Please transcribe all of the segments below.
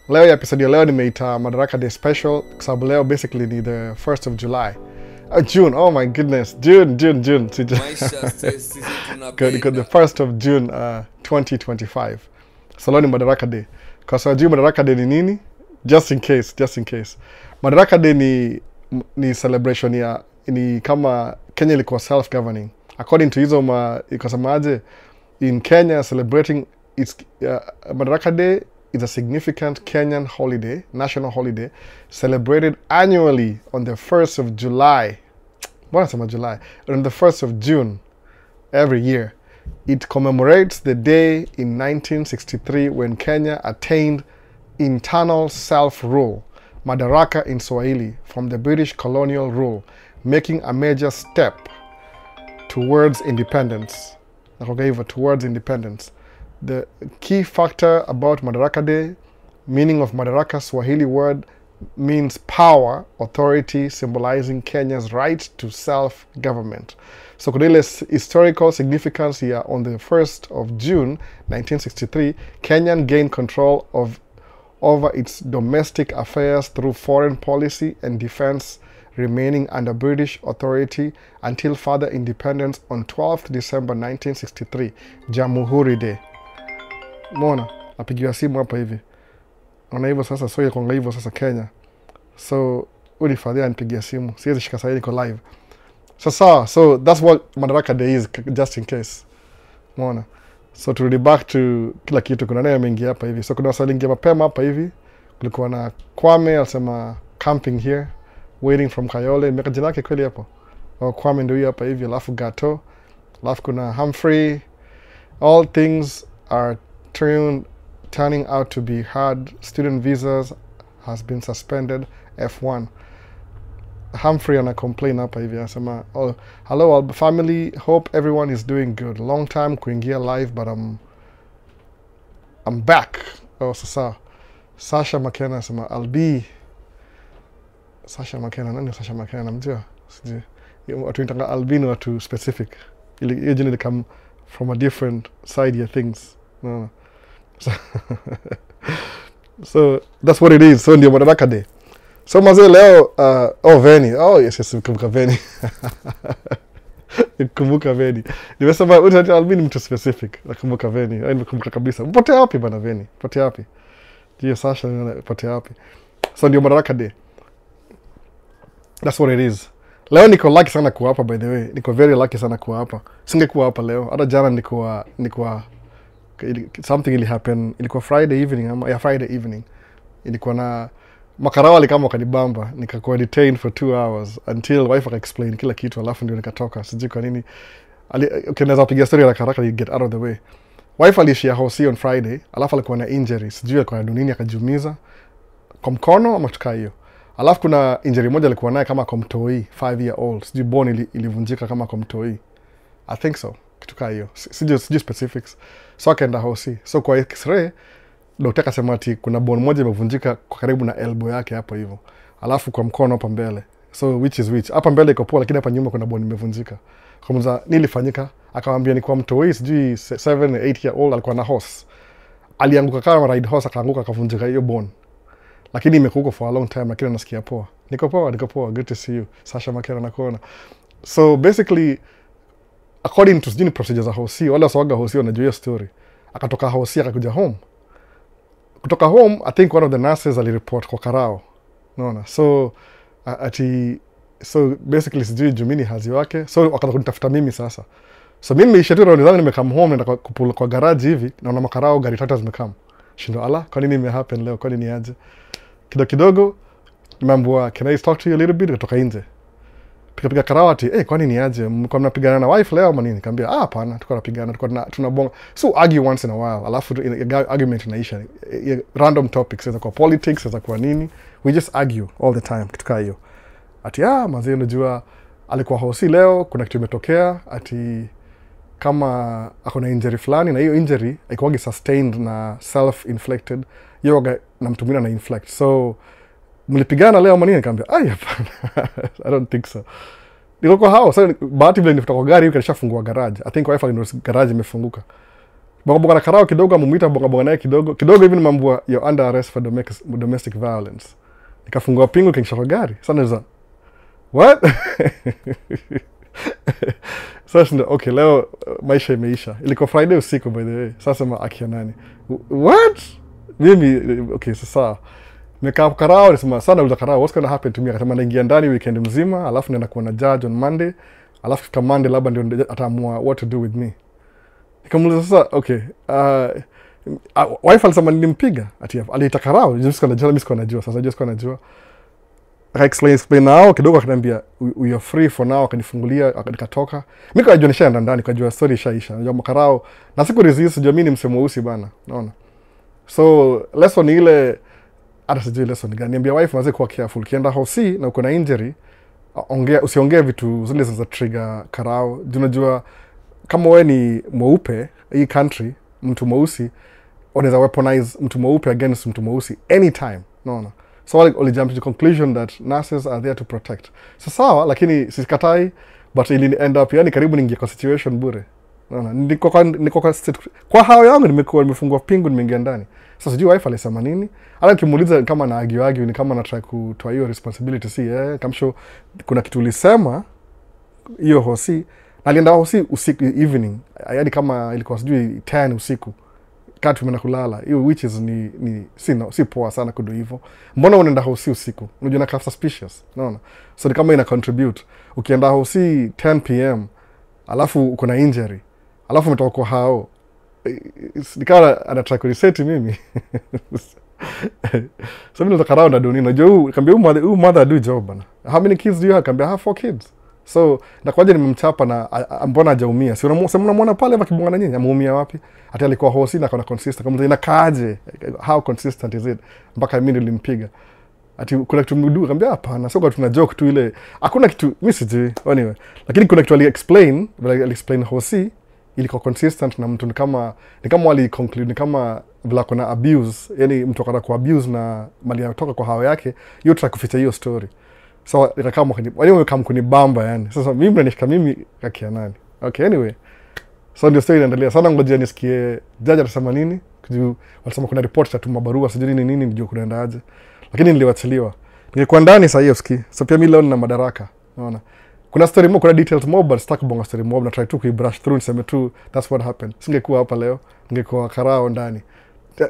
Leo ya episode ya leo nimeita Madaraka Day special kwa sababu leo basically ni the 1st of July. June, oh my goodness. June. Maisha sisi tunapenda. The 1st of June 2025. So leo ni Madaraka Day. Kwa sababu Madaraka Day ni nini? Just in case. Madaraka Day ni celebration ya ni kama Kenya ilikuwa self-governing. According to hizo ikasemaje, in Kenya celebrating its Madaraka Day is a significant Kenyan holiday, national holiday, celebrated annually on the 1st of July. July? On the 1st of June every year. It commemorates the day in 1963 when Kenya attained internal self-rule, Madaraka in Swahili, from the British colonial rule, making a major step towards independence. Towards independence. The key factor about Madaraka Day, meaning of Madaraka Swahili word, means power, authority, symbolizing Kenya's right to self-government. So kuna historical significance here. On the 1st of June 1963, Kenyan gained control over its domestic affairs through foreign policy and defense, remaining under British authority until further independence on 12th December 1963, Jamhuri Day. Mona, napigiwa simu hapa hivi. Ona hivyo sasa, so yakonga hivyo sasa Kenya. So, ulifadhia nipigia simu. Siwezi shika saa hii niko live. So that's what Madaraka Day is, just in case. Mona. So turudi back to kila kitu. Kuna naye mengi hapa hivi. So kuna wasali ingia mapema hapa hivi. Kulikuwa na Kwame, alisema camping here, waiting from Kayole. Meka jina yake kweli hapo. Kwame ndio hiyo hapa hivi. Alafu Gato. Alafu kuna Humphrey. All things are turning out to be hard. Student visas has been suspended. F1. Humphrey ana complain hapa hivi, anasema, oh, hello all family, hope everyone is doing good. Long time kuingia live, but I'm back. Oh, sasa Sasha McKenna anasema I'll be Sasha McKenna. Nani Sasha McKenna? Namjua? Sije. Watu nitanga I'll be ni watu specific. Ile jina come from a different side of things. No. So that's what it is. So ndio Madaraka Day. So mazee leo Veni. Oh yes, kumbuka Veni. Kumbuka Veni. Nimesema I'll be mtu specific. Nakumbuka Veni. Nimekumbuka kabisa. Mpotea wapi bana Veni? Mpotea wapi? Ndio Sasha mpotea wapi? So ndio Madaraka Day. That's what it is. Leo niko lucky sana kuwa hapa, by the way. Niko very lucky sana kuwa hapa. Singekuwa hapa leo. Hata jana nilikuwa something will happen. Ilikuwa Friday evening. Ilikuwa na Makarawa alikama wakanibamba. Nikakuwa detained for 2 hours until wife aka-explain kila kitu, alafu ndio nikatoka. Sijui kwa nini. Naweza kupiga story haraka get out of the way. Wife alishia hosi on Friday, alafu alikuwa na injury. Sijui alikuwa na nini, akajiumiza kwa mkono ama tukaa hiyo. Alafu kuna injury moja alikuwa naye kama komtoi 5 year old. Sijui bone ilivunjika kama komtoi. I think so. Kitu kaa hiyo. Sijui specifics. So akaenda hosi. So kwa x-ray daktari akasema ati kuna bone moja imevunjika kwa karibu na elbow yake hapo hivyo. Alafu kwa mkono hapa mbele. So which is which? Hapa mbele iko poa, lakini hapa nyuma kuna bone imevunjika. Kumuuliza nilifanyika, akamwambia ni kwa mtoi sijui 7 8 year old alikuwa na horse. Alianguka kama ride horse, akaanguka akavunjika hiyo bone. Lakini imekuwa for a long time, lakini nasikia poa. Niko poa. Good to see you. Sasha Makena nakuona. So basically according to the procedures of hosi, wala soaga hosi wanajua hiyo story. Akatoka hosi akakuja home. Kutoka home, I think one of the nurses alireport kwa Karao. Unaona? So so basically sijui Jumini hazi wake. So wakaanza kunitafuta mimi sasa. So mimi nimeisha tu round zangu, nimekam home na kupula kwa garage hivi, naona Makarao gari 3 zimekam. Shindo ala, kwa nini imehappen leo? Kwa nini aje? Kidogo nimeambiwa, can I talk to you a little bit? Kutoka nje. Piga Karawati, kwa nini aje? Mko mnapigana na wife leo ama nini? Nikamwambia, hapana, tuko tunapigana, tunabonga. So argue once in a while. Alafu argument inaisha. Random topics, za kwa politics, za kwa nini. We just argue all the time. Kitu kaa hiyo. Ati mazee unajua alikuwa hosi leo, kuna kitu imetokea, ati kama akona injury fulani, na hiyo injury haikuwagi sustained na self-inflicted. Yoga na mtu mwingine na inflict. So mlipigana leo ama nini? Nikamwambia, hapana. I don't think so. Niko kwa hao. Sasa bahati vile nilitoka kwa gari hiyo, kashafungua garage. I think wifi ndio garage imefunguka. bonga na karao kidogo, amuita bonga naye kidogo hivi, nimambua you're under arrest for domestic violence. Nikafungua pingu kingisha kwa gari. Sasa what? Sasa okay, leo maisha imeisha. Ilikuwa Friday usiku by the way. Sasa akia nani? What? Mimi okay, sasa nimekaa karao, nisema sana uliza karao, what's going to happen to me? Akasema naingia ndani weekend mzima, alafu nenda kuona judge on Monday, alafu kama Monday labda ndio ataamua what to do with me. Nikamuuliza sasa okay, wife alisema nilimpiga, ati aliita karao, just najua sasa just najua. Explain nao kidogo, akaniambia we are free for now, akanifungulia nikatoka. Mimi kajua nishaenda ndani, kajua story ishaisha. Unajua makarao na siku resist, unajua mimi ni msemo mweusi bana, unaona. So lesson ile hata sijui lesson gani. Niambia wife mzee kuwa careful, kienda hosi na uko na injury, usiongee vitu zile za trigger karao. Unajua kama wewe ni mweupe hii country, mtu mweusi unaweza weaponize mtu mweupe against mtu mweusi anytime, unaona. So only jump to the conclusion that nurses are there to protect. So sawa, lakini sikatai, but ili end up yani karibu ningia kwa situation bure. Unaona, niko kwa hao yangu nimefungwa pingu, nimeingia ndani. Sasa sijui wife alisema nini. Hata kimuuliza kama na argue ni kama na try kutoa hiyo responsibility, kama sure kuna kitu ulisema hiyo hosi. Alienda hosi usiku evening. Yaani kama ilikuwa sijui 10 usiku. Kati tumeenda kulala. Hiyo which is si poa sana kudo hivyo. Mbona unaenda hosi usiku? Unajua na suspicious. Unaona? So ni kama ina contribute. Ukienda hosi 10 PM, alafu uko na injury, alafu umetoka kwa hao. Nikawa anataka kuniseti mimi. So mimi nataka round adoni. Unajua kambia mother do job bana. How many kids do you have? Kambia I have 4 kids. So nakwaje nimemchapa na mbona hajaumia? Si unamwona pale akibonga na nyinyi, ameumia wapi? Hata alikuwa hosi na kana consistent. Kama inakaaje? How consistent is it? Mpaka mimi nilimpiga. Ati kuna kitu mdu, kambia hapana, sio kwa tuna joke tu ile. Hakuna kitu mimi sijui. Anyway, lakini kuna kitu ali explain hosi ilikuwa consistent na mtu ni kama wali conclude ni kama vile kuna abuse, yani mtu akataka ku abuse na mali yanatoka kwa hao yake, hiyo try kuficha hiyo story. So ikakama kama kunibamba yani. Sasa mimi nishika mimi kakia nani. Okay, anyway. So ndio story inaendelea. Sana ngojea nisikie judge atasema nini. Kujua walisema kuna report za tuma barua sijui nini ndio kunaenda aje. Lakini niliwachiliwa. Ningekuwa ndani sasa hiyo ski. So pia mimi leo nina madaraka. Unaona. Kuna story more, kuna details more, but sitaki bonga story more, na try to brush through niseme tu that's what happened. Singekuwa hapa leo, ningekuwa karao ndani.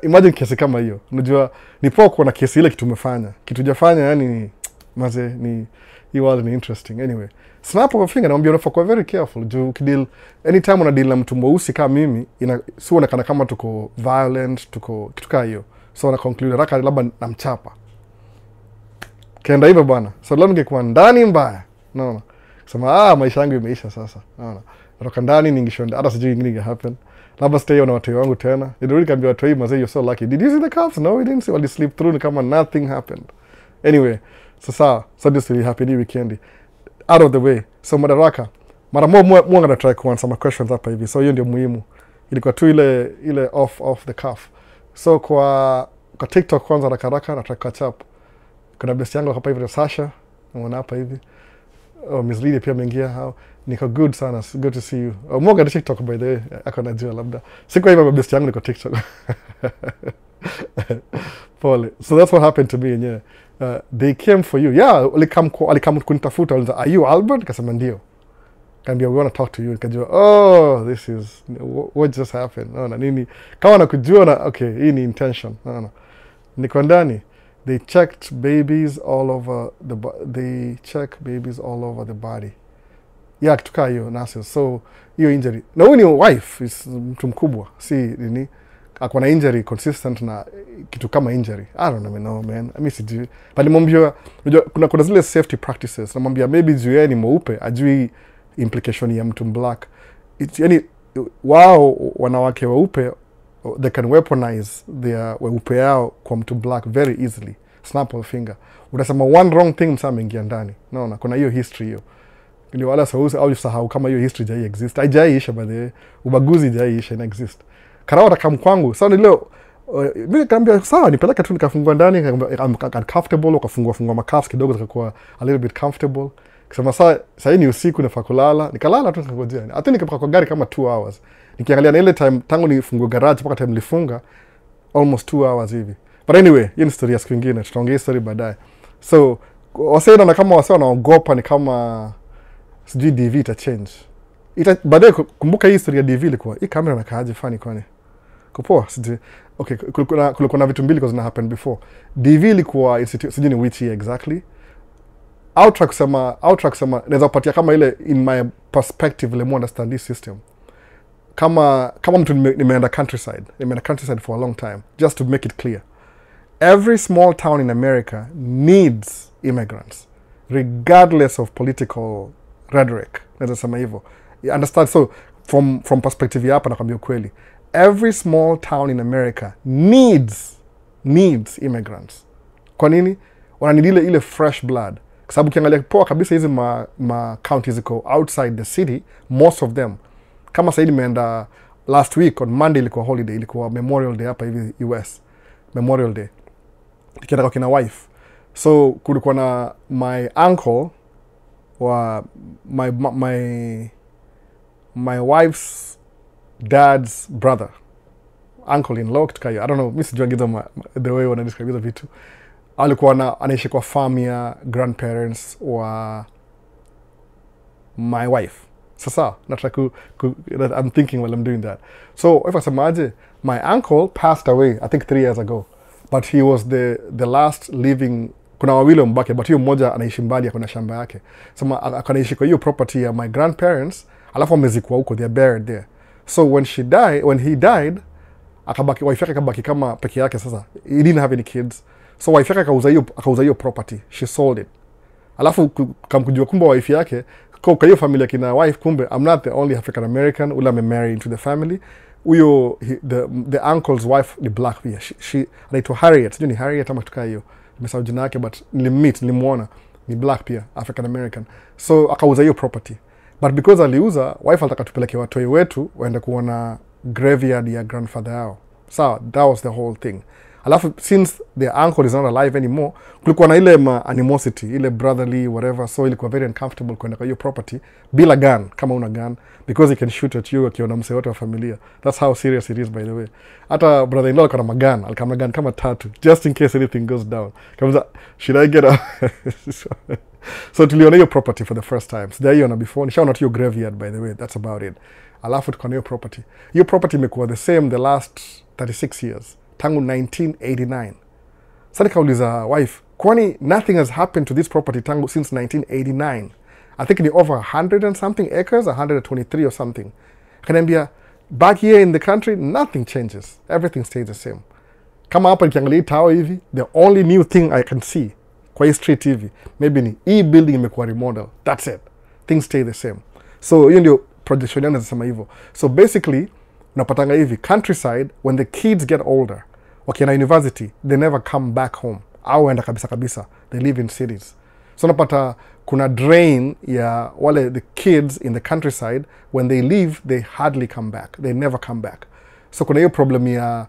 Imagine kesi kama hiyo. Unajua ni poa kuona kesi ile kitu umefanya. Kitu hujafanya yani maze ni hiyo was interesting. Anyway, snap kwa finger naambia unafaa kuwa very careful. Juu kideal anytime una deal na mtu mweusi kama mimi, sio onekana kama tuko violent, tuko kitu kama hiyo. So na conclude raka labda namchapa. Kaenda hivyo bwana. So leo ningekuwa ndani mbaya. Naona. Sema maisha yangu imeisha sasa. Naona. Natoka ndani ningishonda hata sijui nini happen. Labda stay na watu wangu tena. Ndio kambia watu hii mazee, you're so lucky. Did you see the cops? No, we didn't see. Wali sleep through kama nothing happened. Anyway, so this will happen hii weekend. Out of the way. So madaraka. Mara moja na try kuansa some questions hapa hivi. So hiyo ndio muhimu. Ilikuwa tu ile off the cuff. So kwa TikTok kwanza haraka na try catch up. Kuna best yangu hapa hivi Sasha. Unaona hapa hivi. Miss Lydia pia ameingia hao. Niko good sana. Good to see you. Moga TikTok by the way. Ako najua labda. Siko hivi best yangu niko TikTok. Pole. So that's what happened to me yenyewe. They came for you. Yeah, alikam kunitafuta. Waliza, are you Albert? Nikasema ndio. Kaambia we want to talk to you. Nikajua, this is what just happened. Naona nini? Kama nakujua na okay, hii ni intention. Naona. Niko ndani. They checked babies all over the body. Yeah, kutoka hiyo nurses. So hiyo injury. Na huyu ni wife, is mtu mkubwa. Si nini? Akwa na injury consistent na kitu kama injury. I don't know man. I mean sijui. But nimwambia kuna zile safety practices. Namwambia maybe juu yeye ni mweupe, ajui implication ya mtu black. Yani wao wanawake weupe they can weaponize their weupe yao kwa mtu black very easily. Snap of finger. Unasema one wrong thing msa ameingia ndani. Naona kuna hiyo history hiyo. Ndio wala sahau kama hiyo history jai exist. Haijaisha by the way. Ubaguzi jaiisha ina exist. Karao atakam kwangu. Sasa leo mimi kaambia sawa nipeleka tu nikafungwa ndani, I'm comfortable, ukafungwa macuffs kidogo zikakuwa a little bit comfortable. Kisema sasa ni usiku nafaa kulala. Nikalala tu nikangojea. I think nikapaka kwa gari kama 2 hours. Nikiangalia na ile time tangu nifungue garage mpaka time nilifunga almost 2 hours hivi. But anyway, hiyo ni story ya siku nyingine, tutaongea story baadaye. So wasee na kama wasee wanaogopa ni kama sijui DV ita change. Baadaye kumbuka hii story ya DV ilikuwa hii kamera nakaaje fani kwani. Kupoa sijui. Okay, kulikuwa na vitu mbili kwa zina happen before. DV ilikuwa sijui ni which year exactly. Outra kusema naweza kupatia kama ile in my perspective le understand this system. Kama mtu nimeenda countryside for a long time, just to make it clear. Every small town in America needs immigrants, regardless of political rhetoric. Naweza sema hivyo. You understand? So from perspective hapa nakwambia ukweli. Every small town in America needs immigrants. Kwa nini? Wananidile ile fresh blood. Kwa sababu ukiangalia poa kabisa hizi ma counties ziko outside the city, most of them. Kama sasa nimeenda last week on Monday ilikuwa holiday, ilikuwa Memorial Day hapa hivi US. Memorial Day. Nikienda kwa kina wife. So kulikuwa na my uncle wa my wife's dad's brother. Uncle-in-law kitukayo. I don't know, mimi sijui the way wana describe hizo vitu. Alikuwa anaishi kwa farm ya grandparents wa my wife. Sasa nataka I'm thinking while I'm doing that. So if I say my uncle passed away I think 3 years ago, but he was the last living. Kuna wawili mbake, but hiyo mmoja anaishi mbali kuna shamba yake. So akanaishi kwa hiyo property ya my grandparents, alafu amezikwa huko, they are buried there. So when he died akabaki wife yake akabaki kama peke yake. Sasa he didn't have any kids, so wife yake akauza hiyo property, she sold it. Alafu kamkujua kumbe wife yake kwa hiyo familia kina wife, kumbe I'm not the only African American ule married into the family. Huyo the uncle's wife ni black pia. She anaitwa Harriet, sijui ni Harriet ama tukaa hiyo, nimesahau jina yake, but nilimuona ni black pia, African American. So akauza hiyo property, but because aliuza, wife alitaka tupeleke watoi wetu waende kuona graveyard ya grandfather yao. So that was the whole thing. Alafu since the uncle is not alive anymore, kulikuwa na ile animosity, ile brotherly whatever, so ilikuwa very uncomfortable kwenda kwa hiyo property bila gun, kama una gun, because he can shoot at you akiona msee wote wa familia. That's how serious it is, by the way. Hata brother-in-law alikuwa na magun, alikuwa na gun kama 3 just in case anything goes down. Kama should I get up? So tuliona hiyo property for the first time. Sijaiona before. Nishaona tu hiyo graveyard, by the way. That's about it. Alafu tukaona hiyo property. Hiyo property imekuwa the same the last 36 years. Tangu 1989. Sasa nikauliza wife, kwani nothing has happened to this property tangu since 1989? I think ni over 100 and something acres, 123 or something. Akaniambia, back here in the country, nothing changes. Everything stays the same. Kama hapa nikiangalia tower hivi, the only new thing I can see kwa hii street hivi, maybe ni hii building imekuwa remodel. That's it. Things stay the same. So hiyo ndio projection yangu nasema hivyo. So basically, unapatanga hivi, countryside, when the kids get older, wakienda university, they never come back home. Au enda kabisa. They live in cities. So unapata kuna drain ya wale the kids in the countryside, when they leave, they hardly come back. They never come back. So kuna hiyo problem ya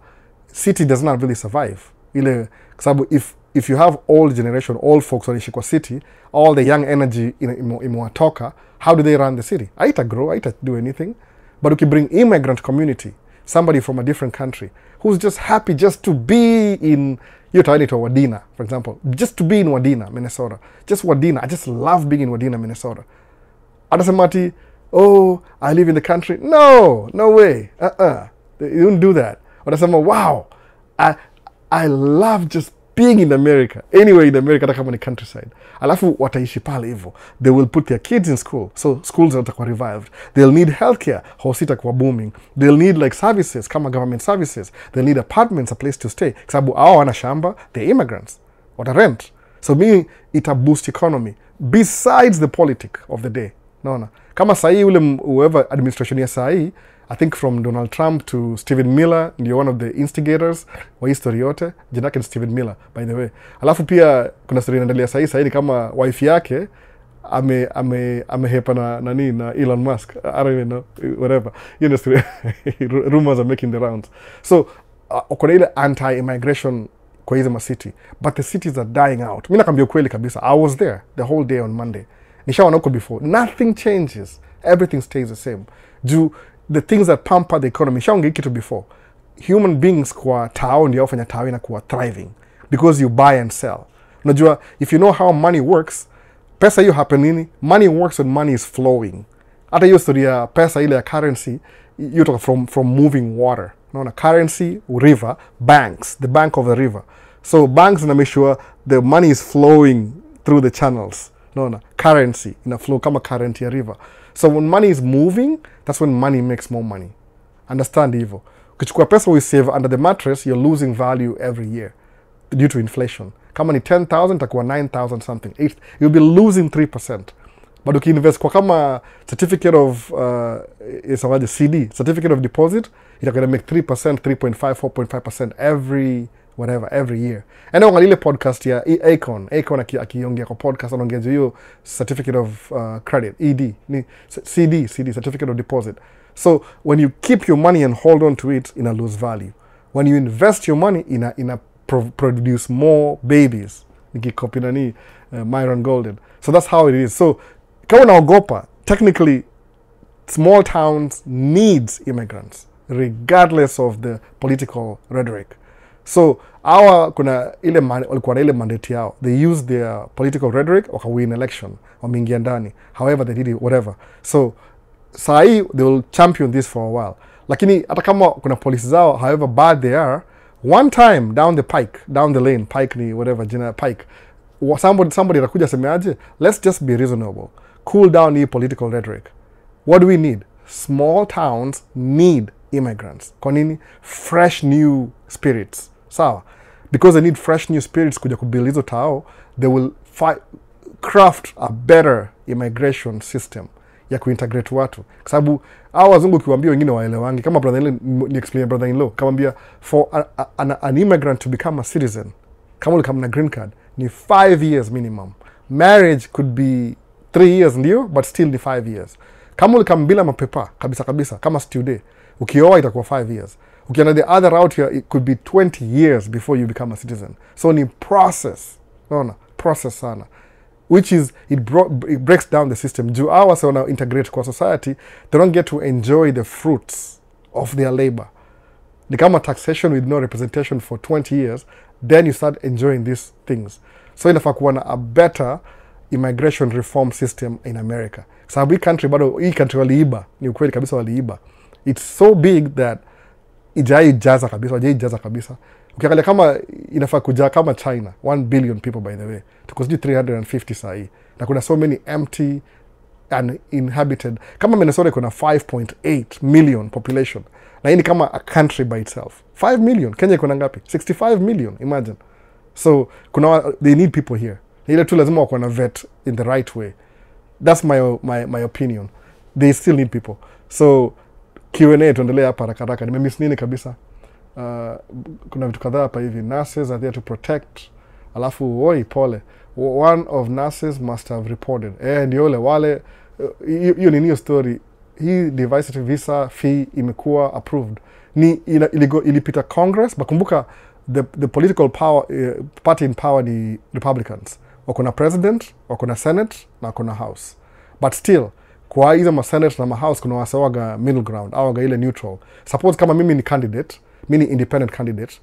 city does not really survive. Ile sababu if you have old generation, old folks wanaishi kwa city, all the young energy imewatoka, how do they run the city? Haita grow, haita do anything. But you can bring immigrant community, somebody from a different country, who's just happy just to be in, you're talking to Wadena, for example, just to be in Wadena, Minnesota. Just Wadena. I just love being in Wadena, Minnesota. Adasamati, oh, I live in the country. No way. You don't do that. Adasama, wow, I love just being in America. Anyway, in America, hata kama ni countryside. Alafu wataishi pale hivyo. They will put their kids in school. So schools zitakuwa revived. They'll need healthcare. Hospitali itakuwa booming. They'll need like services, kama government services. They'll need apartments, a place to stay. Kwa sababu hao wana shamba, they're immigrants. Wata rent. So me, ita boost economy. Besides the politic of the day. Naona. Kama sahi ule whoever administration ya sahi, I think from Donald Trump to Stephen Miller, ndio one of the instigators wa history yote. Jina yake ni Stephen Miller, by the way. Alafu pia kuna story inaendelea sahi ni kama wife yake amehepa na Elon Musk. I don't even know, whatever. You know, rumors are making the rounds. So kuna ile anti-immigration kwa hizo city, but the cities are dying out. Mimi nakwambia kweli kabisa. I was there the whole day on Monday. Nishaona huko before. Nothing changes. Everything stays the same. the things that pamper the economy. Shaongea kitu before. Human beings kwa tao ndio wafanya tao inakuwa thriving because you buy and sell. Unajua, if you know how money works, pesa hiyo happen nini? Money works when money is flowing. Hata hiyo story ya pesa ile ya currency, you talk from moving water. Unaona, currency, river, banks, the bank of the river. So banks ina make sure the money is flowing through the channels. Unaona, currency ina flow kama current ya river. So when money is moving, that's when money makes more money. Understand hivyo. Ukichukua pesa we save under the mattress, you're losing value every year due to inflation. Kama ni 10,000 itakuwa 9,000 something. You'll be losing 3%. But ukiinvest kwa kama certificate of CD, certificate of deposit, itakuwa make 3%, 3.5, 4.5% every year. And on ile podcast ya Akon akiongea kwa podcast anaongea hiyo certificate of credit, CD, certificate of deposit. So when you keep your money and hold on to it, ina lose value. When you invest your money, ina produce more babies. Nikikopi nani Myron Golden. So that's how it is. So kama unaogopa, technically small towns needs immigrants regardless of the political rhetoric. So kuna walikuwa na ile mandate yao. They use their political rhetoric wakawin election, wameingia ndani. However they did it, whatever. So sahi they will champion this for a while. Lakini hata kama kuna policies zao, however bad they are, one time down the lane, Pike ni whatever, jina Pike, somebody rakuja semeaje, let's just be reasonable. Cool down the political rhetoric. What do we need? Small towns need immigrants. Kwa nini? Fresh new spirits. Sawa? Because they need fresh new spirits kuja kubuild hizo tao, they will craft a better immigration system ya kuintegrate watu. Kwa sababu hao wazungu kiwaambia wengine waelewangi, kama brother-in-law, kamwambia for an immigrant to become a citizen, kama ulikam na green card, ni 5 years minimum. Marriage could be 3 years ndio, but still ni 5 years. Kama ulikam bila mapepa kabisa kama student, ukioa itakuwa 5 years. Ukienda the other route here, it could be 20 years before you become a citizen. So ni process. Unaona? Process sana. Which is, it breaks down the system. Juu hawa sa wana integrate kwa society, they don't get to enjoy the fruits of their labor. Ni kama taxation with no representation for 20 years, then you start enjoying these things. So inafaa kuwa na a better immigration reform system in America. Sababu hii country waliiba, ni ukweli kabisa waliiba. It's so big that wajaijaza kabisa. Ukiangalia kama inafaa kujaa kama China, 1 billion people by the way. Tuko 350 sahi. Na kuna so many empty and inhabited. Kama Minnesota kuna 5.8 million population. Na hii ni kama a country by itself. 5 million. Kenya kuna ngapi? 65 million, imagine. So they need people here. Ile tu lazima wako na vet in the right way. That's my opinion. They still need people. So Q&A tuendelea hapa haraka. Nimemiss nini kabisa? Kuna vitu kadhaa hapa hivi. Nurses are there to protect. Alafu pole. One of nurses must have reported. Ndio wale hiyo ni new story. Hii device visa fee imekuwa approved. Ilipita Congress, bakumbuka the political power party in power ni Republicans. Wako na president, wako na Senate, na wako na House. But still, kwa hizo ma Senate na ma House kuna wasawaga middle ground, awaga ile neutral. Suppose kama mimi ni candidate, mimi ni independent candidate,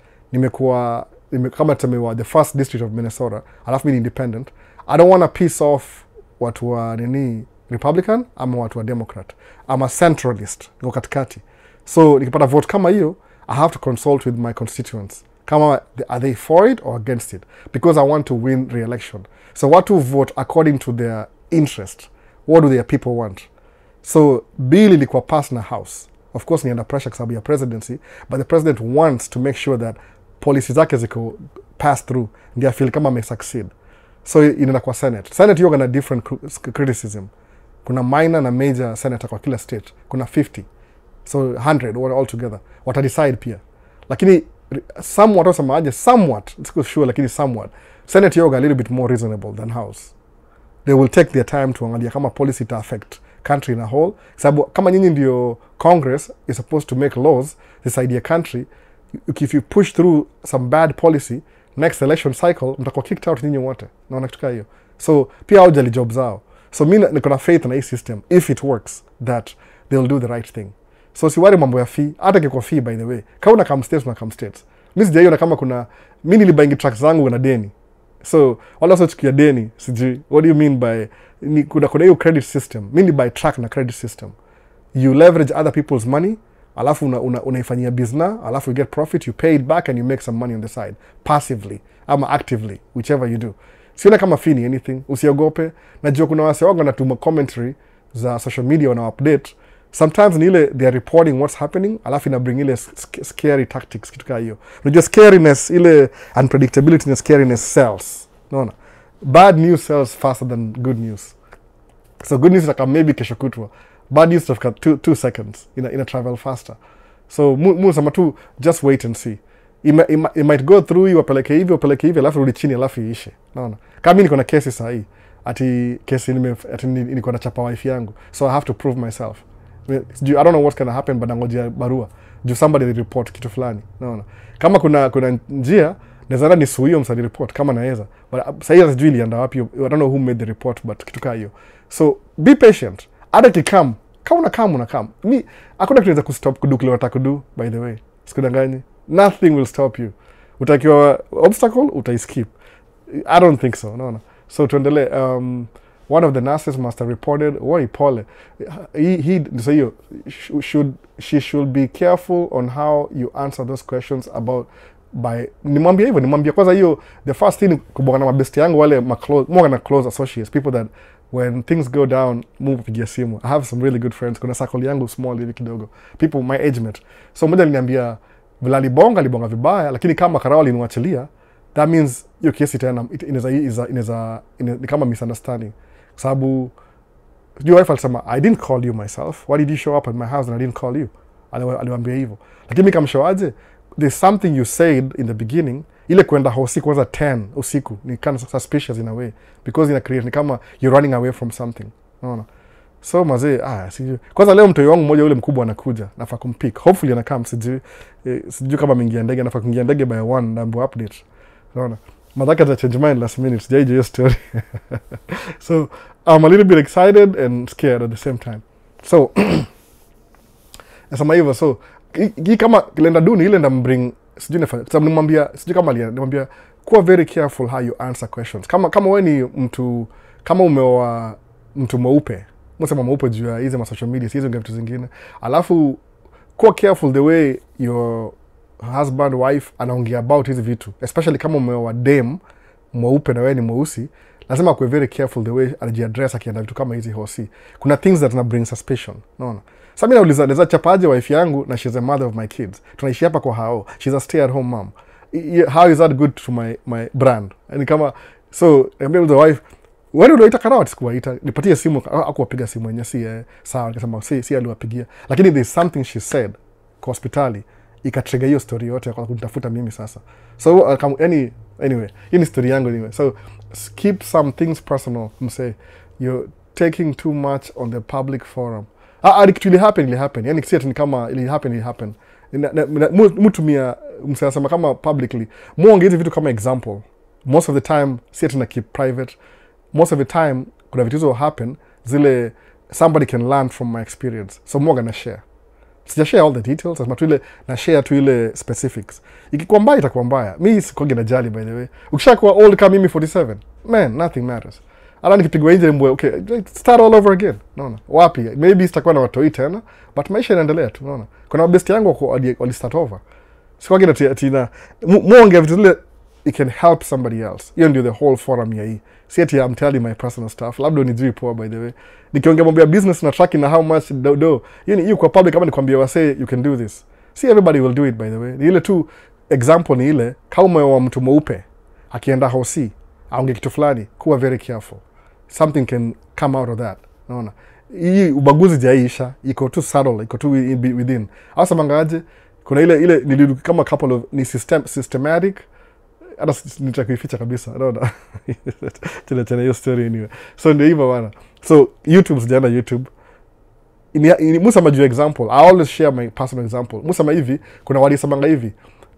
kama temewa the first district of Minnesota, alafu mimi ni independent, I don't want to piss off watu wa Republican ama watu wa Democrat. I'm a centralist, niko katikati. So nikipata vote kama hiyo, I have to consult with my constituents. Kama are they for it or against it? Because I want to win re-election. So what to vote according to their interest. What do their people want? So bill ilikuwa pass na House. Of course ni under pressure kwa sababu ya presidency, but the president wants to make sure that policies zake ziko pass through. Ndio feel kama may succeed. So inaenda kwa Senate. Senate yoga na different criticism. Kuna minor na major senator kwa kila state. Kuna 50. So 100 all together. Wata decide pia. Lakini somewhat, it's sure, lakini somewhat. Senate yoga a little bit more reasonable than House. They will take their time to angalia kama policy to affect country in a whole. Sababu kama nyinyi ndio Congress is supposed to make laws decide your country, if you push through some bad policy, next election cycle mtakuwa kicked out nyinyi wote. Naona kitu hiyo. So pia hawajali job zao. So mimi niko na faith na hii system, if it works, that they'll do the right thing. So siwari mambo ya fee, hata kiko fee by the way. Kama una come states, una come states. Mimi sijaiona kama kuna mimi nilibangi tracks zangu na deni. So wala sio chukia deni, sijui. What do you mean by kuna hiyo credit system? Mimi ni by track na credit system. You leverage other people's money, alafu unaifanyia business, alafu you get profit, you pay it back and you make some money on the side passively ama actively, whichever you do. Siona kama fee ni anything, usiogope. Najua kuna wase wangu wanatuma commentary za social media wana update. Sometimes ni ile they are reporting what's happening, alafu ina bring ile scary tactics kitu kama hiyo. Unajua scariness, ile unpredictability na scariness sells. Unaona? Bad news sells faster than good news. So good news like maybe kesho kutwa. Bad news of 2 seconds in a travel faster. So mu sama tu just wait and see. It might go through you wapeleke hivi alafu rudi chini alafu iishe. Unaona? Kama mimi niko na kesi saa hii, ati kesi niko na chapa wife yangu. So I have to prove myself. I don't know what's gonna happen, but nangojea barua. Do somebody report kitu fulani. Unaona? Kama kuna njia naweza ni suio msadi report kama naweza. But sasa hiyo sijui ilienda wapi. I don't know who made the report, but kitu kama hiyo. So be patient. Hata kikam, kama unakam. Mi hakuna kitu inaweza kustop kudu kile unataka kudu, by the way. Sikudanganyi. Nothing will stop you. Utakiwa obstacle utaskip. I don't think so. No. So tuendelee. One of the nurses must have reported pole. She should be careful on how you answer those questions about nimwambia kwanza hiyo the first thing kubwa na mabesti yangu wale more na close associates, people that when things go down move pigia simu. I have some really good friends, kuna circle yangu small hivi kidogo, people my age mate. So mmoja aliniambia vile alibonga vibaya, lakini kama karao aliniachilia, that means hiyo kesi tena ni kama misunderstanding. Sababu your wife alisema I didn't call you myself, why did you show up at my house and I didn't call you? Aliwaambia hivyo, lakini nikamshowaje, there's something you said in the beginning, ile kwenda hosi kwanza 10 usiku ni kind of suspicious in a way, because ina create ni kama you're running away from something. Unaona? So mazee sijui kwanza leo mtoto wangu mmoja yule mkubwa anakuja, nafaa kumpick, hopefully anakam, sijui kama mingia ndege, nafaa kuingia ndege by 1 na update. Unaona? Madhaka za change mind last minute, sijaije hiyo story. So I'm a little bit excited and scared at the same time. So nasema hivyo, so hii kama kilenda duni ile ndambring, sijui nafanya sababu nimwambia, sijui kama nimwambia kuwa very careful how you answer questions. Kama wewe ni mtu, kama umeoa mtu mweupe, msema mweupe juu ya hizo social media, hizo vitu zingine, alafu kuwa careful the way your husband wife anaongea about hizi vitu, especially kama umeoa dem mweupe na wewe ni mweusi, lazima kuwe very careful the way anajiaddress akienda vitu kama hizi hosi. Kuna things that na bring suspicion. Unaona? Sasa mimi nauliza naweza chapaje wife yangu na she's a mother of my kids. Tunaishi hapa kwa hao. She's a stay at home mom. How is that good to my brand? Yani kama so ambia the wife, wewe unaita karao sikuwaita, nipatie simu, akuwapiga simu yenyewe si sawa, nikasema si aliwapigia. Lakini there's something she said kwa hospitali ikatrigger hiyo story yote kwa kunitafuta mimi sasa. So anyway, hii ni story yangu anyway. So keep some things personal. Msay you're taking too much on the public forum. It really happen. Yani kisi ni kama it happen. Mutumia msema kama publicly. Muonge hizi vitu kama example. Most of the time si na keep private. Most of the time kuna vitu zo happen zile somebody can learn from my experience. So more na share. Sija share all the details, asma tu ile na share tu ile specifics. Ikikuwa mbaya itakuwa mbaya. Mimi sikoge na jali by the way. Ukishakuwa old kama mimi 47, man, nothing matters. Ala nikipigwa nje mbwe, okay, start all over again. Unaona? Wapi? Maybe sitakuwa na watoi tena, but maisha yanaendelea tu, unaona? Kuna best yangu wali start over. Sikoge na tina muongea vitu zile it can help somebody else. Hiyo ndio the whole forum ya hii. Si ati I'm telling my personal stuff. Labda unijui poa by the way. Nikiongea mambo ya business na tracking na how much do. Hiyo kwa public kama nikwambia wase you can do this. See everybody will do it by the way. Ni ile tu example ni ile kama wa mtu mweupe akienda hosi aonge kitu fulani, kuwa very careful. Something can come out of that. Unaona? Hii ubaguzi jaisha, iko tu subtle, iko tu within. Hasa mangaje kuna ile nilidu kama couple of ni systematic. Hata nitakuificha kabisa. Unaona? Tena hiyo story anyway. So ndio hivyo bana. So YouTube sijana YouTube. Musa maju example. I always share my personal example. Musa hivi kuna walisamanga hivi.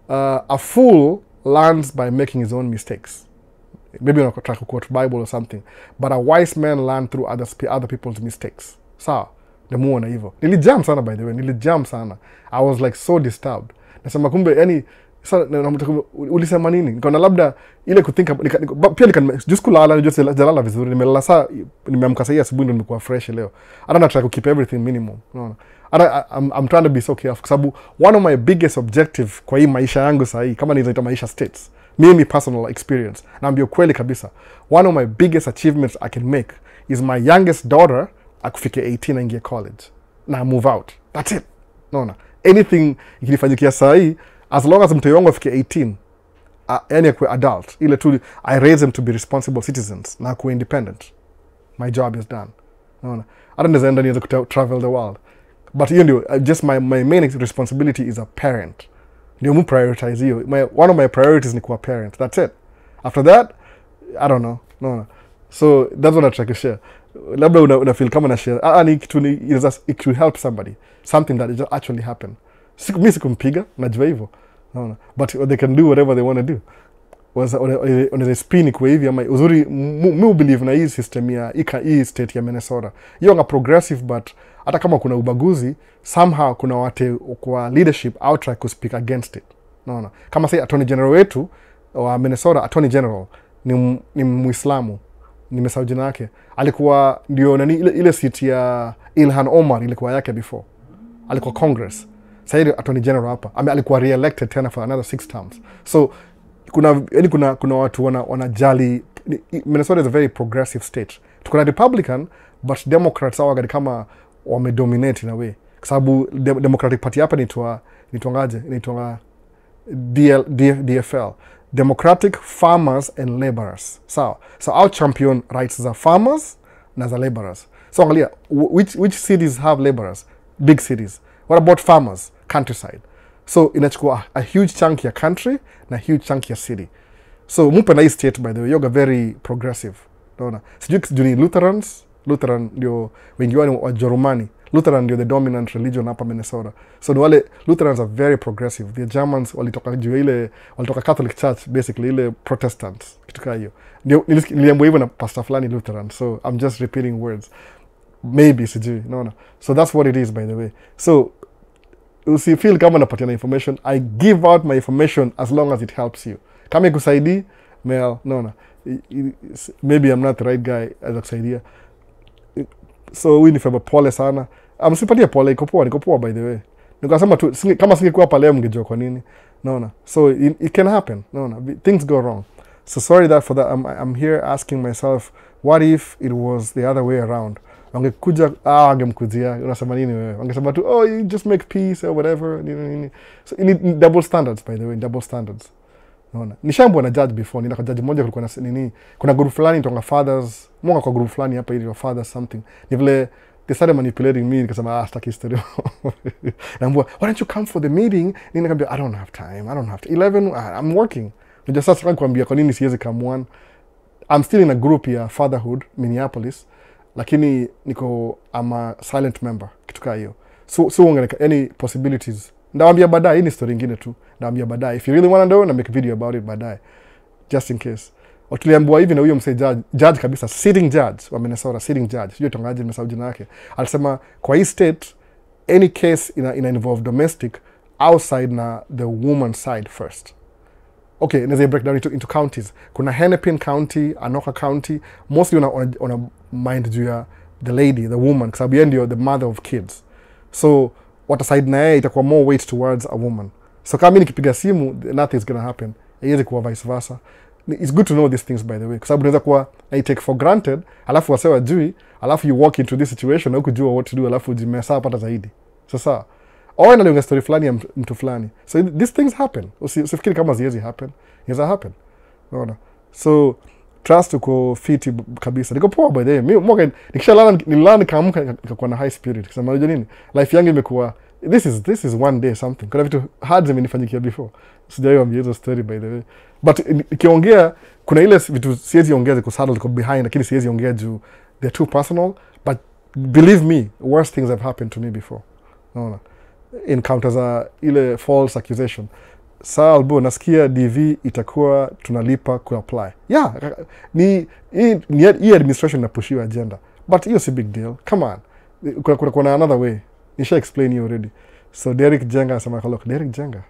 A fool learns by making his own mistakes. Maybe you're trying to quote Bible or something. But a wise man learns through other people's mistakes. Sawa. namuona hivyo. Nilijam sana by the way, nilijam sana. I was like so disturbed. Nasema kumbe yani ulisema nini? Nikaona labda ile kuthink pia just kulala just jalala vizuri. Nimelala saa nimeamka saa asubuhi ndo nimekuwa fresh leo. I don't try to keep everything minimum. No. I'm trying to be so careful kwa sababu one of my biggest objective kwa hii maisha yangu saa hii kama nizaita maisha states. Mimi personal experience. Naambia kweli kabisa. One of my biggest achievements I can make is my youngest daughter akufike 18 aingie college. Na move out. That's it. No. Anything ikinifanyikia saa hii as long as mtoto wangu afike 18 yani akuwe adult ile tu I raise them to be responsible citizens na kuwa independent, my job is done. Unaona, hata naweza enda niweze travel the world, but hiyo ndio just my main responsibility is a parent, ndio mu prioritize hiyo. One of my priorities ni kuwa parent, that's it. After that I don't know. No. So that's what I try to share. Labda una feel kama na share ni kitu ni it could help somebody, something that just actually happened. Mimi sikumpiga, najua hivyo. No. But they can do whatever they want to do. On the spin kwa hivi ama uzuri mu believe na hii system ya hii state ya Minnesota. Hiyo nga progressive, but hata kama kuna ubaguzi somehow kuna watu kwa leadership out try to speak against it. No. Kama say Attorney General wetu wa Minnesota, Attorney General ni Muislamu. Nimesahau jina yake. Alikuwa ndio nani ile seat ya Ilhan Omar ilikuwa yake before. Alikuwa Congress. Sasa Attorney General hapa alikuwa re-elected tena for another 6 terms. So kuna watu wanajali. Minnesota is a very progressive state. Tukuna Republican but Democrats hawa gari kama wamedominate in a way. Kwa sababu Democratic Party hapa inaitwa DFL, Democratic Farmers and Laborers. So our champion rights za farmers na za laborers. So angalia which cities have laborers? Big cities. What about farmers? Countryside. So inachukua a huge chunk ya country na huge chunk ya city. So mupe na hii state by the way, yoga very progressive. Unaona? Sijui ni Lutheran ndio wengi wao wa Jerumani. Lutheran ndio the dominant religion hapa Minnesota. So ni wale Lutherans are very progressive. The Germans walitoka Catholic Church basically, ile Protestants kitu kama hiyo. Ndio niliambiwa hivyo na pastor fulani Lutheran. So I'm just repeating words. Maybe sijui, no. So that's what it is by the way. So usi feel kama napatia information, I give out my information as long as it helps you. Kama ikusaidii, no. Maybe I'm not the right guy as kusaidia. So we ni fema pole sana. Msipatie pole, niko poa by the way. Nikasema tu kama singekuwa pale mngejua kwa nini. No. So it can happen. No. Things go wrong. So sorry for that. I'm here asking myself, what if it was the other way around? Wangekuja angemkujia unasema nini wewe? Wangesema tu you just make peace or whatever. So in double standards by the way, double standards. Unaona? Nishambo na judge before, nina judge mmoja kulikuwa na nini? Kuna group fulani tonga fathers, mwanga kwa group fulani hapa ili fathers something. Ni vile they started manipulating me, nikasema sitaki story. Naambia, why don't you come for the meeting? Nikamwambia I don't have time. 11 I'm working. Ndio sasa nakwambia kwa nini siwezi come one. I'm still in a group ya fatherhood Minneapolis. Lakini I'm a silent member kitu kama hiyo. So any possibilities. Ndawaambia baadaye, hii ni story nyingine tu. Ndawaambia baadaye. If you really want to know, na make a video about it baadaye. Just in case. Tuliambiwa hivi na huyo msee judge kabisa, sitting judge wa Minnesota, sitting judge. Sio tangaje nimesahau jina yake. Alisema kwa hii state any case ina involve domestic outside na the woman side first. Okay, let's break down into counties. Kuna Hennepin County, Anoka County, mostly on a mind juu ya the lady, the woman, kwa sababu yeye ndio the mother of kids. So what aside na yeye itakuwa more weight towards a woman. So kama mimi nikipiga simu, nothing's gonna happen. Haiwezi kuwa vice versa. It's good to know these things by the way, kwa sababu unaweza kuwa I take for granted, alafu wasewa jui, alafu you walk into this situation na ukujua what to do, alafu ujimesa pata zaidi. Sasa au ndio story fulani ya mtu fulani. So these things happen. Usifikiri kama ziwezi happen. Inaweza happen. Unaona? So trust uko fit kabisa. Niko poa by the way. Mimi mmoja nilala kaamka nikakuwa na high spirit. Kusema unajua nini? Life yangu imekuwa this is one day something. Kuna vitu hard zimenifanyikia before. Sijawahi hizo story by the way. But ikiongea kuna ile vitu siwezi ongea ziko saddle ziko behind, lakini siwezi ongea juu they're too personal, but believe me, worse things have happened to me before. Unaona? Encounters ile false accusation. Albo nasikia DV itakuwa tunalipa ku-apply. Yeah, ni administration na pushiwa agenda. But hiyo si big deal. Come on. kuna another way. Nisha explain you already. So Derek Jenga anasema look, Derek Jenga.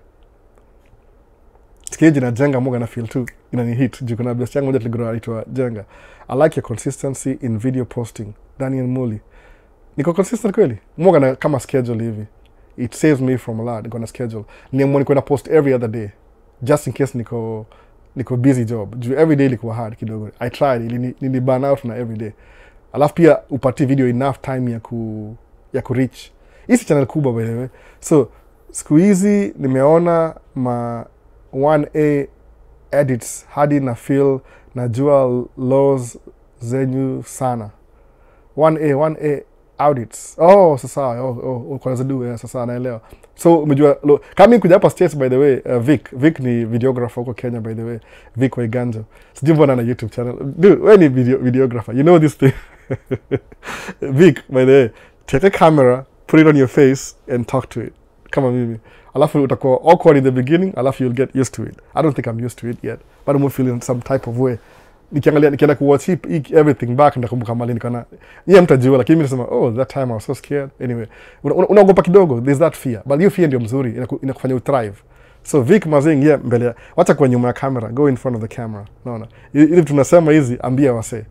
Tikeji na Jenga moga na feel too inani hit. Juu kuna best yangu moja tuligrow anaitwa Jenga. I like your consistency in video posting. Daniel Muli. Niko consistent kweli? Moga na kama schedule hivi. It saves me from a lot. Niko na schedule. Niko na post every other day. Just in case niko busy job. Juu every day ilikuwa hard kidogo. I tried. Nili burn out na every day. Alafu pia upati video enough time ya ku reach. Hisi channel kubwa by the way. So, siku hizi nimeona ma 1A edits hadi na feel najua laws zenyu sana. 1A audits. Oh, sasa. Kwa zadu sasa naelewa. So, umejua kama kuja hapa States by the way, Vic ni videographer huko Kenya by the way. Vic Waiganjo. Sijui mbona na YouTube channel. Dude, wewe ni videographer. You know this thing. Vic by the way, take a camera, put it on your face and talk to it. Kama mimi. Alafu utakuwa awkward in the beginning, alafu you'll get used to it. I don't think I'm used to it yet, but I'm feeling some type of way. Nikienda kuwatch everything back ndakumbuka mali nikana. Yeye mtajua lakini mimi nasema, oh, that time I was so scared. Anyway, unaogopa kidogo, there's that fear. But you fear ndio mzuri, inakufanya thrive. So Vic mazing mbele. Wacha kwa nyuma ya camera, go in front of the camera. Naona. Ili tunasema hizi ambia wase.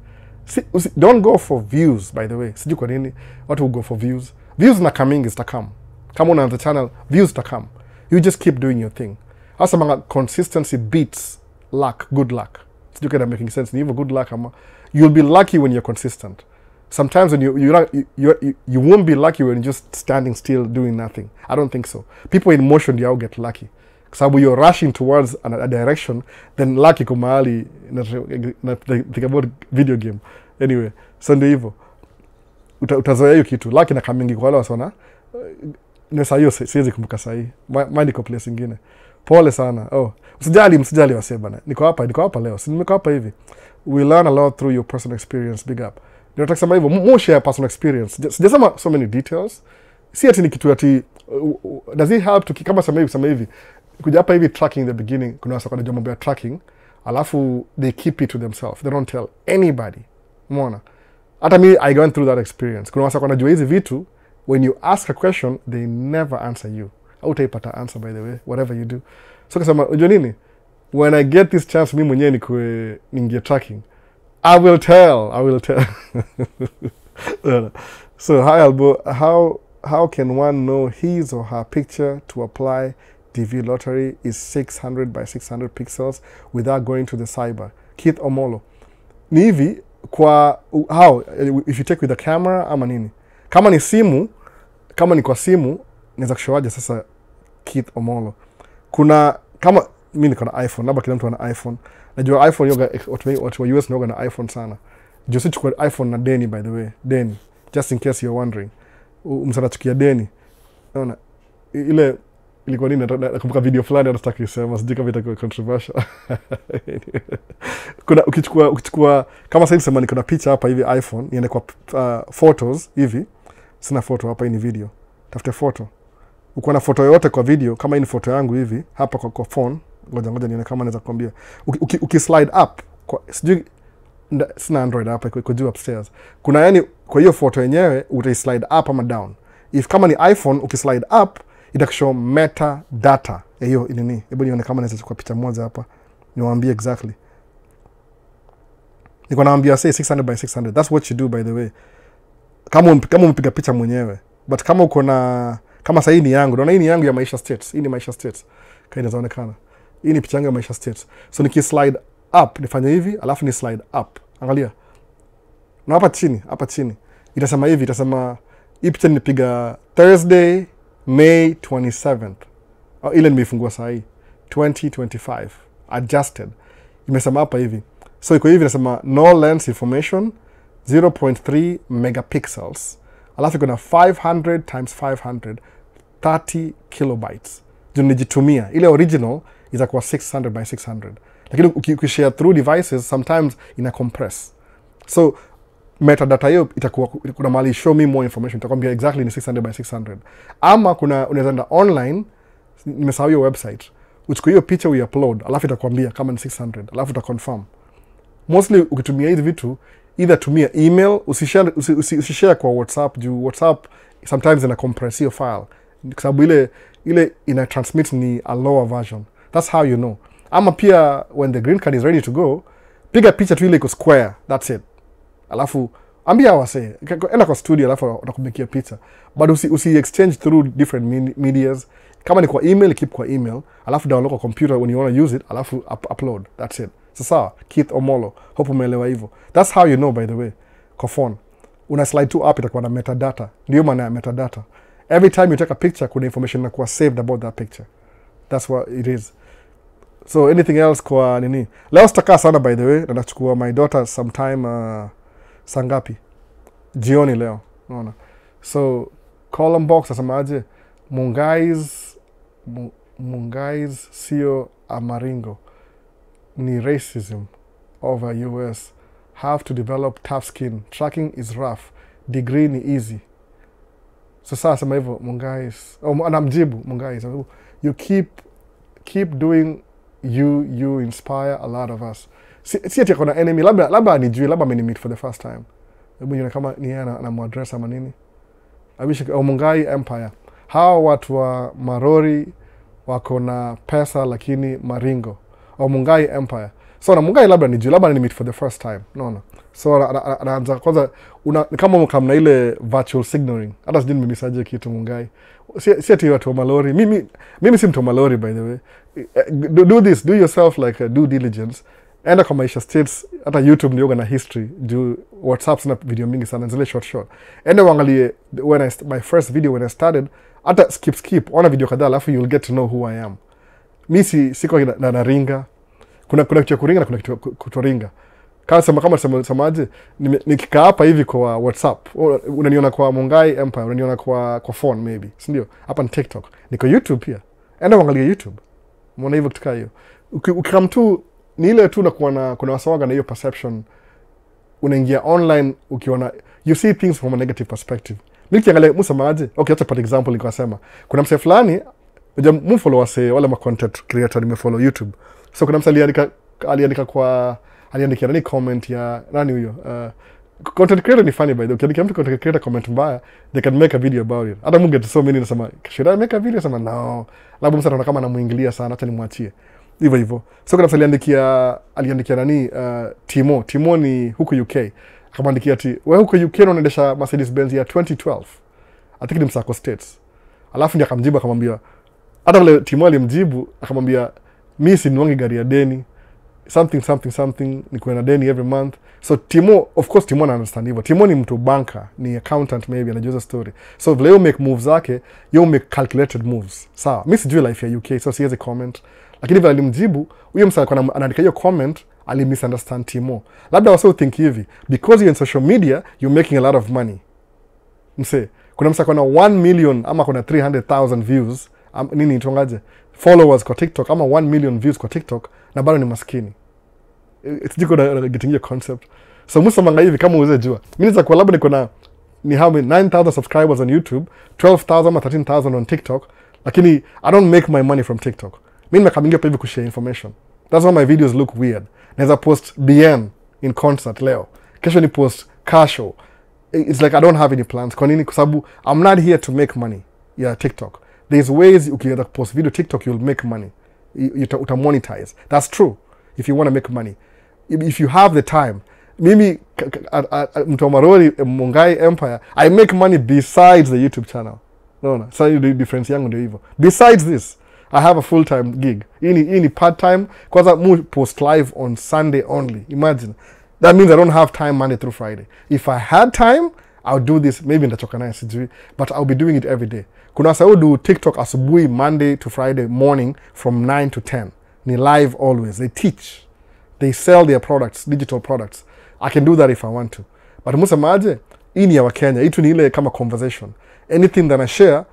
Don't go for views by the way. Sijui kwa nini watu go for views. Views na coming is to come. Come on the channel, views to come. You just keep doing your thing. Asa manga consistency beats luck, good luck. Sijui kama making sense. Ni hivyo good luck ama you'll be lucky when you're consistent. Sometimes when you won't be lucky when you're just standing still doing nothing. I don't think so. People in motion they all get lucky. Sababu you're rushing towards a direction, then lucky kumali think about video game. Anyway, so ndio hivyo. Utazoea hiyo kitu. Lucky na kamingi kwa wale wasona. Nesa hiyo siwezi kumbuka sahi. Mind iko place nyingine. Pole sana. Oh, msijali wase bana. Niko hapa leo. Si nimeko hapa hivi. We learn a lot through your personal experience. Big up. Ninataka sema hivyo, more share personal experience. Sijasema so many details. Si ati ni kitu ati does it help to kama sema hivi. Kuja hapa hivi tracking in the beginning, kuna wasa kwa najua mambo ya tracking, alafu they keep it to themselves. They don't tell anybody. Umeona? Hata mimi I went through that experience. Kuna wasa kwa najua hizi vitu, when you ask a question, they never answer you. Hautaipata answer by the way, whatever you do. So kasema, unajua nini? When I get this chance mimi mwenyewe ningie tracking, I will tell. So, hi Albo, how can one know his or her picture to apply TV lottery is 600 by 600 pixels without going to the cyber? Keith Omolo. Ni hivi kwa how if you take with the camera ama nini? Kama ni kwa simu naweza kushowaje sasa Keith Omolo. Kuna kama mimi niko na iPhone, labda kila mtu ana iPhone. Najua iPhone yoga watu wa US yoga na iPhone sana. Just chukua iPhone na Deni by the way. Deni, just in case you're wondering. Msana chukia Deni. Unaona ile ilikuwa nini nakumbuka video fulani nataka kusema sijui kama itakuwa controversial. Kuna ukichukua kama sasa sema niko na picha hapa hivi iPhone niende kwa photos hivi. Sina photo hapa, ni video. Tafute photo. Uko na photo yote kwa video kama hii photo yangu hivi hapa kwa phone. Ngoja nione kama naweza kukwambia. Ukislide up kwa sijui sina Android hapa iko juu upstairs. Kuna yani kwa hiyo photo yenyewe utaislide up ama down. If kama ni iPhone ukislide up itakushow metadata. Hiyo nini? Hebu nione kama naweza chukua picha moja hapa. Niwaambie exactly. Niko naambia say 600 by 600. That's what you do by the way. Kama umpiga picha mwenyewe. But kama uko na kama sasa hii ni yangu, unaona hii ni yangu ya Maisha States. Hii ni Maisha States. Kaida zaonekana. Hii ni picha yangu ya Maisha States. So nikislide up, nifanye hivi, alafu ni slide up. Angalia. Na hapa chini. Itasema hivi, itasema hii picha nipiga Thursday, May 27th. Ile nimeifungua saa hii 2025 adjusted. Imesema hapa hivi. So iko hivi inasema no lens information 0.3 megapixels. Alafu kuna 500 times 500 30 kilobytes. Juu nijitumia. Ile original itakuwa 600 by 600. Lakini ukishare through devices sometimes ina compress. So metadata hiyo itakuwa kuna mahali show me more information, itakwambia exactly ni 600 by 600. Ama unaweza enda online, nimesahau hiyo website. Uchukue hiyo picha uiupload, alafu itakwambia kama ni 600, alafu utaconfirm. Mostly ukitumia hizi vitu either tumia email, usishare kwa WhatsApp juu WhatsApp sometimes ina compress your file kwa sababu ile ina transmit ni a lower version. That's how you know. Ama pia when the green card is ready to go, piga picha tu ile iko square, that's it. Alafu ambia wase enda kwa studio alafu watakumekia picha, but usi exchange through different medias. Kama ni kwa email, keep kwa email, alafu download kwa computer when you want to use it, alafu upload, that's it. Sasa Keith Omolo, hope umeelewa hivyo. That's how you know, by the way. Kwa phone una slide tu up, itakuwa na metadata. Ndio maana ya metadata. Every time you take a picture, kuna information inakuwa saved about that picture. That's what it is. So anything else kwa nini? Leo sitakaa sana, by the way, na nachukua my daughter sometime sangapi? Jioni leo. Unaona. So column box asemaje? Mungais sio amaringo. Ni racism over US. Have to develop tough skin. Tracking is rough. Degree ni easy. So sasa sema hivyo Mungais. Anamjibu Mungais. You keep doing you inspire a lot of us. Si ati kuna enemy, labda anijui, labda amenimit for the first time. Hebu nione kama ni yeye anamuaddress ama nini. Abishi Mungai Empire. Hawa watu wa Marori wako na pesa lakini maringo. Mungai Empire. So na Mungai labda nijui, labda ni meet for the first time. No. So anaanza kwanza kama mkamna ile virtual signaling. Hata sijui nimemisaje kitu Mungai. Si ati watu wa Malori. Mimi si mtu wa Malori, by the way. Do yourself like due diligence. Enda kwa Maisha States, hata YouTube ndio na history, juu WhatsApp sina video mingi sana, zile short. Enda uangalie my first video when I started, hata skip ona video kadhaa alafu you'll get to know who I am. Mimi siko na ringa. Kuna kitu ya kuringa na kuna kitu ya kutoringa. Kama semaje, nikikaa hapa hivi kwa WhatsApp, unaniona kwa Mungai Empire, unaniona kwa phone maybe, si ndio? Hapa ni TikTok. Niko YouTube pia. Enda uangalie YouTube. Umeona hivyo kitu hiyo. Ukikam tu ni ile tu na kuna wasawaga na hiyo perception. Unaingia online ukiona you see things from a negative perspective. Nikiangalia msemaje? Okay, acha for example nikasema kuna mse fulani mfollow wase wala ma content creator nimefollow YouTube. So kuna mse aliandika nani comment ya nani huyo? Content creator ni funny by the way. Ukiandika mtu content creator comment mbaya, they can make a video about it. Hata mungu so many nasema should I make a video? Sema no. Labda mse anaona kama anamuingilia sana, acha nimwachie. Hivyo. So kuna aliandikia nani Timo ni huko UK. Akamwandikia ati wewe huko UK unaendesha Mercedes Benz ya 2012. I think ni Msako States. Alafu ndiye akamjibu akamwambia, hata vile Timo alimjibu akamwambia mimi sinuangi gari ya deni. Something niko na deni every month. So Timo, of course Timo na understand hivyo. Timo ni mtu banker, ni accountant maybe, anajua story. So vile you make moves zake, you make calculated moves. Sawa. Mimi sijui life ya UK, so siwezi comment. Lakini vile alimjibu, huyo msana kwa anaandika hiyo comment, ali misunderstand Timo. Labda also think hivi, because you're in social media, you're making a lot of money. Mse, kuna msana kwa 1 million ama kuna 300,000 views, nini itongaje? Followers kwa TikTok ama 1 million views kwa TikTok, na bado ni maskini. It's jiko na getting your concept. So musa manga hivi kama uweze jua. Mimi nisa kwa labda niko na ni how many 9,000 subscribers on YouTube, 12,000 ama 13,000 on TikTok, lakini I don't make my money from TikTok. Mimi nakamingia pa hivi kushare information. That's why my videos look weird. Naweza post BN in concert leo. Kesho ni post car show. It's like I don't have any plans. Kwa nini? Kwa sababu I'm not here to make money. Yeah, TikTok. There's ways ukienda post video TikTok you'll make money. Uta monetize. That's true. If you want to make money. If you have the time. Mimi mtu wa Marori Mungai Empire, I make money besides the YouTube channel. No. So the difference yangu ndio hivyo. Besides this, I have a full-time gig. Hii ni part-time. Kwanza mu post live on Sunday only. Imagine. That means I don't have time Monday through Friday. If I had time, I'll do this. Maybe nitachoka naye sijui. But I'll be doing it every day. Kuna wasa do TikTok asubuhi Monday to Friday morning from 9 to 10. Ni live always. They teach. They sell their products, digital products. I can do that if I want to. But musemaje, hii ni ya Wakenya. Hii tu ni ile kama conversation. Anything that I share,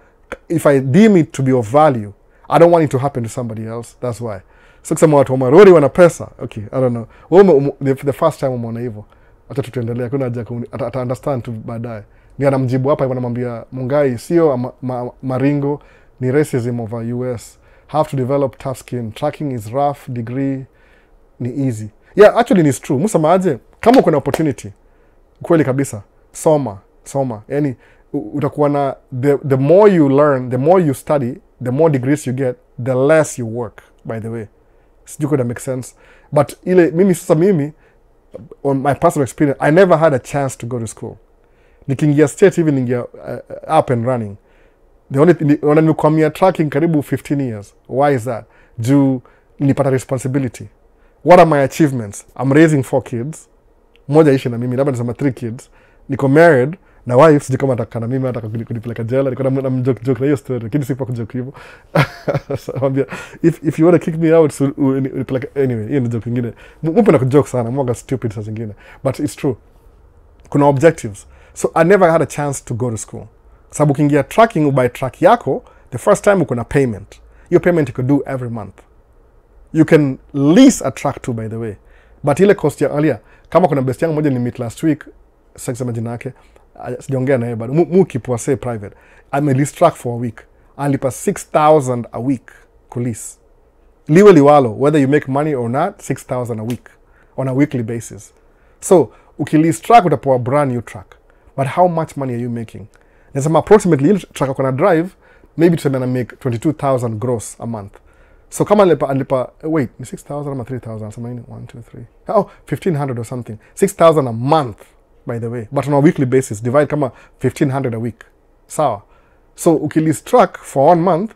if I deem it to be of value, I don't want it to happen to somebody else. That's why. So kusema watu wa Marori wana pesa. Okay, I don't know. The first time umeona hivyo. Acha tuendelee. Kuna haja ata understand tu baadaye. Ni anamjibu hapa hivyo anamwambia Mungai sio maringo, ni racism over US. Have to develop tough skin. Tracking is rough, degree ni easy. Yeah, actually it's true. Musamaje, kama kuna opportunity, kweli kabisa, soma. Yani utakuwa na the more you learn, the more you study, the more degrees you get, the less you work, by the way. Sijui kama make sense. But mimi on my personal experience, I never had a chance to go to school. Nikiingia state hivi ningia up and running. The only thing, nimekwamia tracking karibu 15 years. Why is that? Juu nilipata responsibility. What are my achievements? I'm raising 4 kids. Moja ishi na mimi, labda nisema 3 kids. Niko married na wife, sijui kama ataka na mimi hata kunipeleka jela. Niko na joke na hiyo story, lakini sipo kujoke hivyo. So mwambia if you want to kick me out, so unipeleka anyway. Hiyo ni joke nyingine. Mpo na kujoke sana, mwaga stupid saa zingine. But it's true. Kuna objectives. So I never had a chance to go to school. Sababu ukiingia tracking, ubuy track yako, the first time uko na payment. Your payment you could do every month. You can lease a track too, by the way. But ile cost ya alia, kama kuna best yangu moja ni meet last week, sasa majina yake, sijaongea naye bado. Mu kipwa say private. I'm a lease track for a week. Alipa 6,000 a week ku lease. Liwe liwalo, whether you make money or not, 6,000 a week on a weekly basis. So, ukilease track utapewa brand new track. But how much money are you making? Nasema approximately ile track uko na drive, maybe tuseme na make 22,000 gross a month. So kama alipa wait, ni 6,000 ama 3,000, so 1 2 3. Oh, 1,500 or something. 6,000 a month, by the way. But on a weekly basis, divide kama 1,500 a week. Sawa. So ukilease track for 1 month,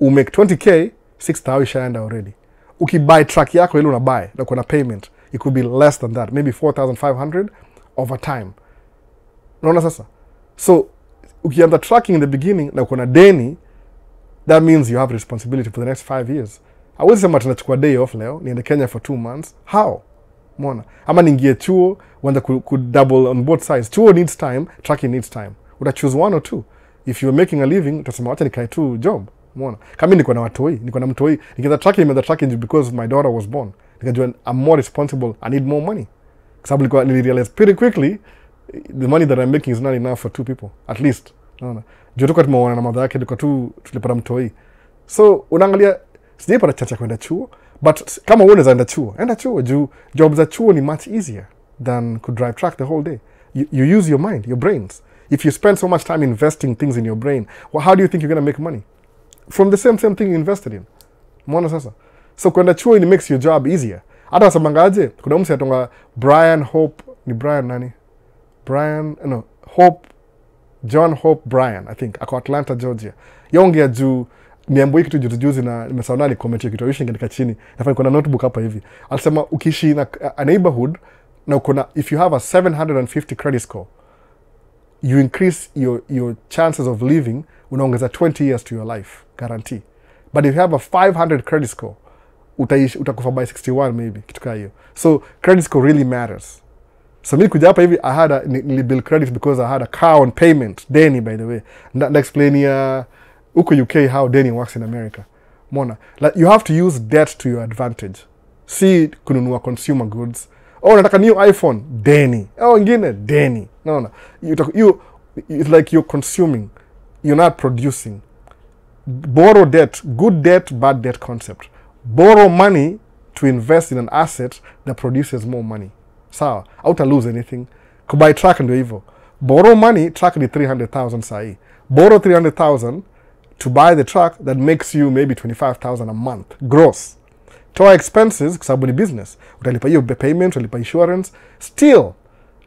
u make 20k, 6,000 ishaenda already. Ukibuy track yako ile unabuy, na kuna payment, it could be less than that, maybe 4,500 over time. Unaona sasa? So ukianza tracking in the beginning na kuna deni, that means you have responsibility for the next 5 years. Hawezi sema tunachukua day off leo, niende Kenya for 2 months. How? Umeona? Ama niingie chuo, uanze ku double on both sides. Chuo needs time, tracking needs time. Uta choose one or two. If you're making a living, utasema wacha nikae tu job. Umeona? Kama niko na watoi, niko na mtoi, nikianza tracking because my daughter was born. Nikajua I'm more responsible, I need more money. Kwa sababu nilirealize pretty quickly the money that I'm making is not enough for 2 people, at least. Unaona? Juu tuko tumeona na mother yake, tuko tu tulipata mtoi. So unaangalia sijapata chance kwenda chuo, but kama unaweza enda chuo juu jobs za chuo ni much easier than could drive track the whole day. You use your mind, your brains. If you spend so much time investing things in your brain, well, how do you think you're going to make money? From the same thing you invested in. Umeona sasa? So kwenda chuo it makes your job easier. Hata wasamangaje, kuna mse atonga Brian Hope, ni Brian nani? John Hope Bryan, I think, ako Atlanta, Georgia. Yongea juu niambo kitu juzi na nimesaona ni comment kitu wishi katika chini. Nafanya kuna notebook hapa hivi. Alisema ukiishi na a neighborhood na kuna if you have a 750 credit score, you increase your chances of living, unaongeza 20 years to your life, guarantee. But if you have a 500 credit score, utakufa by 61 maybe, kitu kama hiyo. So credit score really matters. So mimi kuja hapa hivi nilibuild credit because I had a car on payment, deni by the way. Na explain ya uko UK how deni works in America. Mona, like you have to use debt to your advantage. Si kununua consumer goods. Oh, nataka new iPhone, deni. Oh, ingine deni. No. It's like you're consuming. You're not producing. Borrow debt, good debt, bad debt concept. Borrow money to invest in an asset that produces more money. Sawa, hauta lose anything. Kubuy track ndio hivyo. Borrow money, track ni 300,000 sahi. Borrow 300,000 to buy the track that makes you maybe 25,000 a month gross. Toa expenses kwa sababu ni business. Utalipa hiyo payment, utalipa insurance. Still,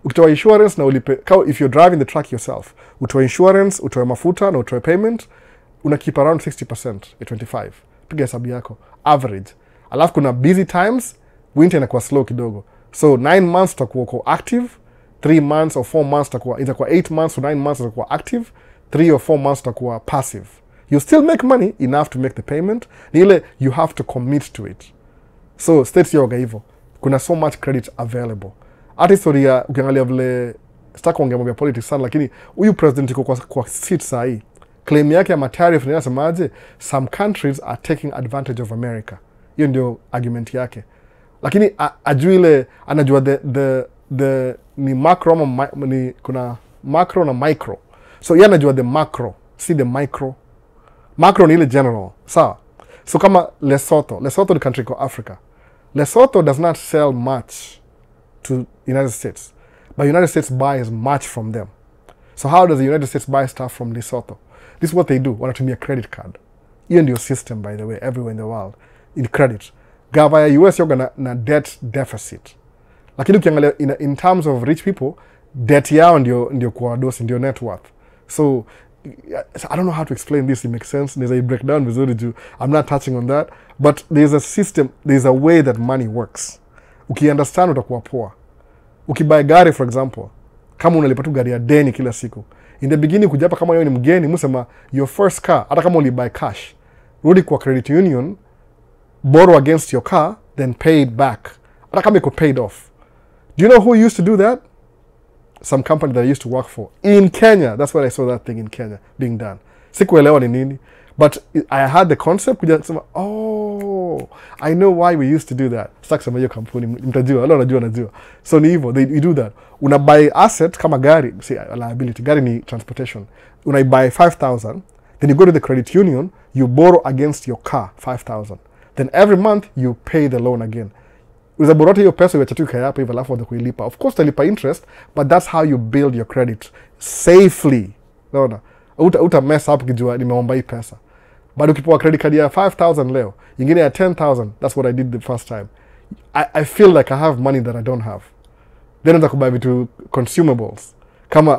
ukitoa insurance na ulipe, if you're driving the track yourself, utoa insurance, utoa mafuta na utoa payment, una keep around 60% at 25. Piga hesabu yako. Average. Alafu kuna busy times, winter inakuwa slow kidogo. So 9 months utakuwa uko active, 3 months or 4 months itakuwa 8 months or 9 months utakuwa active, 3 or 4 months utakuwa passive. You still make money enough to make the payment. Ni ile you have to commit to it. So states yoga hivyo. Kuna so much credit available. Hata historia ukiangalia vile sitaki kuongea mambo ya politics sana, lakini huyu president yuko kwa seat sahi. Claim yake ya tariff inasemaje? Some countries are taking advantage of America. Hiyo ndio argument yake. Lakini ajui ile anajua the ni macro ama ni kuna macro na micro. So yeye anajua the macro, si the micro. Macro ni ile general. Sawa. So kama Lesotho ni country kwa Africa. Lesotho does not sell much to United States. but United States buys much from them. So how does the United States buy stuff from Lesotho? This is what they do. Wanatumia credit card. Hiyo ndio system, by the way, everywhere in the world. In credit. Gava ya US yoga na debt deficit. Lakini ukiangalia in terms of rich people, debt yao ndio kwa dosi, ndio net worth. So I don't know how to explain this. It makes sense. There's a breakdown vizuri juu. I'm not touching on that. But there's a system, there's a way that money works. Ukiunderstand utakuwa poa. Ukibuy gari, for example, kama unalipa tu gari ya deni kila siku. In the beginning kujapa kama wewe ni mgeni, musema your first car, hata kama ulibuy cash, rudi kwa credit union, borrow against your car, then pay it back. Hata kama iko paid off. Do you know who used to do that? Some company that I used to work for in Kenya. That's where I saw that thing in Kenya being done. Sikuelewa ni nini, but I had the concept. Oh, I know why we used to do that. Sasa kusema hiyo kampuni mtajua, leo najua. So ni hivyo, you do that. Una buy asset kama gari, see, liability. Gari ni transportation. Una buy 5,000, then you go to the credit union, you borrow against your car 5,000. Then every month you pay the loan again. Uzaborota hiyo pesa uacha tu kaya hapo hivyo alafu ndio kuilipa. Of course utalipa interest, but that's how you build your credit safely. Unaona? Uta mess up kijua nimeomba hii pesa. But ukipewa credit card ya 5,000 leo, nyingine ya 10,000, that's what I did the first time. I feel like I have money that I don't have. Then nataka kubuy vitu consumables. Kama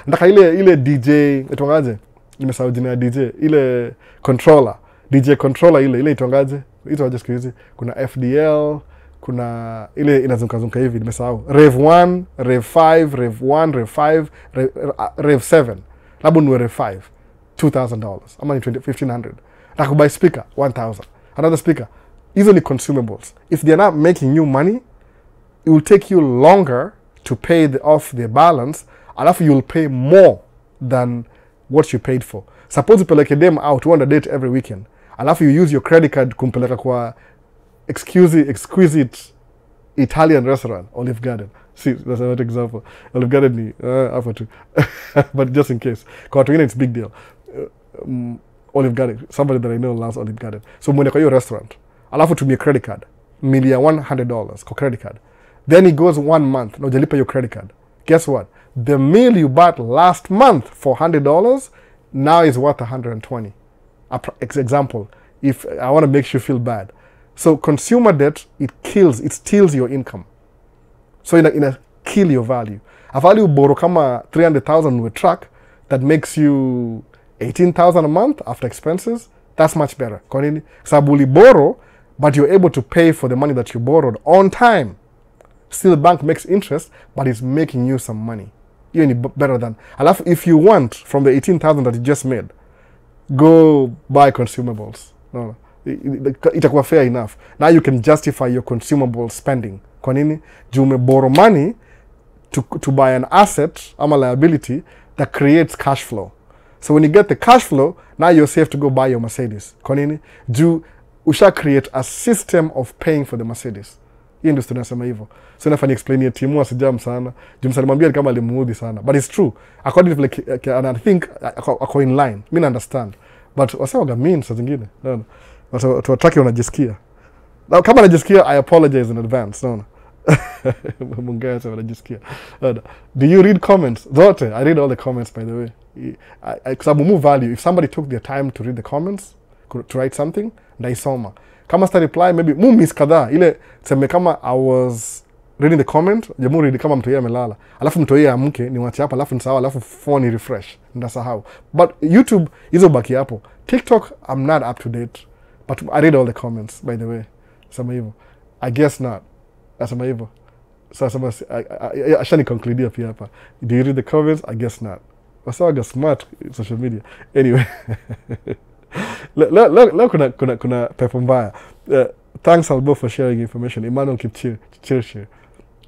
nataka ile DJ, itongaje? Nimesahau jina ya DJ, ile controller. DJ controller ile itongaje? Ito siku hizi kuna FDL, kuna ile inazunguka hivi nimesahau. Rev 1, Rev 5, Rev 1, Rev 5, Rev 7. Labda ni Rev 5. $2,000. Ama ni $1,500. Nataka buy speaker 1,000. Another speaker. Hizo ni consumables. If they are not making you money, it will take you longer to pay off the balance, alafu you will pay more than what you paid for. Suppose upeleke them out, you want to date every weekend. Alafu you use your credit card kumpeleka kwa exquisite Italian restaurant, Olive Garden. See, that's another example. Olive Garden ni hapo tu. But just in case. Kwa watu wengine it's big deal. Olive Garden, somebody that I know loves Olive Garden. So mwende kwa hiyo restaurant. Alafu tumie credit card. Milia $100 kwa credit card. Then it goes 1 month. Na ujalipa your credit card. Guess what? The meal you bought last month for $100 now is worth $120. Example, if I want to make you feel bad. So consumer debt, it steals your income. So in a kill your value. A value borrow kama 300,000 with truck that makes you 18,000 a month after expenses, that's much better. Kwa nini? Sababu uli borrow, but you're able to pay for the money that you borrowed on time. Still the bank makes interest, but it's making you some money. Hiyo ni better than. Alafu if you want from the 18,000 that you just made, go buy consumables. No. Itakuwa fair enough. Now you can justify your consumable spending. Kwa nini? Juu umeborrow money to buy an asset ama liability that creates cash flow. So when you get the cash flow, now you're safe to go buy your Mercedes. Kwa nini? Juu usha create a system of paying for the Mercedes. Hii ndio tunasema hivyo. So nafanya explain ya timu asijam sana. Juu msalimwambia kama alimuudhi sana. But it's true. According to like, and I think ako in line. Mimi understand. But wasawaga mean saa zingine. No. Watu wataki wanajisikia. Na kama najisikia, I apologize in advance. No. Mungaya sa wanajisikia. Do you read comments? Zote. I read all the comments, by the way. Kusabu move value. If somebody took their time to read the comments, to write something, naisoma. Kama sta reply, maybe mu miss kadhaa. Ile seme kama I was reading the comment, jamu read kama mtu yeye amelala. Alafu mtu yeye amke, niwache hapa, alafu nisahau, alafu phone refresh. Ndasahau. But YouTube hizo baki hapo. TikTok I'm not up to date. But I read all the comments, by the way. Sema hivyo. I guess not. Asema hivyo. Sasa ashani conclude pia hapa. Do you read the comments? I guess not. Wasawaga smart social media. Anyway. Leo kuna pepo mbaya. Thanks Albo for sharing information. Emmanuel Kipchirchir.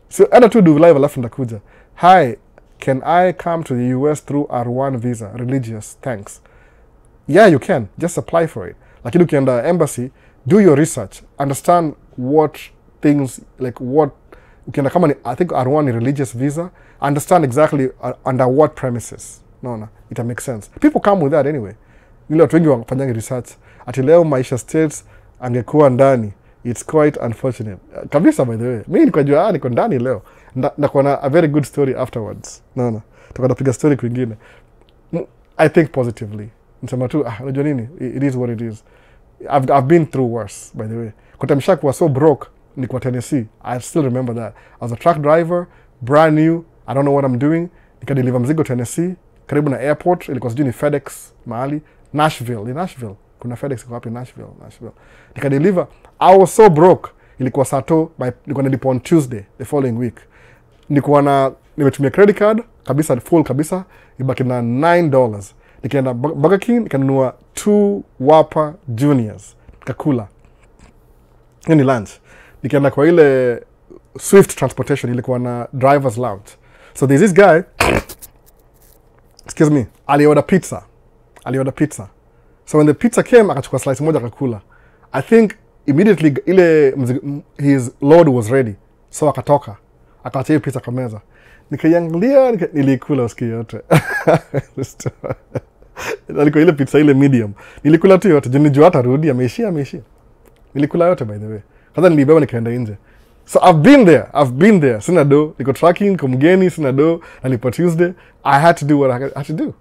So ana tu do live alafu ndakuja. Hi, can I come to the US through R1 visa? Religious. Thanks. Yeah, you can. Just apply for it. Lakini ukienda embassy, do your research. Understand what things, like what, ukienda kama ni, I think R1 ni religious visa, understand exactly under what premises. No, it makes sense. People come with that anyway. Nile watu wengi wafanyanga research. Ati leo Maisha States angekuwa ndani. It's quite unfortunate. Kabisa by the way. Mimi niko jua niko ndani leo. Ndakuwa na a very good story afterwards. Naona tukapiga story kwingine. I think positively. Nisema tu unajua nini, it is what it is. I've been through worse, by the way. Kutamsha kuwa so broke ni kwa Tennessee. I still remember that. I was a truck driver, brand new, I don't know what I'm doing. Nikadeliver mzigo Tennessee, karibu na airport, ilikuwa sijui ni FedEx mahali, Nashville. Kuna FedEx iko wapi? Nashville. Nikadeliver. I was so broke. Ilikuwa sato, nilikuwa nilipo on Tuesday the following week. Nimetumia credit card kabisa, full kabisa, ibaki na $9. Nikaenda Burger King, nikanunua 2 Whopper Juniors. Nikakula. Hiyo ni lunch. Nikaenda kwa ile Swift Transportation, ilikuwa na driver's lounge. So there's this guy, excuse me, aliorder pizza. So when the pizza came, akachukua slice moja akakula. I think immediately his load was ready. So akatoka. Akaacha pizza kwa meza. Nikaiangalia, nilikula usiku yote. Alikuwa ile pizza ile medium. Nilikula tu yote. Nijua hata rudi ameishia. Nilikula yote by the way. Kwanza nilibeba nikaenda nje. So I've been there. Sina do. Niko tracking, niko mgeni, sina do. Nalipo Tuesday. I had to do what I had to do.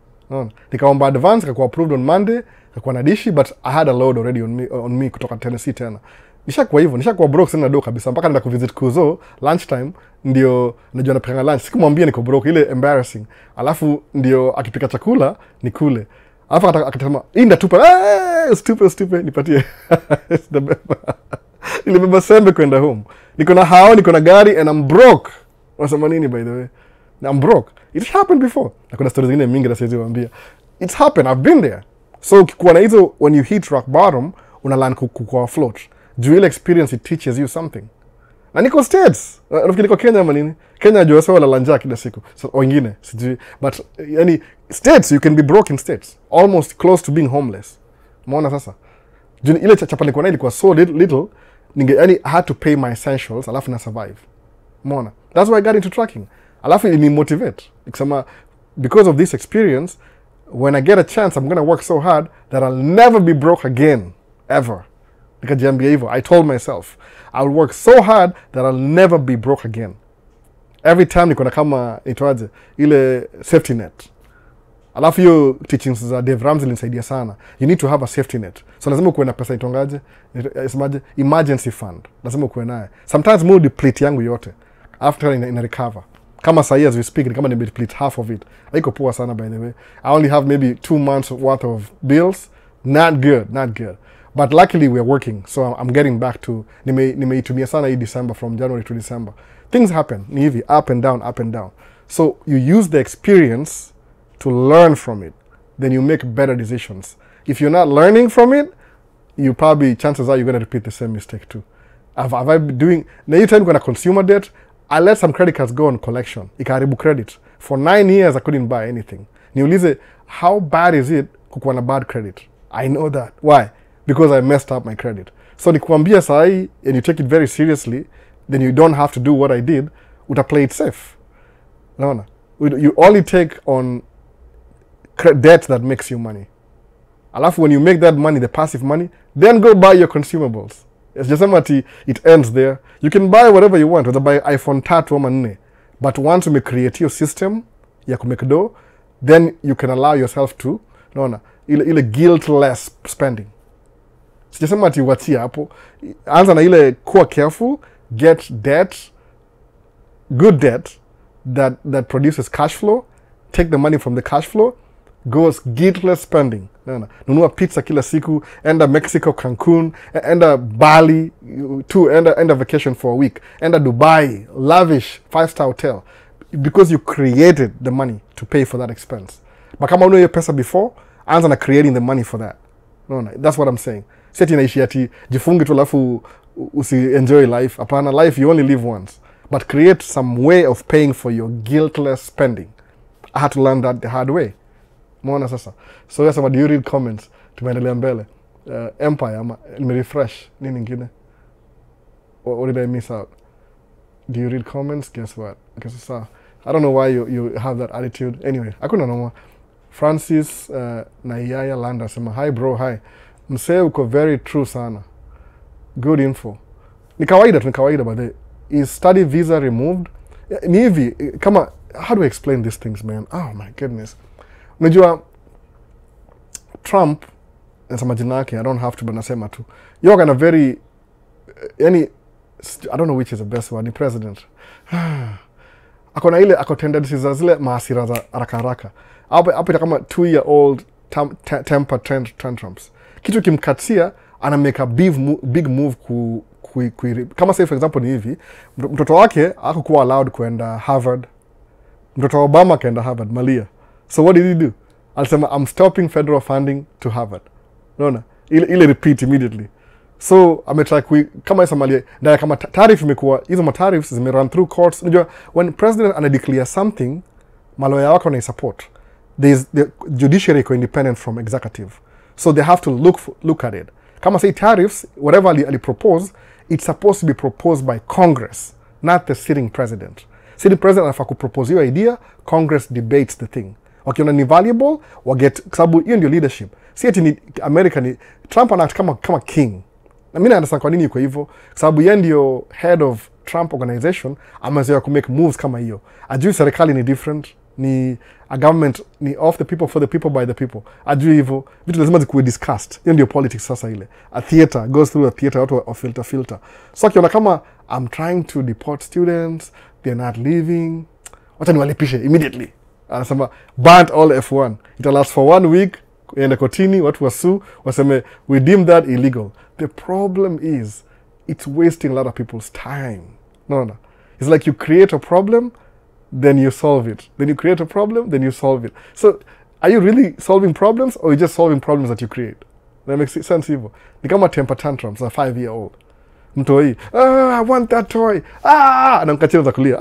Nikaomba advance, nikakuwa approved on Monday, nikakuwa na dishi, but I had a load already on me kutoka Tennessee tena. Nishakuwa broke, sina do kabisa. Mpaka nenda kuvisit Kuzo, lunchtime, ndio najua napanga lunch. Sikumwambia niko broke, ile embarrassing. Alafu ndio akipika chakula, nikule. Alafu akasema, "Inda tupa, stupid, nipatie." Nilibeba sembe kwenda home. Niko na gari and I'm broke. Unasema nini by the way? I'm broke. It happened before. Na kuna stories zingine mingi na siwezi kuambia. It's happened. I've been there. So ukikuwa na hizo, when you hit rock bottom, unalearn kukua float. Juu ile experience, it teaches you something. Na niko States. Nafikiri niko Kenya ama nini? Kenya najua sawa la njaa kila siku. So wengine sijui, but yani States, you can be broke in States. Almost close to being homeless. Umeona sasa? Juu ile chapa nilikuwa nayo ilikuwa so little, I had to pay my essentials, alafu na survive. Umeona? That's why I got into trucking. Alafu ni motivate. Ikisema, because of this experience, when I get a chance, I'm going to work so hard that I'll never be broke again. Ever. Nikajiambia hivyo. I told myself, I'll work so hard that I'll never be broke again. Every time niko na kama, itoaje, ile safety net. Alafu hiyo teachings za Dave Ramsey linisaidia sana. You need to have a safety net. So lazima ukuwe na pesa itongaje, isemaje, emergency fund. Lazima ukuwe naye. Sometimes mood deplete yangu yote. After ina recover. Kama sahi as we speak, ni kama ni deplete half of it. Haiko poa sana by the way. I only have maybe 2 months worth of bills. Not good. But luckily we're working. So I'm getting back to, nimeitumia sana hii December, from January to December. Things happen. Ni hivi, up and down. So you use the experience to learn from it. Then you make better decisions. If you're not learning from it, chances are you're going to repeat the same mistake too. Have I been doing, na hii time kuna consumer debt, I let some credit cards go on collection. Ikaharibu credit. For 9 years, I couldn't buy anything. Niulize, how bad is it kukuwa na bad credit? I know that. Why? Because I messed up my credit. So nikuambia sahi, and you take it very seriously, then you don't have to do what I did, play it safe. No. You only take on debt that makes you money. Alafu when you make that money, the passive money, then go buy your consumables. It's just something, it ends there. You can buy whatever you want. Whether buy iPhone 3 ama 4. But once you create your system ya kumake dough, then you can allow yourself to, ile guiltless spending. Sijasema ati uachie hapo. Anza na ile kuwa careful, get debt, good debt that produces cash flow, take the money from the cash flow, goes guiltless spending. Nunua pizza kila siku, enda Mexico, Cancun, enda Bali, enda vacation for a week, enda Dubai, lavish 5-star hotel, because you created the money to pay for that expense. But kama uno hiyo pesa before, anza na creating the money for that. That's what I'm saying. Seti inaishi ati jifungi tu alafu usi enjoy life. Hapana, life you only live once. But create some way of paying for your guiltless spending. I had to learn that the hard way. Mwona sasa. So yes, do you read comments? Tumeendelea mbele. Empire, refresh. Nini ngine? What did I miss out? Do you read comments? Guess what? I don't know why you have that attitude. Anyway, hakuna noma. Francis Naiyaya Landa sema, hi bro, hi. Msee uko very true sana. Good info. Ni kawaida by the way. Is study visa removed? Ni hivi kama, how do I explain these things, man? Oh my goodness. Unajua Trump, nasema jina yake, I don't have to, but nasema tu. You're gonna very, yani, I don't know which is the best one, ni president. Ako na ile, ako tendencies za zile maasira za haraka haraka. Hapo kama 2-year-old temper tantrums. Kitu kimkatia, ana make a big move kama say for example ni hivi, mtoto wake hakukuwa allowed kwenda Harvard. Mtoto wa Obama kaenda Harvard, Malia. So what did he do? Alisema, I'm stopping federal funding to Harvard. Unaona? Ile repeat immediately. So ametry kama isa Malia, na kama tariff imekuwa, hizo matariffs zime run through courts. Unajua when president ana declare something, maloya wako na support. The judiciary iko independent from executive. So they have to look at it. Kama say tariffs, whatever ali propose, it's supposed to be proposed by Congress, not the sitting president. Sitting president anafaa kupropose hiyo idea, Congress debates the thing. Wakiona ni valuable, waget, sababu hiyo ndio leadership. Si ati ni America ni Trump anact kama king. Na mimi naanza kwa nini yuko hivyo? Sababu yeye ndio head of Trump organization, amezoea ku make moves kama hiyo. Ajui serikali ni different, ni a government ni of the people, for the people, by the people. Ajui hivyo, vitu lazima zikuwe discussed. Hiyo ndio politics sasa ile. A theater goes through a theater, watu wa filter. So akiona kama I'm trying to deport students, they're not leaving, wacha niwalipishe immediately. Anasema ban all F1. It lasts for 1 week, ende kotini, watu wasu, waseme we deem that illegal. The problem is it's wasting a lot of people's time. No. It's like you create a problem, then you solve it. Then you create a problem, then you solve it. So are you really solving problems, or are you just solving problems that you create? That makes sense hivyo. Ni kama temper tantrums, a 5-year-old. Mtoi, I want that toy. Anamkatia za kulia.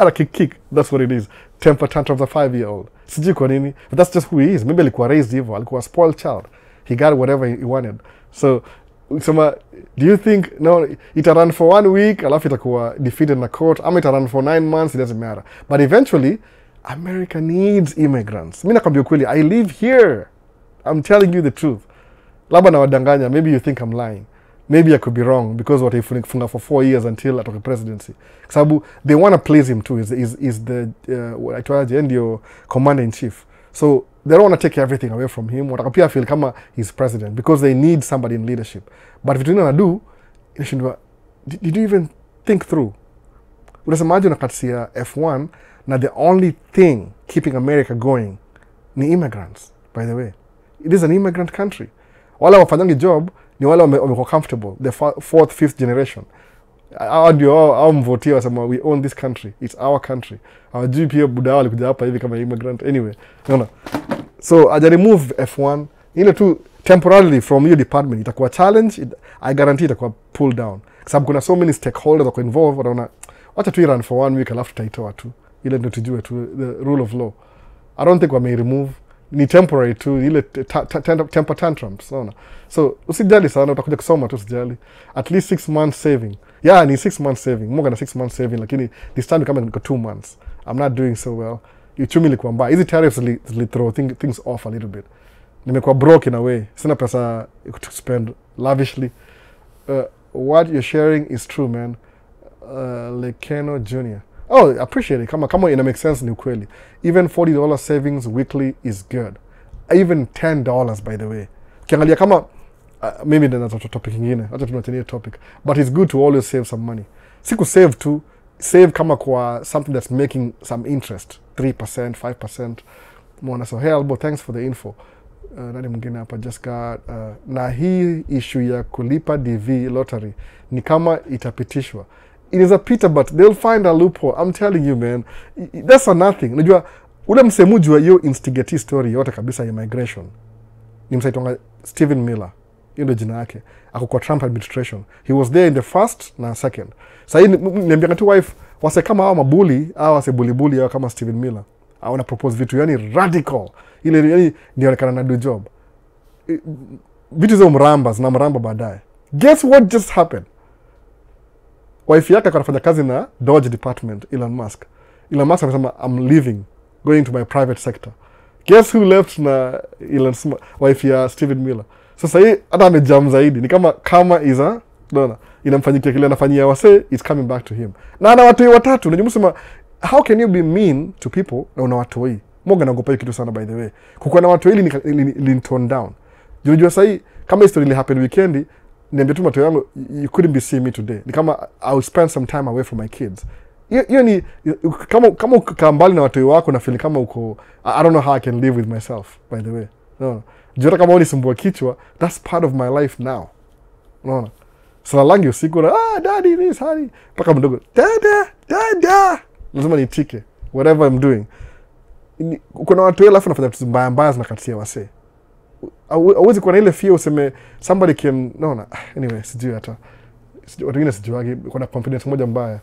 Ana kick. That's what it is. Temper tantrums, a 5-year-old. Sijui kwa nini, but that's just who he is. Maybe alikuwa raised hivyo, alikuwa a spoiled child. He got whatever he wanted. So do you think, no, ita run for 1 week, alafu itakuwa defeated na court, ama ita run for 9 months, it doesn't matter. But eventually, America needs immigrants. Mimi nakwambia kweli, I live here. I'm telling you the truth. Labda na wadanganya, maybe you think I'm lying. Maybe I could be wrong, because what if funga for 4 years until atoke presidency. Sababu they want to please him too. Is the aitwaje ndio commander in chief. So they don't want to take everything away from him. Watakapia feel kama he's president, because they need somebody in leadership. But if you don't do, did you even think through? Unasemaje unakatisia F1 na the only thing keeping America going ni immigrants, by the way. It is an immigrant country. Wala wafanyangi job ni wale wamekuwa comfortable, the 4th, 5th generation. Au mvotia wasema we own this country, it's our country. Hawajui pia buda walikuja hapa hivi kama immigrant. Anyway, unaona. So aja remove F1 ile tu temporarily from your department, itakuwa challenge, I guarantee itakuwa pull down. Kwa sababu kuna so many stakeholders wako involved, wanaona wacha tu run for 1 week alafu tutaitoa tu. Ile ndio tujue tu the rule of law. I don't think we may remove, ni temporary tu, ile temper tantrums, unaona. So usijali sana, utakuja kusoma tu, usijali. At least 6 months saving. Yeah, ni 6 months saving. More than 6 months saving, lakini this time kama niko 2 months. I'm not doing so well. Uchumi ilikuwa mbaya. Hizi tariffs li throw things off a little bit. Nimekuwa broke in a way. Sina pesa to spend lavishly. What you're sharing is true, man. Lekeno Jr. Oh, I appreciate it. Kama ina make sense ni ukweli. Even $40 savings weekly is good. Even $10, by the way. Kiangalia kama maybe that's a topic ingine. Acha tunachania topic. But it's good to always save some money. Siku save tu, save kama kwa something that's making some interest. 3%, 5%. Mwana so, hey Albo, thanks for the info. Nani mwingine hapa just got na hii issue ya kulipa DV lottery ni kama itapitishwa. It is a pita, but they'll find a loophole. I'm telling you, man. That's a nothing. Unajua ule msemujua hiyo instigate story yote kabisa ya migration. Ni msaitonga Stephen Miller. Hiyo ndio jina yake. Ako kwa Trump administration. He was there in the first na second. Sasa niambia tu wife wase kama hao mabuli au wase bulibuli au kama Stephen Miller. Wana propose vitu yani radical. Ile yani nionekana na do job. Vitu za mramba baadaye. Guess what just happened? Wife yake anafanya kazi na Dodge Department, Elon Musk. Elon Musk amesema I'm leaving, going to my private sector. Guess who left na wife ya Stephen Miller? Sasa hii hata amejam zaidi. Ni kama is a, inamfanyikia kile anafanyia wase, it's coming back to him. Na ana watu watatu, unajua msema how can you be mean to people na una watu hii? Moga naogopa kitu sana by the way. Kukuwa na watu hili ni tone down. Unajua sasa kama history ile happen weekend, niambia tu mtu yangu you couldn't be seeing me today. Ni kama I will spend some time away from my kids. Hiyo ni kama ukambali na watu wako na feel kama uko I don't know how I can live with myself by the way. No. Jua kama unisumbua kichwa, that's part of my life now. Unaona? Sala langi usiku na daddy this honey. Paka mdogo. Dada. Lazima nitike whatever I'm doing. Kuna watu alafu nafanya vitu mbaya zinakatia wase. Hauwezi kuwa na ile fear useme somebody can no. Anyway, sijui hata. Watu wengine sijuagi kuna confidence moja mbaya.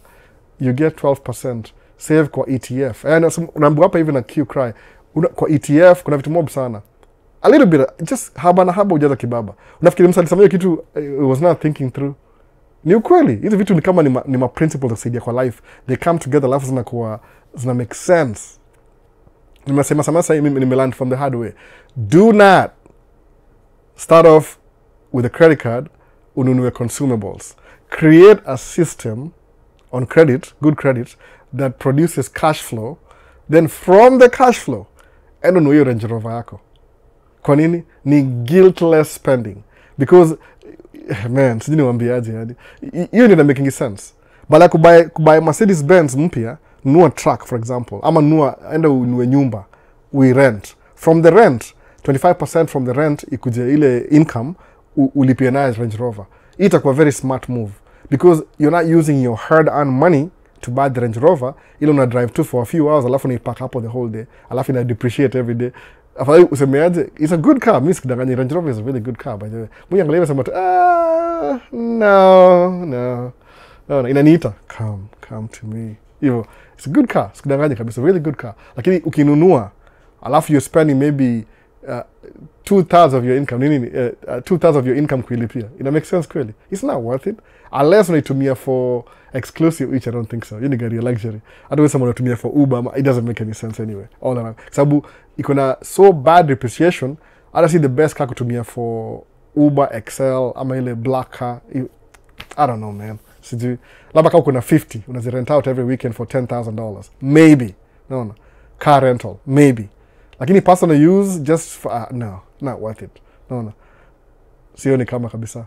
You get 12% save kwa ETF. Unaambiwa hapa hivi na QCry. Kwa ETF kuna vitu mob sana. A little bit, just haba ujaza kibaba. Unafikiri msa alisema kitu was not thinking through. Ni ukweli. Hizi vitu ni kama ni ma principles za kusaidia kwa life. They come together, alafu zina make sense. Nimesema sasa nimeland from the hard way. Do not start off with a credit card ununue consumables. Create a system on credit, good credit, that produces cash flow. Then from the cash flow, ununue hiyo Range Rover yako. Kwa nini? Ni guiltless spending. Because, man, sijui niwaambiaje yani. Hiyo ndio making sense. Bala kubuy Mercedes Benz mpya, nunua truck for example, ama enda ununue nyumba, we rent. From the rent, 25% from the rent ikuje ile income ulipie nayo Range Rover. Itakuwa very smart move because you're not using your hard-earned money to buy the Range Rover. Ile una drive to for a few hours, alafu unaipark hapo the whole day, alafu ina depreciate every day. Afadhali usemeaje, it's a good car. Mimi sikidanganya, Range Rover is a really good car by the way. Mimi angalia sema no. Inaniita come to me. Hivyo, it's a good car. Sikidanganya kabisa, really good car. Lakini ukinunua, alafu you're spending maybe 2/3 of your income, 2/3 of your income kuilipia. Ina make sense kweli? It's not worth it. Unless unaitumia for exclusive, which I don't think so. Yini gari ya luxury. Otherwise someone unatumia for Uber, it doesn't make any sense anyway. All around. Sababu iko na so bad depreciation, I don't see the best car kutumia for Uber XL ama ile black car. I don't know, man. Sijui. Labda kama kuna 50, unazirent out every weekend for $10,000. Maybe. No. Car rental, maybe. Lakini personal use just for, no, not worth it. No. Sioni kama kabisa.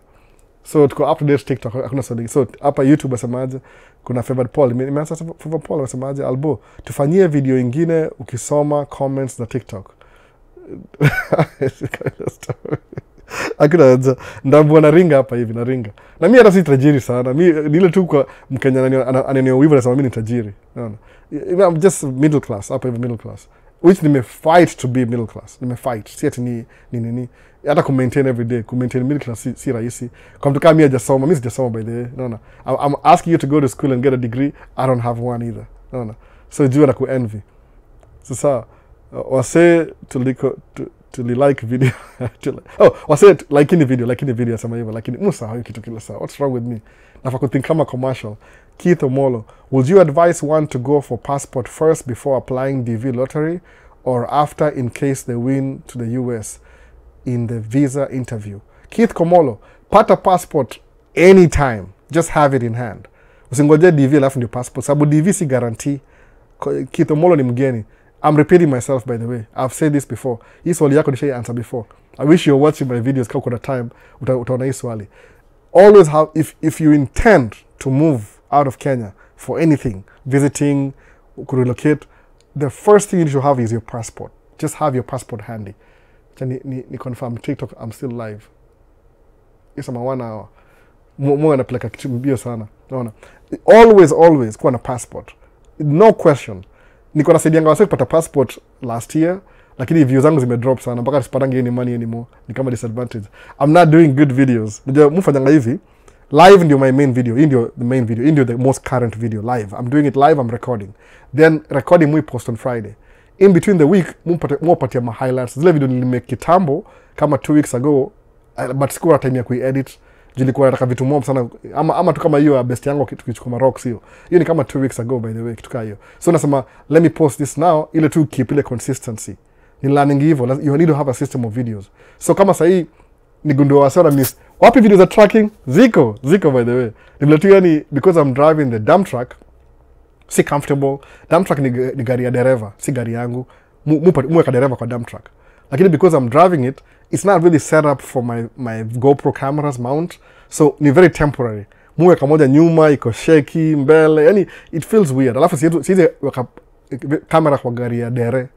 So tuko up to date TikTok, hakuna swali. So hapa YouTube wasemaje? Kuna Favored Paul. Nimeanza Favored Paul wasemaje? Albo, tufanyie video ingine ukisoma comments za TikTok. Hakuna haja. Ndambu naringa hapa hivi, naringa. Na mimi hata si tajiri sana. Mimi ni ile tu kwa Mkenya ananio wivu nasema mimi ni tajiri. No. I'm just middle class, hapa hivi middle class. Which fight to be middle class. Fight. Si ati ni. Hata maintain every day. Maintain middle class si rahisi. Kwa mtu kama mimi hajasoma, mimi sijasoma by the way. No. I'm asking you to go to school and get a degree. I don't have one either. No. So jua na envy. Sasa wase like video. Wase like in video sama hivyo. Lakini musa hayo kitu kila saa. What's wrong with me? Nafa kuthink kama commercial. Keith Omolo, would you advise one to go for passport first before applying DV lottery or after in case they win to the US in the visa interview? Keith Omolo, pata passport anytime. Just have it in hand. Usingoje DV alafu ndio passport. Sababu DV si guarantee. Keith Omolo ni mgeni. I'm repeating myself by the way. I've said this before. Hii swali yako nishai answer before. I wish you're watching my videos kama kuna time utaona hii swali. Always have, if you intend to move out of Kenya for anything, visiting, relocate, the first thing you should have is your passport. Just have your passport handy. Ni confirm TikTok, I'm still live. Yes, I'm 1 hour. Mungu anapeleka kitu mbio sana. Unaona? Always kuwa na passport. No question. Niko nasaidianga wase kupata passport last year, lakini views zangu zimedrop sana mpaka sipatangi any money anymore. Ni kama disadvantage. I'm not doing good videos. Ndio mfanyanga hivi. Live ndio my main video. Hii ndio the main video. Hii ndio the most current video live. I'm doing it live, I'm recording. Then recording we post on Friday. In between the week, mupatia ma highlights. Zile video nilimake kitambo kama 2 weeks ago, but sikuwa time ya kuedit. Jilikuwa nataka vitu mob sana ama tu kama hiyo best yangu tukichukua rocks hiyo. Hiyo ni kama 2 weeks ago by the way kitu hiyo. So nasema let me post this now ile tu keep ile consistency. Ni learning hivyo, you need to have a system of videos. So kama sasa hii nigundua wasema Wapi videos za trucking? Ziko by the way. Nimeletea yani because I'm driving the dump truck, si comfortable. Dump truck ni gari ya dereva, si gari yangu. Muweka dereva kwa dump truck. Lakini because I'm driving it, it's not really set up for my GoPro cameras mount. So ni very temporary. Muweka moja nyuma, iko shaky, mbele. Yani it feels weird. Alafu siwezi weka camera kwa gari ya dere.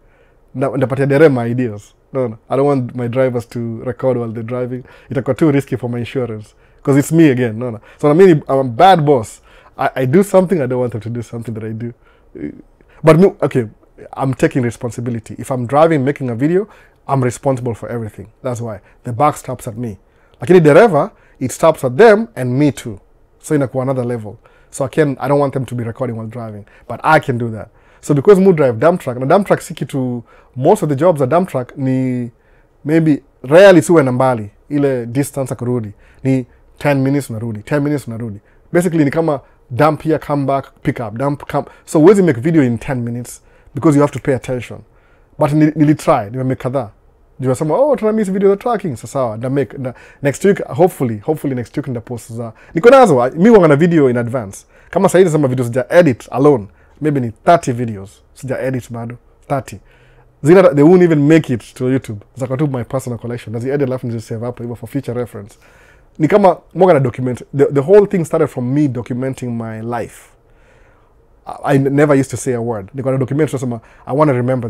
Ndapatia dere my ideas. No. I don't want my drivers to record while they're driving. Itakuwa too risky for my insurance. Because it's me again. No. So I mean, I'm a bad boss. I do something, I don't want them to do something that I do. But okay, I'm taking responsibility. If I'm driving, making a video, I'm responsible for everything. That's why. The buck stops at me. Lakini dereva, it stops at them and me too. So inakuwa another level. So I don't want them to be recording while driving. But I can do that. So because mu drive dump truck, na dump truck siki to most of the jobs at dump truck ni maybe rarely suwe na mbali. Ile distance kurudi. Ni 10 minutes unarudi, 10 minutes unarudi. Basically ni kama dump here, come back, pick up, dump, come. So huwezi make video in 10 minutes because you have to pay attention. But nilitry, nimemake kadhaa. Juu nasema, oh, tuna miss video za tracking. Sawa, next week, hopefully next week nitapost za. Niko nazo, mi wanga na video in advance. Kama sahizi nasema video sija edit alone, maybe ni 30 videos. Sija edit bado, 30. Zina, they won't even make it to YouTube. Zaka tu my personal collection. Nazi edit alafu nizi save up for future reference. Ni kama mwanga na document. The whole thing started from me documenting my life. I never used to say a word. Niko na document nasema, I want to remember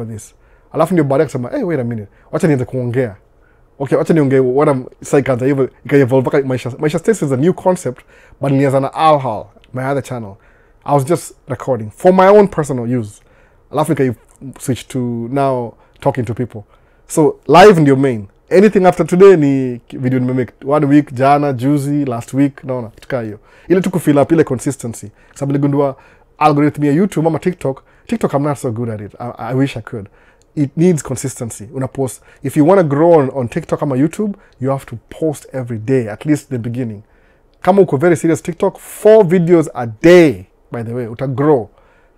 this. Alafu ndio baadaye kusema, hey, wait a minute. Wacha nianze kuongea. Okay, wacha niongee what I'm saying hivyo ika-evolve mpaka Maisha States is a new concept, but nilianza na Alhal, my other channel. I was just recording for my own personal use. Alafu nika-switch to now talking to people. So live ndio main. Anything after today ni video nimemake 1 week, jana, juzi, last week, naona tukaa hiyo. Ile tu kufill up ile consistency. Sababu niligundua algorithm ya YouTube ama TikTok I'm not so good at it. I wish I could. It needs consistency. Una post. If you want to grow on TikTok ama YouTube, you have to post every day, at least the beginning. Kama uko very serious TikTok, 4 videos a day, by the way, uta grow.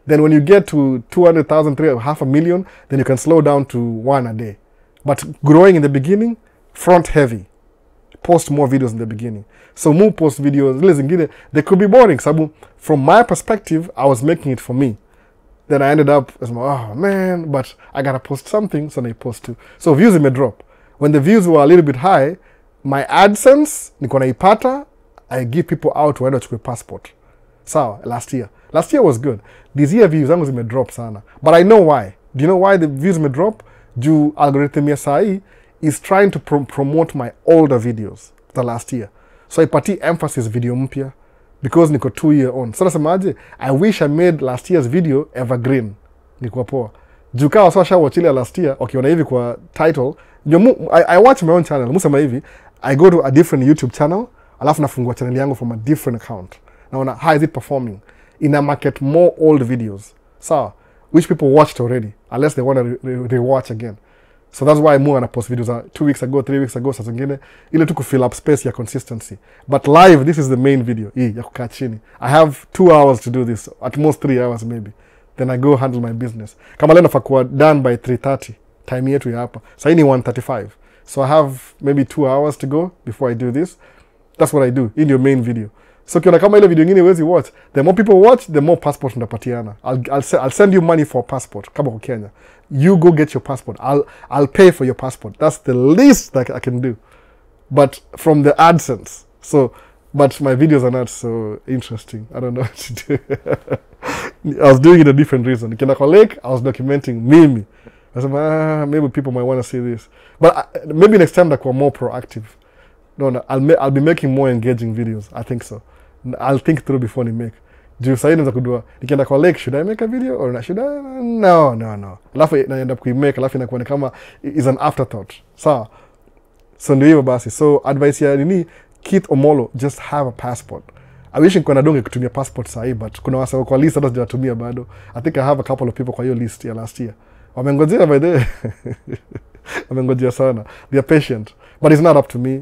Then when you get to 200,000, 500,000, then you can slow down to 1 a day. But growing in the beginning, front heavy. Post more videos in the beginning. So more post videos, they could be boring. Sabu, from my perspective, I was making it for me. Then I ended up as, oh man, but I gotta post something, so I post too. So views may drop. When the views were a little bit high, my AdSense, niko naipata, I give people out to waenda chukue passport. Sawa, last year. Last year was good. This year views zangu zime drop sana. But I know why. Do you know why the views may drop? Juu algorithm ya sahi is trying to promote my older videos the last year. So ipati emphasis video mpya because niko 2 year on. So nasemaje, I wish I made last year's video evergreen. Niko poa. Juu kawa sasha watch ile last year, ukiona hivi kwa title, I watch my own channel. Musema hivi, I go to a different YouTube channel, alafu nafungua channel yangu from a different account. Naona, how is it performing? In a market more old videos. So, which people watched already, unless they want to rewatch again. So that's why I'm gonna post videos 2 weeks ago, 3 weeks ago, saa zingine, ile tu fill up space ya consistency. But live, this is the main video, ya kukaa chini. I have 2 hours to do this, at most 3 hours maybe. Then I go handle my business. Kama leo nafaa done by 3:30, time yetu ya hapa. Sasa ni 1:35. So I have maybe 2 hours to go before I do this. That's what I do in your main video. So kiona kama ile video nyingine huwezi watch, the more people watch, the more passport ndapatiana. I'll send you money for a passport kama kwa Kenya. You go get your passport. I'll pay for your passport. That's the least that I can do. But from the AdSense. So, but my videos are not so interesting. I don't know what to do. I was doing it a different reason. Kienda kwa lake, I was documenting mimi. I said, maybe people might want to see this. But maybe next time that we're more proactive. No, I'll be making more engaging videos. I think so. I'll think through before I make. Juu sasa inaweza kudua, nikienda kwa lake, should I make a video or not? Should I? No. Alafu naenda kuimake, alafu inakuwa kama is an afterthought. Sawa. So ndio hivyo basi. So advice ya nini, Keith Omolo, just have a passport. I wish nikuwa nadonge kutumia passport sahi, but kuna wasa kwa list hata sijatumia bado. I think I have a couple of people kwa hiyo list ya last year. Wamengojea by the way. Wamengojea sana. They are patient. But it's not up to me.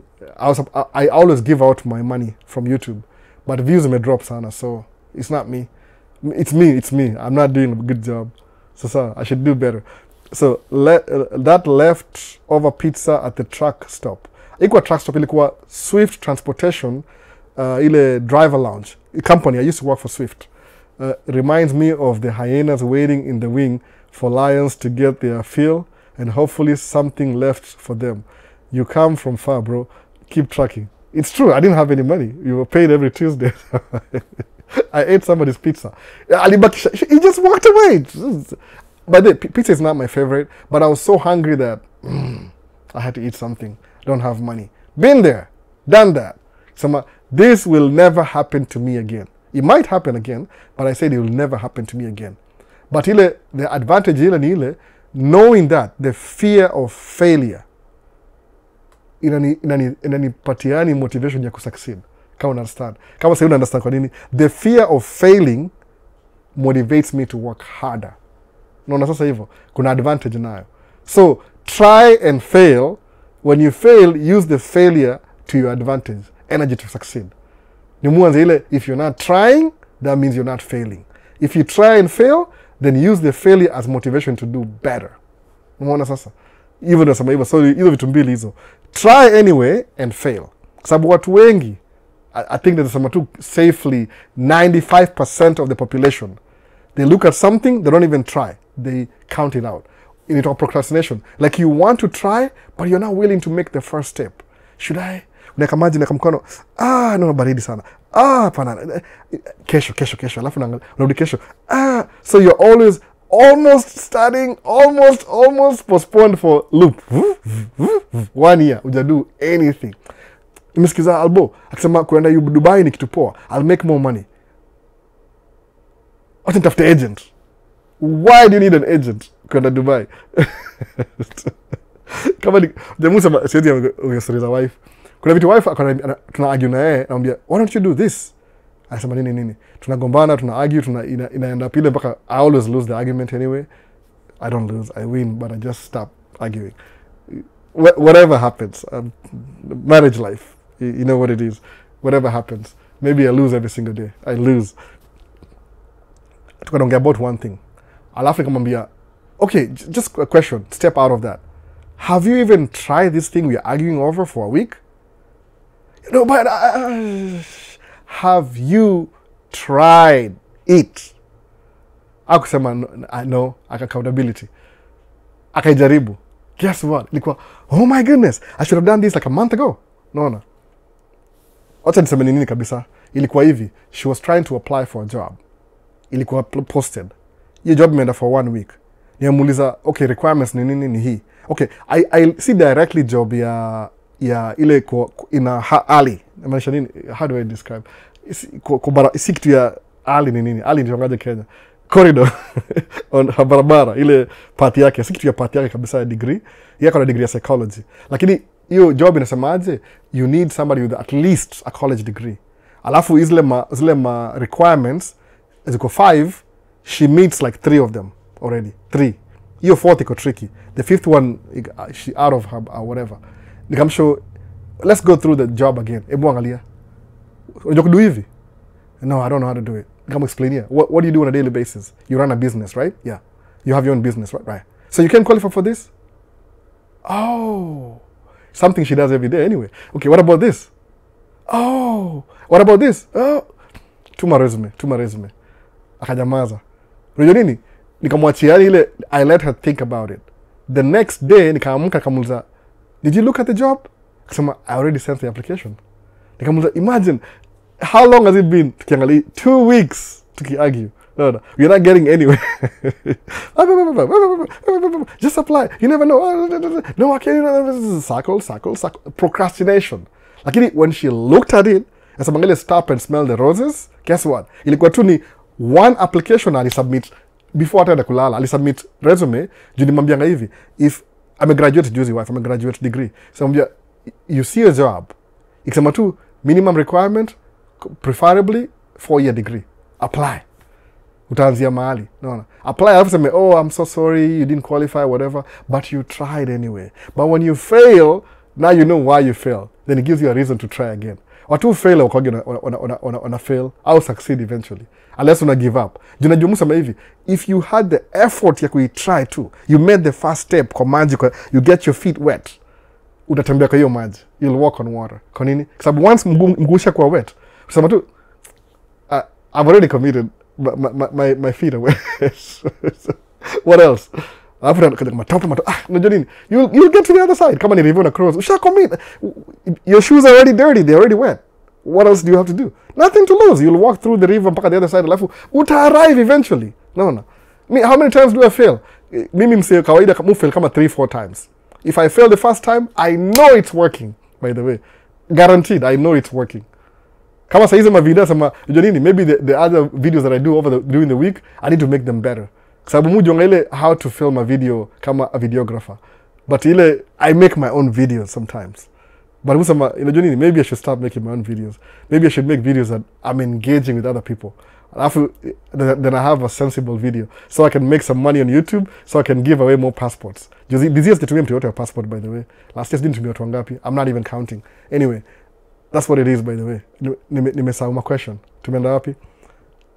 I always give out my money from YouTube. But views may drop sana, so it's not me. It's me. I'm not doing a good job. So I should do better. So that leftover pizza at the truck stop. Ilikuwa truck stop, ilikuwa Swift Transportation, ile driver lounge company. I used to work for Swift. Reminds me of the hyenas waiting in the wing for lions to get their fill, and hopefully something left for them. You come from far, bro. Keep trucking. It's true, I didn't have any money. You were paid every Tuesday. I ate somebody's pizza. He just walked away. But the pizza is not my favorite, but I was so hungry that I had to eat something. I don't have money. Been there, done that. So this will never happen to me again. It might happen again, but I said it will never happen to me again. But the advantage ile knowing that, the fear of failure, inanipatiani motivation ya kusucceed. Kama understand. Kama sasa understand kwa nini? The fear of failing motivates me to work harder. Unaona sasa hivyo? Kuna advantage nayo. So, try and fail. When you fail, use the failure to your advantage. Energy to succeed. Ni mwanzo ile, if you're not trying, that means you're not failing. If you try and fail, then use the failure as motivation to do better. Unaona sasa? Hivyo ndio sema hivyo. So, hizo vitu mbili hizo. Try anyway and fail. Kwa sababu watu wengi, I think that some safely 95% of the population, they look at something, they don't even try. They count it out. In it or procrastination. Like you want to try, but you're not willing to make the first step. Should I? Unaweka maji na mkono. No, baridi sana. Pana. Kesho. Alafu unarudi kesho. So you're always almost starting, almost postponed for loop. 1 year. Hujadu anything. Nimesikiza Albo akisema kwenda Dubai ni kitu poa. I'll make more money. Wacha nitafute agent. Why do you need an agent kwenda Dubai? Kama ni jamu sema siwezi ya wife. Kuna vitu wife tuna argue na yeye, anambia why don't you do this? Anasema nini? Tunagombana, tuna argue, inaenda pile mpaka I always lose the argument anyway. I don't lose, I win, but I just stop arguing. Whatever happens, marriage life, you know what it is. Whatever happens, maybe I lose every single day. I lose. Tukaongea about one thing. Alafu nikamwambia, okay, just a question, step out of that. Have you even tried this thing we're arguing over for a week? No, but have you tried it? Akusema no, accountability. Akaijaribu. Guess what? Ilikuwa, oh my goodness, I should have done this like a month ago. No. Wacha niseme nini kabisa. Ilikuwa hivi, she was trying to apply for a job. Ilikuwa posted. Hiyo job imeenda for 1 week. Niamuuliza, okay, requirements ni nini ni hii. Okay, I see directly job ya ile ina alley. Maanisha nini? How do I describe? Si kitu ya alley ni nini? Alley ndio ngaje Kenya. Corridor on barabara, ile part yake, si kitu ya part yake kabisa ya degree. Yeye ana degree ya psychology. Lakini hiyo job inasemaje? You need somebody with at least a college degree. Alafu zile ma requirements ziko 5, she meets like 3 of them already. 3. Hiyo 4th iko tricky. The 5th one, she out of her whatever. Nikamshow, let's go through the job again. Ebu angalia. Unajua kudu hivi? No, I don't know how to do it. Come explain here. What do you do on a daily basis? You run a business, right? Yeah. You have your own business, right? Right. So you can qualify for this? Oh. Something she does every day anyway. Okay, what about this? Oh. What about this? Oh. Tuma resume. Akajamaza. Unajua nini? Nikamwachia ile, I let her think about it. The next day, nikaamka kamuliza, did you look at the job? Akasema, I already sent the application. Nikamuliza, imagine, how long has it been? Tukiangalia 2 weeks tukiargue. No, we're not getting anywhere. Just apply. You never know. No, I can't. Circle. Procrastination. Lakini when she looked at it, asamangale stop and smell the roses. Guess what? Ilikuwa tu ni 1 application alisubmit before ataenda kulala. Alisubmit resume. Juu nimwambianga hivi, if I'm a graduate juzi wife, I'm a graduate degree. So you see a job. Ikisema tu minimum requirement, preferably 4-year degree. Apply. Utaanzia mahali. No. Apply, alafu seme, oh, I'm so sorry, you didn't qualify, whatever, but you tried anyway. But when you fail, now you know why you fail. Then it gives you a reason to try again. Watu fail wakagi on fail, au succeed eventually. Unless una give up. Junajua musema hivi, if you had the effort ya kuitry too, you made the first step, kwa maji, you get your feet wet, utatembea kwa hiyo maji, you'll walk on water. Kwa nini? Kwa sababu once mguu ushakuwa wet, usema tu I've already committed, my feet are wet. What else? After matope, unajua nini? You'll get to the other side. Kama ni river na cross, usha commit. Your shoes are already dirty, they're already wet. What else do you have to do? Nothing to lose. You'll walk through the river mpaka the other side, alafu uta-arrive eventually. No. How many times do I fail? Mimi msee kawaida fail kama 3-4 times. If I fail the first time, I know it's working, by the way. Guaranteed, I know it's working. Kama saizi mavideo sema, unajua nini? Maybe the other videos that I do during the week, I need to make them better. Sababu mujonga ile how to film a video kama a videographer. But ile, I make my own videos sometimes. But usama, unajua nini? Maybe I should start making my own videos. Maybe I should make videos that I'm engaging with other people. Then I have a sensible video. So I can make some money on YouTube, so I can give away more passports. This year's the mtu yote passport, by the way. Last year's didn't watu wangapi. I'm not even counting. Anyway, that's what it is, by the way. Nimesahau my question. Tumeenda wapi?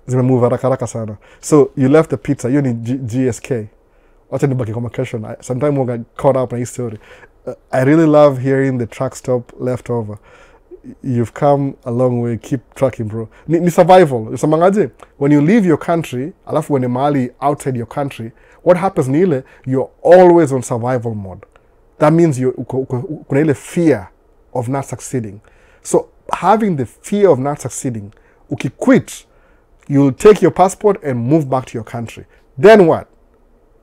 Zimemove haraka sana. So you left the pizza. You need GSK. Wacha nibaki kwa question. Sometimes I get caught up in his story. I really love hearing the truck stop leftover. You've come a long way. Keep trucking, bro. Ni survival. Usamangaje? When you leave your country, alafu when mahali outside your country, what happens ni ile, you're always on survival mode. That means kuna ile fear of not succeeding. So having the fear of not succeeding, ukiquit, you'll take your passport and move back to your country. Then what?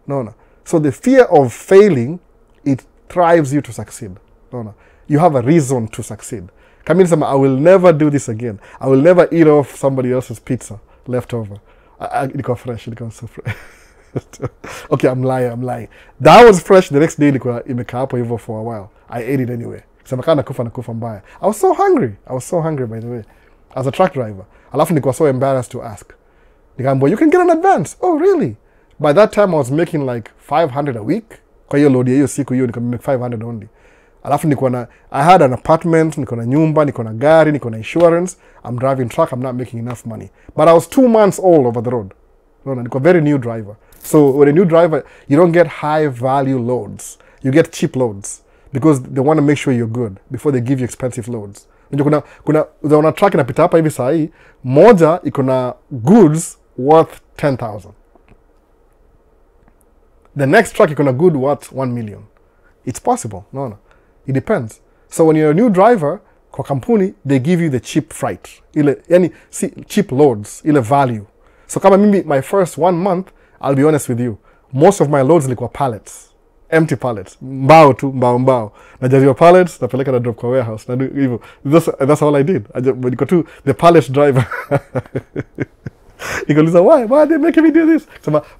No. So the fear of failing, it drives you to succeed. No. You have a reason to succeed. Kamini, I will never do this again. I will never eat off somebody else's pizza leftover. It got fresh. It got so fresh. Okay, I'm lying. That was fresh. The next day, imekaa hapo hivyo for a while. I ate it anyway. Sema kana nakufa mbaya. I was so hungry, by the way, as a truck driver. Alafu nilikuwa so embarrassed to ask. Nikamwambia, you can get an advance. Oh, really? By that time, I was making like 500 a week. Kwa hiyo load ya hiyo siku hiyo, nikamake 500 only. Alafu I had an apartment, niko na nyumba, niko na gari, niko na insurance. I'm driving truck, I'm not making enough money. But I was 2 months old over the road. Niko very new driver. So with a new driver, you don't get high value loads. You get cheap loads. Because they want to make sure you're good before they give you expensive loads. Kuna truck inapita hapa hivi saa hii, moja iko na goods worth 10,000. The next truck iko na good worth 1 million. It's possible. No. It depends. So when you're a new driver, kwa kampuni, they give you the cheap freight. Cheap loads, ile value. So kama mimi, my first 1 month, I'll be honest with you, most of my loads ilikuwa pallets. Empty pallets. Mbao. Najaziwa pallets, napeleka na drop kwa warehouse. That's all I did. Niko tu the pallet driver. Nikauliza, why are they making me do this?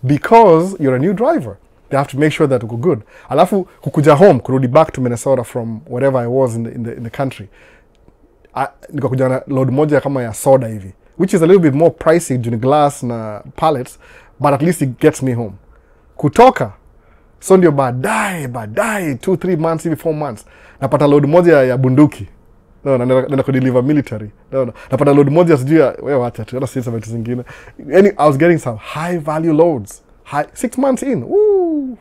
Because you're a new driver. They have to make sure that uko good. Alafu kukuja home, kurudi back to Minnesota from wherever I was in the country. Nikakuja na load moja kama ya soda hivi, which is a little bit more pricey juu ni glass na pallets, but at least it gets me home. Kutoka, so ndio baadaye 2-3 months hivi 4 months napata load moja ya bunduki. Naenda kudeliver military. Napata load moja sijui ya wewe wacha tu, hata sisi vitu zingine. I was getting some high value loads. 6 months in. Woo!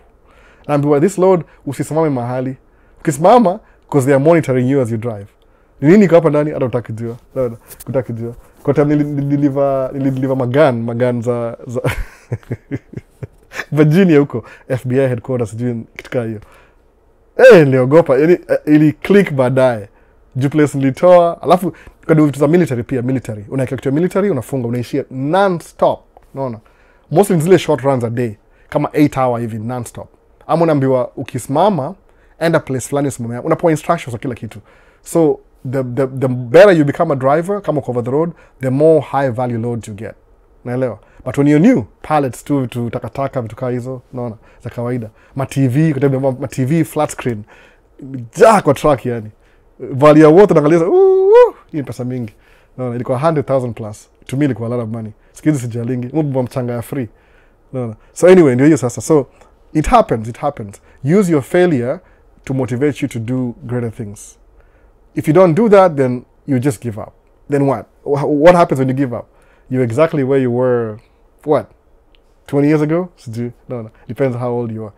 Naambiwa this load usisimame mahali. Ukisimama, because they are monitoring you as you drive. Nini kwa hapa ndani hata utakijua. Kutakijua. Kwa time nilideliver magan za Virginia huko, FBI headquarters sijui kitu kama hiyo. Niliogopa. Ili click baadaye. Place nilitoa, alafu kwa vitu za military. Unaeka kitu ya military, unafunga, unaishia non-stop. Unaona? Mostly zile short runs a day. Kama 8 hour hivi non-stop. Ama unaambiwa ukisimama, enda place fulani usimame. Unapewa instructions wa kila kitu. So the better you become a driver, kama over the road, the more high value loads you get. Naelewa. But when you're new, pallets tu, vitu takataka, vitu kaa hizo, unaona, za kawaida. Ma TV flat screen. Jaa kwa truck yani. Value ya wote naangalia, hii pesa mingi. No, ilikuwa 100,000 plus. To me ilikuwa a lot of money. Sikizi sijalingi. Mbwa mchanga ya free. No. So anyway, ndio hiyo sasa. So it happens. Use your failure to motivate you to do greater things. If you don't do that, then you just give up. Then what? What happens when you give up? You're exactly where you were, 20 years ago? No. Depends how old you are.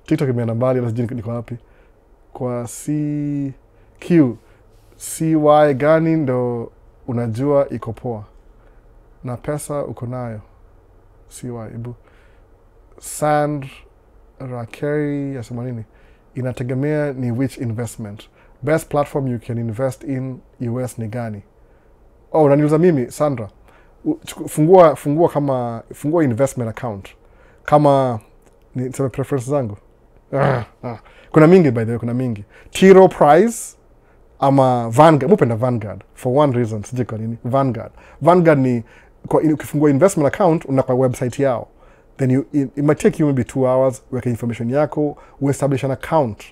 TikTok imeenda mbali, na sijui niko wapi. kwa CQ CY gani ndo unajua iko poa na pesa uko nayo? CY ibu Sand Rakeri yasema nini? Inategemea ni which investment. Best platform you can invest in US ni gani? Oh, unaniuliza mimi Sandra. Fungua investment account. Kama ni sema preference zangu. Kuna mingi by the way, kuna mingi. T. Rowe Price ama Vanguard. Mupenda Vanguard for one reason, sijui kwa nini. Vanguard ni ukifungua investment account unakwa website yao. Then it might take you maybe 2 hours, weka information yako, establish an account.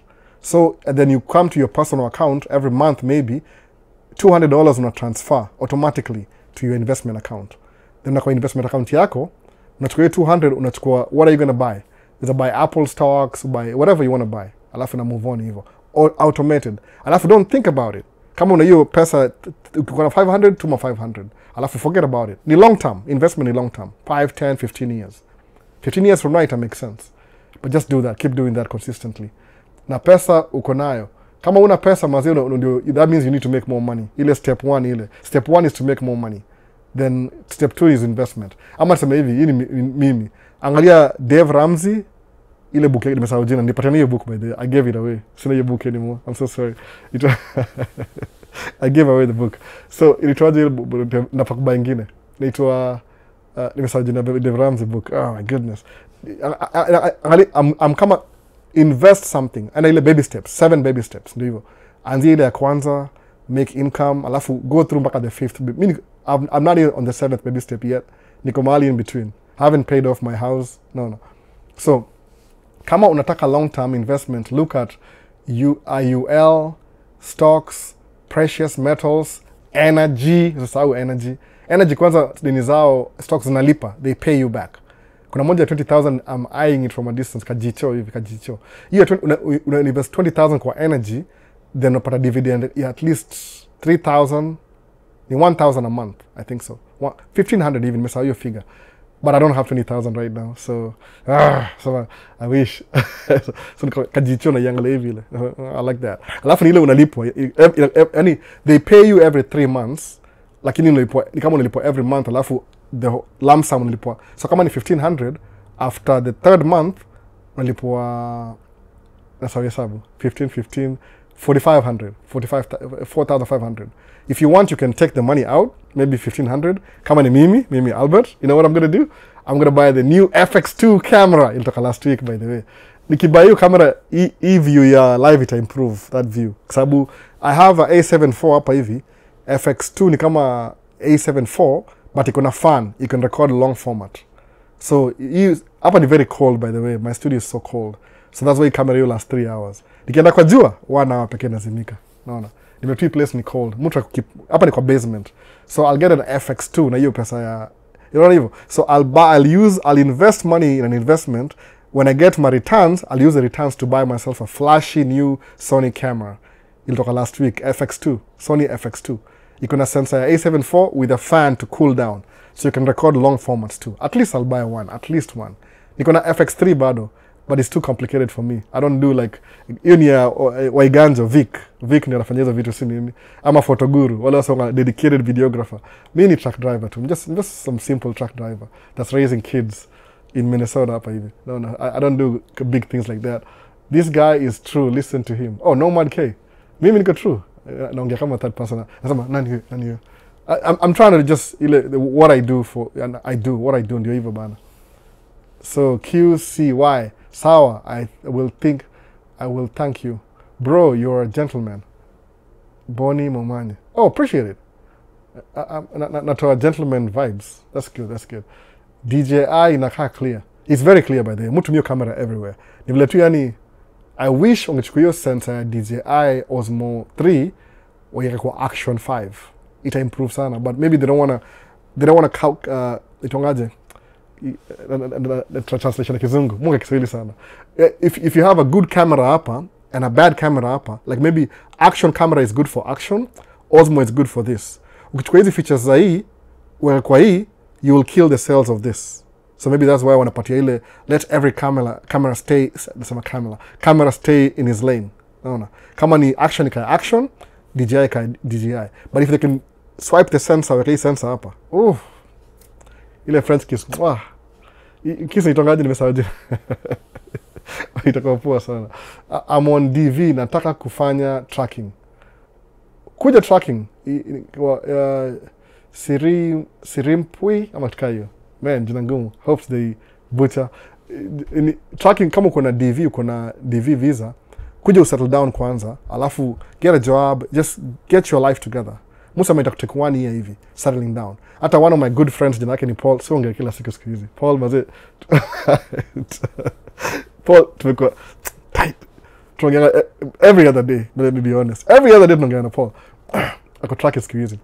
So and then you come to your personal account every month, maybe $200 una transfer automatically to your investment account. Then unakwa investment account yako, unachukua 200, unachukua what are you going to buy? Either buy Apple stocks, buy whatever you want to buy. Alafu na move on hivyo. Or automated. Alafu don't think about it. Kama una hiyo pesa, ukikuwa na 500, tuma 500. Alafu forget about it. Ni long term. Investment ni long term. 5, 10, 15 years. 15 years from now it makes sense. But just do that. Keep doing that consistently. Na pesa uko nayo. Kama una pesa mazio, that means you need to make more money. Ile step 1 ile. Step 1 is to make more money. Then step 2 is investment. Ama tuseme hivi, hii ni mimi. Angalia Dave Ramsey, ile book yake nimesahau jina. Nipatiana hiyo book by the way. I gave it away. Sina hiyo book anymore. I'm so sorry. I gave away the book. So ilitwaje ile napakuba ingine. Inaitwa nimesahau jina Dave Ramsey book. Oh my goodness. I'm kama invest something. Ana ile baby steps, 7 baby steps ndio hivyo. Anzia ile ya kwanza, make income, alafu go through mpaka the 5th. Meaning I'm not even on the 7th baby step yet. Niko mahali in between. I haven't paid off my house. No. So kama unataka long term investment, look at IUL, stocks, precious metals, energy. Usisahau energy. Energy kwanza deni zao, stocks zinalipa, they pay you back. Kuna moja 20,000, I'm eyeing it from a distance, kajicho hivi, kajicho. Hiyo una invest 20,000 kwa energy, then unapata dividend ya at least 3,000, ni 1,000 a month, I think so. 1,500 even, nimesahau hiyo figure. But I don't have 20,000 right now, so I wish. So kajicho na yangle hivi. I like that. Alafu ni ile unalipwa, yani they pay you every 3 months, lakini unalipwa ni kama unalipwa every month, alafu the lump sum unalipwa. So kama ni 1,500, after the 3rd month unalipwa, nasawia hesabu, 15, 4,500, 4,500. If you want, you can take the money out, maybe 1,500. Kama ni mimi Albert, you know what I'm going to do? I'm going to buy the new FX2 camera. Ilitoka last week, by the way. Nikibuy hiyo camera, view ya live ita improve that view. Sababu I have a A7 IV hapa hivi. FX2 ni kama A7 IV, but iko na fan. You can record long format. So hapa ni very cold, by the way. My studio is so cold. So that's why camera hiyo last 3 hours. Nikienda kwa jua, 1 hour pekee nazimika. Naona. Nimetui place ni cold. Mtu hapa ni kwa basement. So I'll get an FX2 na hiyo pesa ya, you know hivyo. So I'll invest money in an investment. When I get my returns, I'll use the returns to buy myself a flashy new Sony camera. Ilitoka last week, FX2, Sony FX2. Iko na sensor ya A7 IV with a fan to cool down. So you can record long formats too. At least I'll buy one, at least one. Niko na FX3 bado, but it's too complicated for me. I don't do like, hiyo ni ya Waiganjo, Vic ndio anafanya hizo vitu, si mimi. I'm a photoguru, wala also a dedicated videographer. Me ni truck driver too. I'm just some simple truck driver that's raising kids in Minnesota hapa hivi. No, I don't do big things like that. This guy is true, listen to him. Oh, Nomad K. Mimi niko true. Naongea kama third person. Nasema nani hiyo. I'm trying to just what I do for, and I do what I do ndio hivyo bana. So QCY, sawa, I will thank you. Bro, you're a gentleman. Bonnie Momani. Oh, appreciate it. Natoa gentleman vibes. That's good. DJI inakaa clear. It's very clear by the way. Mutumio camera everywhere. Ni vile tu yani, I wish ungechukua hiyo sensor ya DJI Osmo 3 waweke kwa Action 5. Ita improve sana, but maybe they don't wanna itongaje the translation ya kizungu. Mungu Kiswahili sana. If you have a good camera hapa and a bad camera hapa, like maybe Action camera is good for action, Osmo is good for this. Ukichukua hizi features za hii, kwa hii, you will kill the sales of this. So maybe that's why I want to patia ile, let every camera stay in his lane. Unaona? Kama ni action ikae action, DJI ikae DJI. But if they can swipe the sensor, weke sensor hapa. Ile French kiss. Kiss itongaje nimesahau jina. Itakuwa poa sana. I'm on DV, nataka kufanya tracking. Kuja tracking. Sirimpui ama tukaa hiyo. Man, jina ngumu. Hopes they butcher. Tracking kama uko na DV, uko na DV visa, kuja usettle down kwanza, alafu get a job, just get your life together. Musa itakutake 1 year hivi, settling down. Hata one of my good friends, jina yake ni Paul, sio ongea kila siku hizi. Paul mazee. Paul, tumekuwa tight. Tunaongea every other day, let me be honest. Every other day tunaongea na Paul. Ako track siku hizi.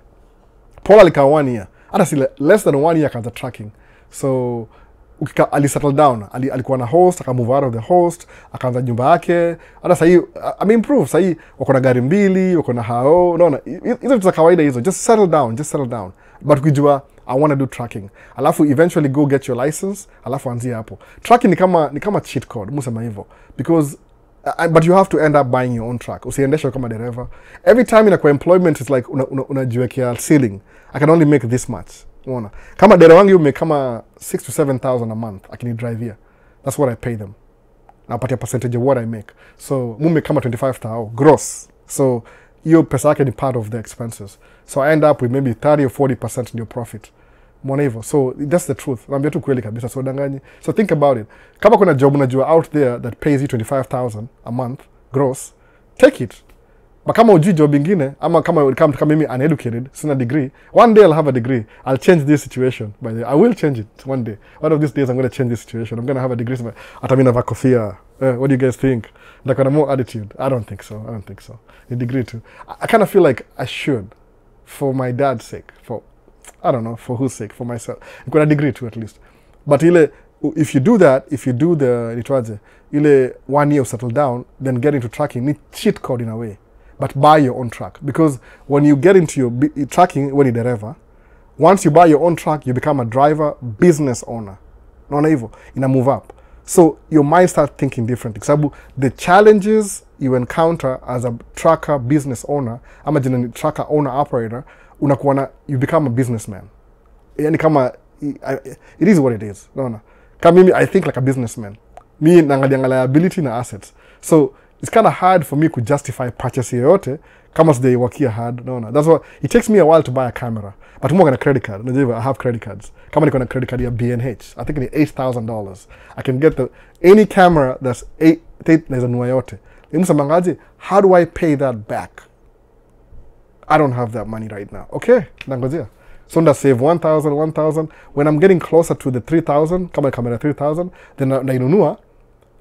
Paul alikaa 1 year. Hata si less than 1 year akaanza tracking. So alisettle down, alikuwa na host, akamove out of the host, akaanza nyumba yake. Hata sahii ameimprove, sahii wako na gari 2, wako na hao, unaona, hizo vitu za kawaida hizo. Just settle down. But ukijua I want to do tracking, alafu eventually go get your license, alafu anzia hapo. Tracking ni kama cheat code, musema hivyo, because but you have to end up buying your own truck. Usiendeshe kama dereva. Every time inakuwa employment is like unajiwekea ceiling. I can only make this much. Unaona? Kama dereva wangu yume kama 6 to 7,000 a month akini drive here. That's what I pay them. Napatia percentage of what I make. So mume kama 25,000 gross. So hiyo pesa yake ni part of the expenses. So I end up with maybe 30 or 40% in your profit. Mbona hivyo? So that's the truth. Naambia tu kweli kabisa, so danganyi. So think about it. Kama kuna job unajua out there that pays you 25,000 a month gross, take it. But kama ujui job ingine, ama kama mimi uneducated, sina degree, one day I'll have a degree. I'll change this situation. By the way, I will change it one day. One of these days I'm going to change this situation. I'm going to have a degree. Hata mimi navaa kofia. What do you guys think? Like on a more attitude. I don't think so. A degree too. I kind of feel like I should, for my dad's sake, I don't know, for whose sake, for myself. I've got a degree too, at least. But if you do that, if you do the 1 year settle down, then get into tracking, need cheat code in a way. But buy your own truck. Because when you get into your tracking, when you're driver, once you buy your own truck, you become a driver, business owner. Naona hivyo, ina move up. So your mind starts thinking differently. Sababu the challenges you encounter as a trucker business owner, ama jina trucker owner operator, you become a businessman. Yani kama, it is what it is. Naona. Kama mimi, I think like a businessman. Mi naangalia liability na assets. So it's kind of hard for me to justify purchase yoyote kama sijaiwakia hard. Naona. That's why it takes me a while to buy a camera. But more than a credit card. I have credit cards. Kama niko na credit card ya B&H, I think it's $8,000. I can get any camera that's 8 naweza nunua yote. Nimusamangaje, how do I pay that back? I don't have that money right now. Okay, nangojea. So nda save 1,000. When I'm getting closer to the 3,000, kama camera 3,000, then nainunua.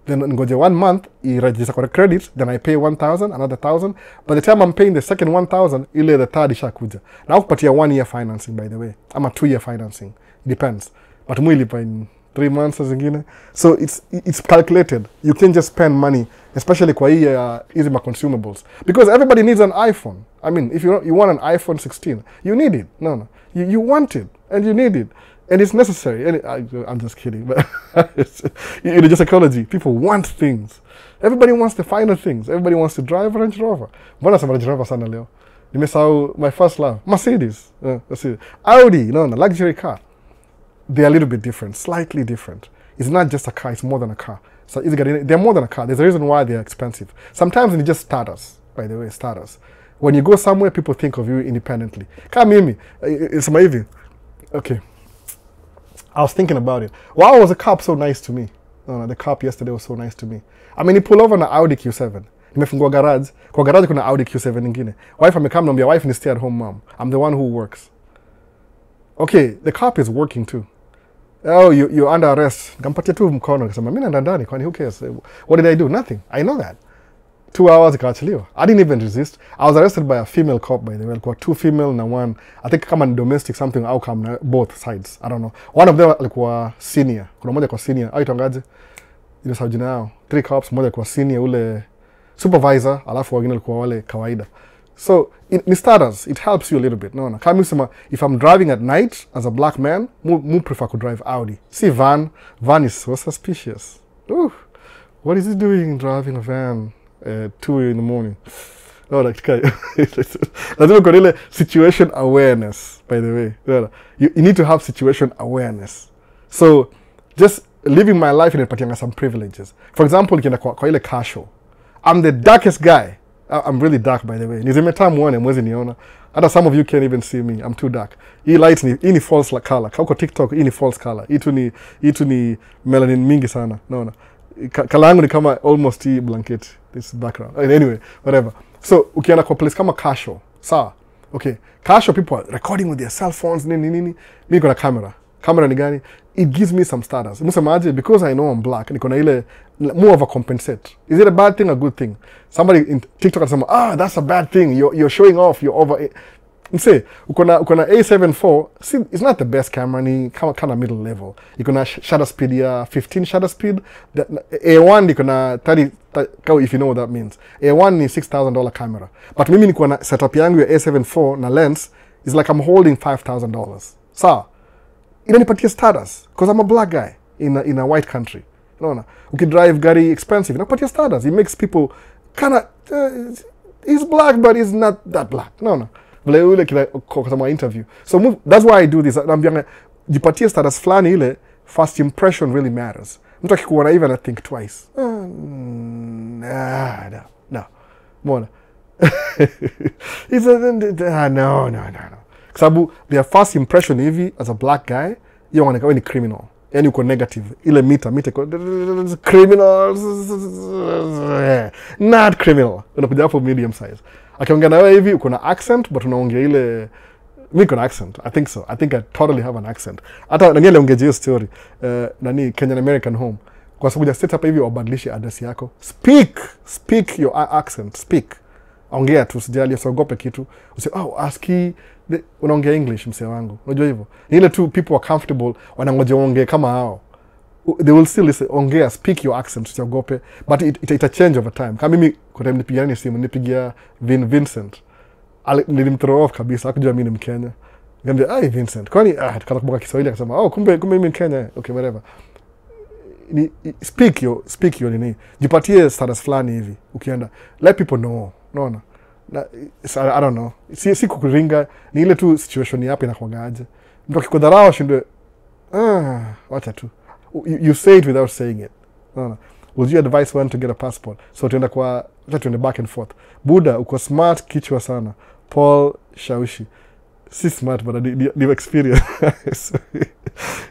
Then ngoje 1 month, i-register kwa credit, then I pay 1,000, another 1,000. By the time I'm paying the second 1,000, ile the third ishakuja. Na ukupatia 1 year financing, by the way. Ama 2 year financing. It depends. But mwilipa in 3 months zingine. So it's calculated. You can't just spend money, especially kwa hii easy consumables. Because everybody needs an iPhone. I mean, if you want an iPhone 16, you need it. No. You want it, and you need it. And it's necessary. And I'm just kidding, but in the psychology, people want things. Everybody wants the finer things. Everybody wants to drive a Range Rover. Mbona sema Range Rover sana leo? Nimesahau my first love. Mercedes. That's it. Audi, luxury car. They're a little bit different, slightly different. It's not just a car, it's more than a car. So they're more than a car. There's a reason why they're expensive. Sometimes it's just starters, by the way, starters. When you go somewhere, people think of you independently. Kama mimi, it's hivi. Okay. I was thinking about it. Why was the cop so nice to me? The cop yesterday was so nice to me. I mean, he pulled over na Audi Q7. Nimefungua garage. Kwa garage kuna Audi Q7 nyingine. Wife amekam naambia wife ni stay at home mom. I'm the one who works. Okay, the cop is working too. Oh, you're under arrest. Nikampatia tu mkono. Nikasema, mimi naenda ndani, kwani who cares? What did I do? Nothing. I know that. 2 hours ikaachiliwa. I didn't even resist. I was arrested by a female cop, by the way. Kwa 2 female na 1. I think kama ni domestic something outcome na both sides. I don't know. One of them alikuwa senior. Kuna moja kwa senior. Au itangaje? Ile saujina yao. 3 cops, moja kwa senior ule supervisor, alafu wengine walikuwa wale kawaida. So, in starters, it helps you a little bit. No. Kama usema, if I'm driving at night as a black man, mu prefer to drive Audi. See van is so suspicious. Ooh, what is he doing driving a van? 2 in the morning. No, like, lazima kuna ile situation awareness, by the way. You need to have situation awareness. So just living my life inapatianga some privileges. For example, nikienda kwa ile car show, I'm the darkest guy. I'm really dark, by the way. Nizimetaa muone mwezi niona. Hata some of you can't even see me. I'm too dark. Hii light ni false color. Kauko TikTok, hii ni false color. Hii tu ni melanin mingi sana. Naona. Kala yangu ni kama almost hii blanket. This background. Anyway, whatever. So, ukienda kwa place kama car show. Sawa. Okay. Car show, people are recording with their cell phones, nini. Mimi niko na camera. Camera ni gani? It gives me some status. Musemaje, because I know I'm black, niko na ile more of a compensate. Is it a bad thing or a good thing? Somebody in TikTok anasema, that's a bad thing. You're showing off. You're over. Mse, uko na A7 IV. See, it's not the best camera. Ni kind of middle level. Iko na shutter speed ya 15 shutter speed. A1 iko na 30, if you know what that means. A1 ni $6,000 camera. But mimi niko na setup yangu ya A7 IV na lens is like I'm holding $5,000. Sawa. Inanipatia status because I'm a black guy in a white country. Unaona, ukidrive gari expensive inakupatia status. It makes people kind of he's black but he's not that black. Unaona, vile ule kama interview. So that's why I do this. Naambianga jipatie status fulani, ile first impression really matters. Mtu akikuona hivi ana think twice. No. Mbona? No. Kwa sababu their first impression hivi as a black guy, hiyo wanakaa ni criminal. Yani uko negative. Ile mita iko criminal, not criminal. Unakuja hapo medium size. Akiongea na wewe hivi uko na accent but unaongea ile, mimi niko na accent. I think so. I think I totally have an accent. Hata nangele ongea hiyo story. Kenyan American Home. Kwa sababu just set up hivi ubadilishe address yako. Speak your accent. Speak. Ongea tu, usijali, usiogope kitu. Aski unaongea English msee wangu. Unajua hivyo. Ni ile tu people are comfortable wanangoja ongea kama hao. They will still listen, ongea, speak your accent, usiogope. But it change over time. Kama mimi kwa time nipigiana simu, nipigia Vincent. Nilimthrow off kabisa, hakujua mimi ni Mkenya. Nikamwambia, Vincent, kwani tukakumbuka Kiswahili akasema, kumbe mimi ni Mkenya. Okay, whatever. Speak your nini. Jipatie status fulani hivi. Ukienda, let people know. Unaona? I don't know. Si kukuringa, ni ile tu situation yapi inakuangaje. Mtu akikudharau shinde wacha tu. You say it without saying it. Unaona? Would you advise one to get a passport? So tuende back and forth. Buddha, uko smart kichwa sana. Paul Shaushi. Si smart but the experience.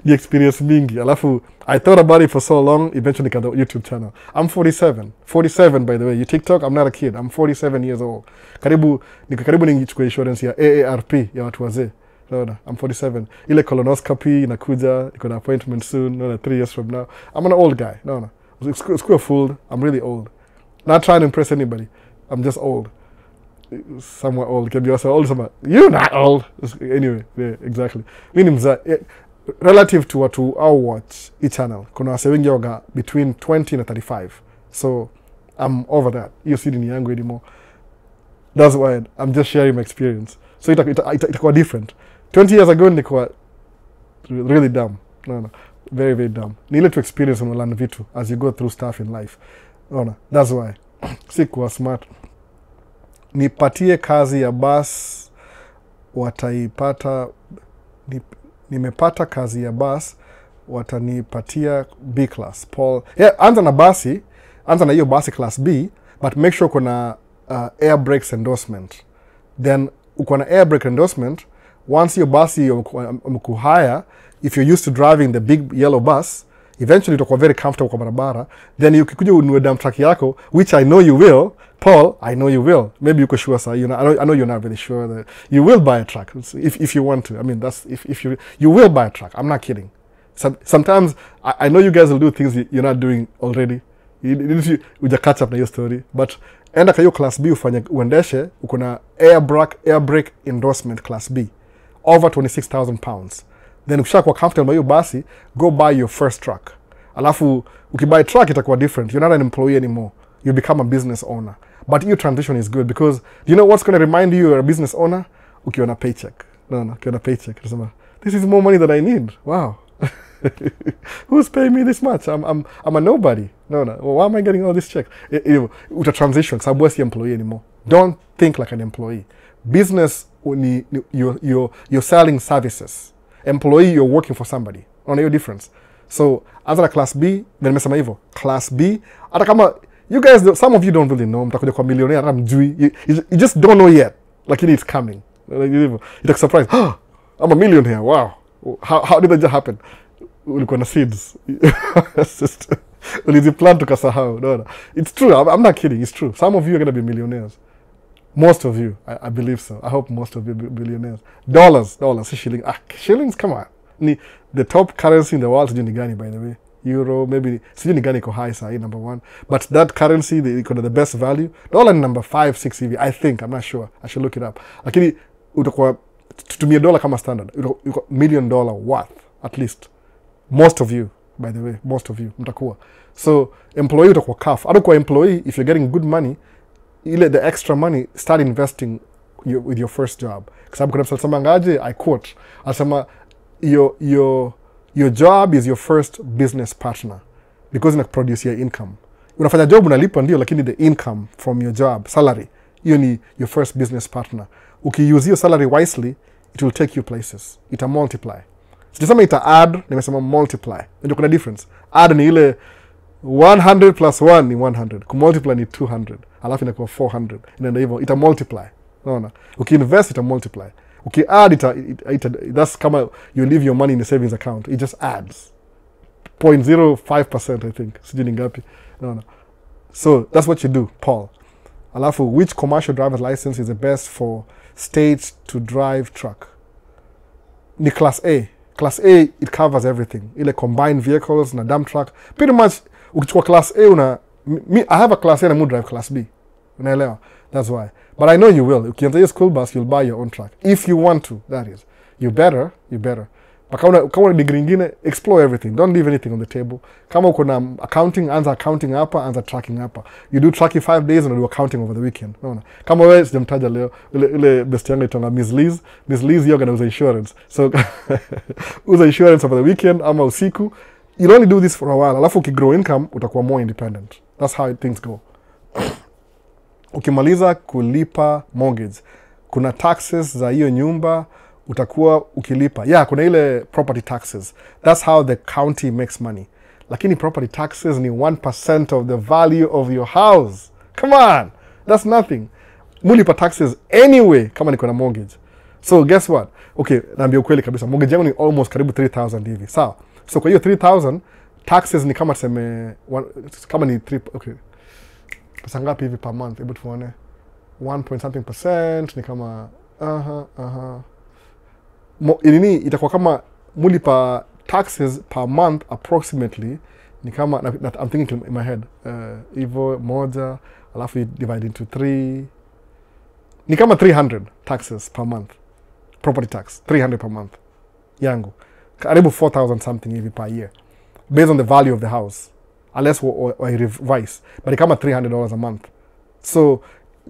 The experience mingi. Alafu, I thought about it for so long, eventually got the YouTube channel. I'm 47. 47, by the way. You TikTok, I'm not a kid. I'm 47 years old. Karibu nichukue insurance ya AARP ya watu wazee. I'm 47. Ile colonoscopy inakuja, niko na appointment soon, 3 years from now. I'm an old guy. Screw a fool. I'm really old. Not trying to impress anybody. I'm just old. Somewhat old. Can be also old. You're not old. Anyway, yeah, exactly. Relative to watu au watch each channel, kuna wase wengi waga between 20 na 35. So I'm over that. You see ni yangu anymore. That's why I'm just sharing my experience. So itakuwa different. 20 years ago nilikuwa really dumb. No. Very, very dumb. Ni ile to experience unalearn vitu as you go through stuff in life. No. That's why. Sikuwa smart. Nipatie kazi ya bus wataipata. Nimepata kazi ya bus watanipatia B class. Paul, anza na hiyo basi class B, but make sure kuna air brakes endorsement. Then uko na air brake endorsement, once your basi umekuhire, if you're used to driving the big yellow bus, eventually utakuwa very comfortable kwa barabara. Then ukikuja ununue dump truck yako, which I know you will. Paul, I know you will. Maybe you could sure say, I know you're not really sure that you will buy a truck if you want to. I mean, that's if you will buy a truck. I'm not kidding. Sometimes I know you guys will do things you're not doing already. You catch up na your story. But enda kwa hiyo class B uendeshe, uko na air brake endorsement class B over 26,000 pounds. Then ukishakuwa comfortable na hiyo basi, go buy your first truck. Alafu ukibuy truck itakuwa different. You're not an employee anymore. You become a business owner. But your transition is good because do you know what's going to remind you you're a business owner? Ukiona paycheck. No, ukiona paycheck. This is more money than I need. Wow. Who's paying me this much? I'm a nobody. No. Well, why am I getting all this check? Uta transition, sababu wewe si employee anymore. Don't think like an employee. Business, you're selling services. Employee, you're working for somebody. Unaona hiyo difference? So, anza na class B, then nimesema hivyo. Class B, hata kama you guys, some of you don't really know, mtakuja kwa millionaire, hata mjui. You just don't know yet. Lakini it's coming. It's surprise. I'm a millionaire. Wow. How did that just happen? Ulikuwa na seeds. Uliziplan tukasahau. No. It's true. I'm not kidding. It's true. Some of you are going to be millionaires. Most of you. I believe so. I hope most of you be billionaires. Dollars. Shillings. Shillings, come on. The top currency in the world, sijui ni gani, by the way. Euro, maybe, sijui ni gani iko high sahi, number 1. But that currency, iko na the best value. Dollar ni number 5, 6 hivi. I think. I'm not sure. I should look it up. Lakini, utakuwa, tutumie dollar kama standard. Utakuwa $1 million worth, at least. Most of you, by the way. Most of you, mtakuwa. So, employee utakuwa kaf. Hata kwa employee, if you're getting good money, the extra money, start investing with your first job. Kwa sababu kuna msalisema ngaje, I quote, asema, your job is your first business partner because ina produce your income. Unafanya job unalipa ndio, lakini the income from your job, salary, hiyo ni your first business partner. Ukiuse your salary wisely, it will take you places. Ita multiply. Sijasema ita add, nimesema multiply. Ndio kuna difference. Add ni ile 100 plus 1 ni 100. Kumultiply ni 200. Alafu inakuwa 400. Inaenda hivyo, ita multiply. Unaona? Ukiinvest ita multiply. Add that's kama you leave your money in a savings account. It just adds 0.05%, I think. Sijui ni ngapi. No. So that's what you do, Paul. Alafu, which commercial driver's license is the best for states to drive truck? Ni class A. Class A, it covers everything. Ile combined vehicles na dump truck. Pretty much, ukichukua class A I have a class A and I drive class B. Unaelewa? That's why. But I know you will. Ukianza hiyo school bus, you'll buy your own truck. If you want to, that is. You better. But kama degree ingine, explore everything. Don't leave anything on the table. Kama uko na accounting, anza accounting hapa, anza tracking hapa. You do tracking 5 days and do accounting over the weekend. Unaona? Kama wewe sijamtaja leo, ile best yangu itonga Miss Liz. Miss Liz yoga na uza insurance. So uza insurance over the weekend ama usiku. You'll only do this for a while. Alafu ukigrow income, utakuwa more independent. That's how things go. Ukimaliza kulipa mortgage, kuna taxes za hiyo nyumba utakuwa ukilipa. Yeah, kuna ile property taxes. That's how the county makes money. Lakini property taxes ni 1% of the value of your house. Come on, that's nothing. Mulipa taxes anyway kama niko na mortgage. So guess what? Okay, naambia ukweli kabisa. Mortgage yangu ni almost karibu 3,000 hivi. Sawa. So kwa hiyo 3,000 taxes ni kama tuseme kama ni 3, okay. Pesa ngapi hivi per month? Hebu tuone. 1.something% ni kama Ilini itakuwa kama mulipa taxes per month approximately ni kama I'm thinking in my head. Hivyo moja alafu divide into 3 ni kama 300 taxes per month. Property tax 300 per month. Yangu. Karibu 4,000 something hivi per year. Based on the value of the house. Unless I revise. But it's kama $300 a month. So,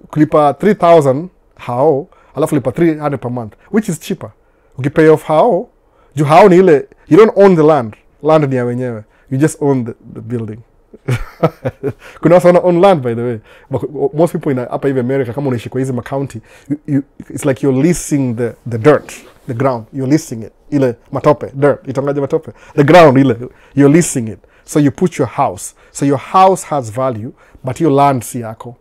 kulipa 3,000 hao, alafu lipa 300 per month, which is cheaper. Ukipay off hao, juu hao ni ile, you don't own the land. Land ni ya wenyewe. You just own the building. Kuna wasa wana own land, by the way. But most people in hapa hivi America, kama unaishi kwa hizi county, it's like you're leasing the dirt, the ground. You're leasing it. Ile matope, dirt. Itongaje matope? The ground, ile. You're leasing it. So you put your house. So your house has value, but your land si yako.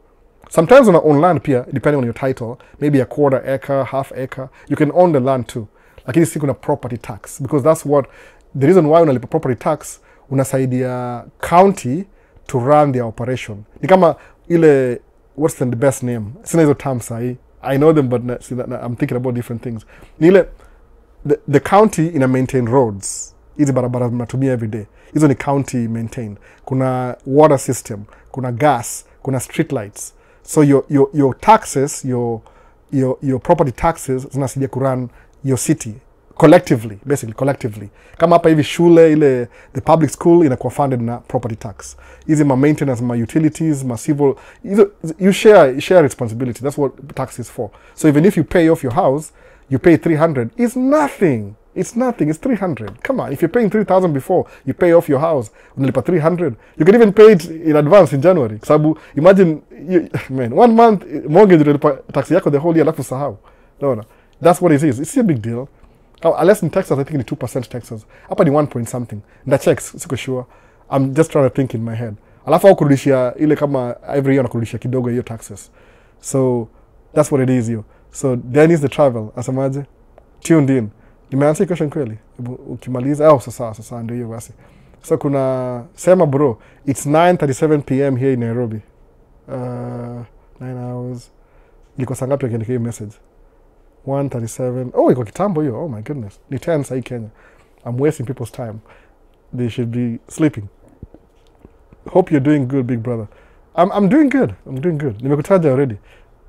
Sometimes on own land pia, depending on your title, maybe a quarter acre, half acre, you can own the land too. Lakini si kuna property tax. Because that's what, the reason why unalipa property tax, unasaidia county to run their operation. Ni kama ile, what's the best name? Sina hizo terms sahi. I know them, but I'm thinking about different things. Ni ile, the county ina maintain roads. Hizi barabara mnatumia every day. Hizo ni county maintained. Kuna water system, kuna gas, kuna street lights. So your taxes, your property taxes zinasaidia kurun your city collectively, basically collectively. Kama hapa hivi shule ile the public school inakuwa funded na property tax. Hizi maintenance, utilities, civil, you share responsibility. That's what tax is for. So even if you pay off your house, you pay 300, it's nothing. It's nothing. It's 300. Come on. If you're paying 3,000 before you pay off your house, unalipa 300. You can even pay it in advance in January. Sababu imagine man, 1 month mortgage unalipa tax yako the whole year alafu sahau. No. That's what it is. It's a big deal. Unless in Texas, I think it's 2% taxes. Hapa ni 1 point something. Nda checks, siko sure. I'm just trying to think in my head. Alafu au kurudishia ile kama every year nakurudishia kidogo hiyo taxes. So that's what it is yo. So then is the travel. Asamaje? Tuned in. Nimeanswer question kweli? Ukimaliza sasa ndio hiyo basi. So kuna sema bro, it's 9:37 p.m. here in Nairobi. 9 hours. Liko saa ngapi akiandika hiyo message? 1:37. Oh, iko kitambo hiyo. Oh my goodness. Ni 10 sahi Kenya. I'm wasting people's time. They should be sleeping. Hope you're doing good, big brother. I'm doing good. Nimekutaja already.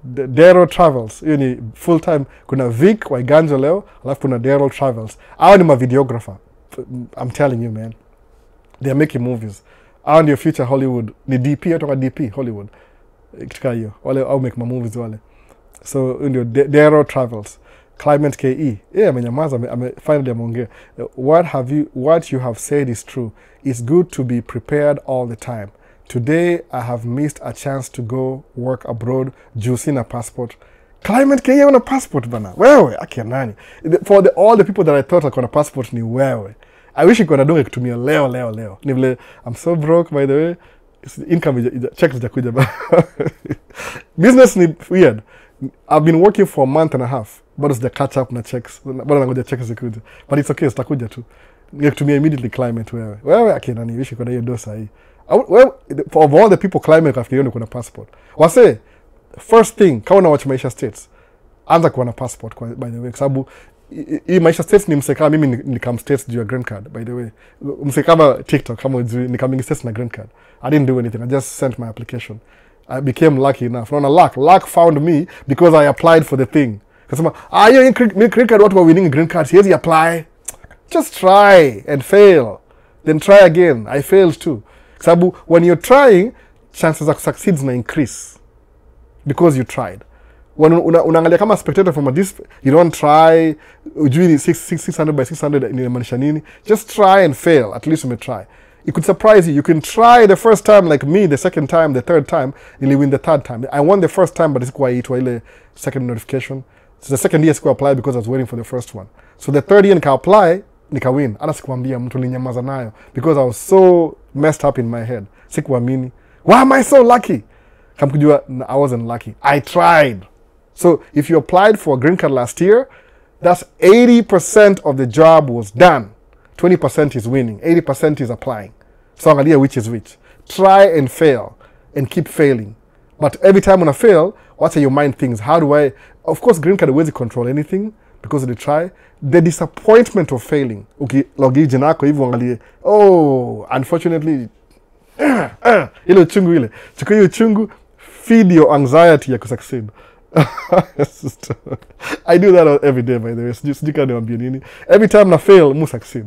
Dero Travels. Hiyo ni full time. Kuna Vic Waiganjo leo, alafu kuna Dero Travels. Hao ni videographer. I'm telling you, man. They are making movies. Hao ndio future Hollywood. Ni DP, atoka DP Hollywood. Kitika hiyo. Wale au make movies wale. So ndio Dero Travels. Climate KE. Yeah, amenyamaza, finally ameongea. What you have said is true. It's good to be prepared all the time. Today, I have missed a chance to go work abroad. Juu sina passport. Climate KE una passport bana. Wewe, akia nani. For all the people that I thought akona passport ni wewe. I wish ikona donge kutumia leo. Ni vile, I'm so broke by the way. Income, checks zijakuja ba. Business ni weird. I've been working for a month and a half. Bado sija catch up na checks. Bado nangoja checks zikuja. But it's okay, zitakuja tu. Ningekutumia immediately Climate wewe. Wewe akia nani, wish ikona hiyo dosa hii. Well, of all the people Climate kafikiria ni kuna passport. Wase, first thing, kama na watch Maisha States, anza kuwa na passport by the way. Sababu, hii Maisha States ni mseka mimi nikam States juu ya green card, by the way. Mseka kama TikTok, kama nikam States na green card. I didn't do anything, I just sent my application. I became lucky enough. Luck found me because I applied for the thing. Kasema, hiyo green card watu wa winning green card, siwezi apply. Just try and fail. Then try again. I failed too. Sababu, when you're trying, chances of succeed na increase. Because you tried. When unaangalia kama spectator from a distance, you don't try, ujui ni 600 by 600 inamaanisha nini. Just try and fail. At least you may try. It could surprise you. You can try the first time like me, the second time, the third time, you'll win the third time. I won the first time, but sikuwa itwa ile second notification. So the second year sikuwa apply because I was waiting for the first one. So the third year nika apply, nika win. Hata sikuambia mtu ninyamaza nayo because I was so messed up in my head. Sikuamini. Why am I so lucky? Kamkujua, I wasn't lucky. I tried. So if you applied for a green card last year, that's 80% of the job was done. 20% is winning. 80% is applying. So angalia which is which. Try and fail and keep failing. But every time when I fail, what's in your mind things? How do I... Of course, green card always control anything because they try. The disappointment of failing. Okay, logi jinako hivi angalie. Oh, unfortunately, ile uchungu ile. Chukua hiyo uchungu, feed your anxiety ya kusucceed. I do that every day, by the way. Sijui kama niwaambie nini. Every time na fail, mu succeed.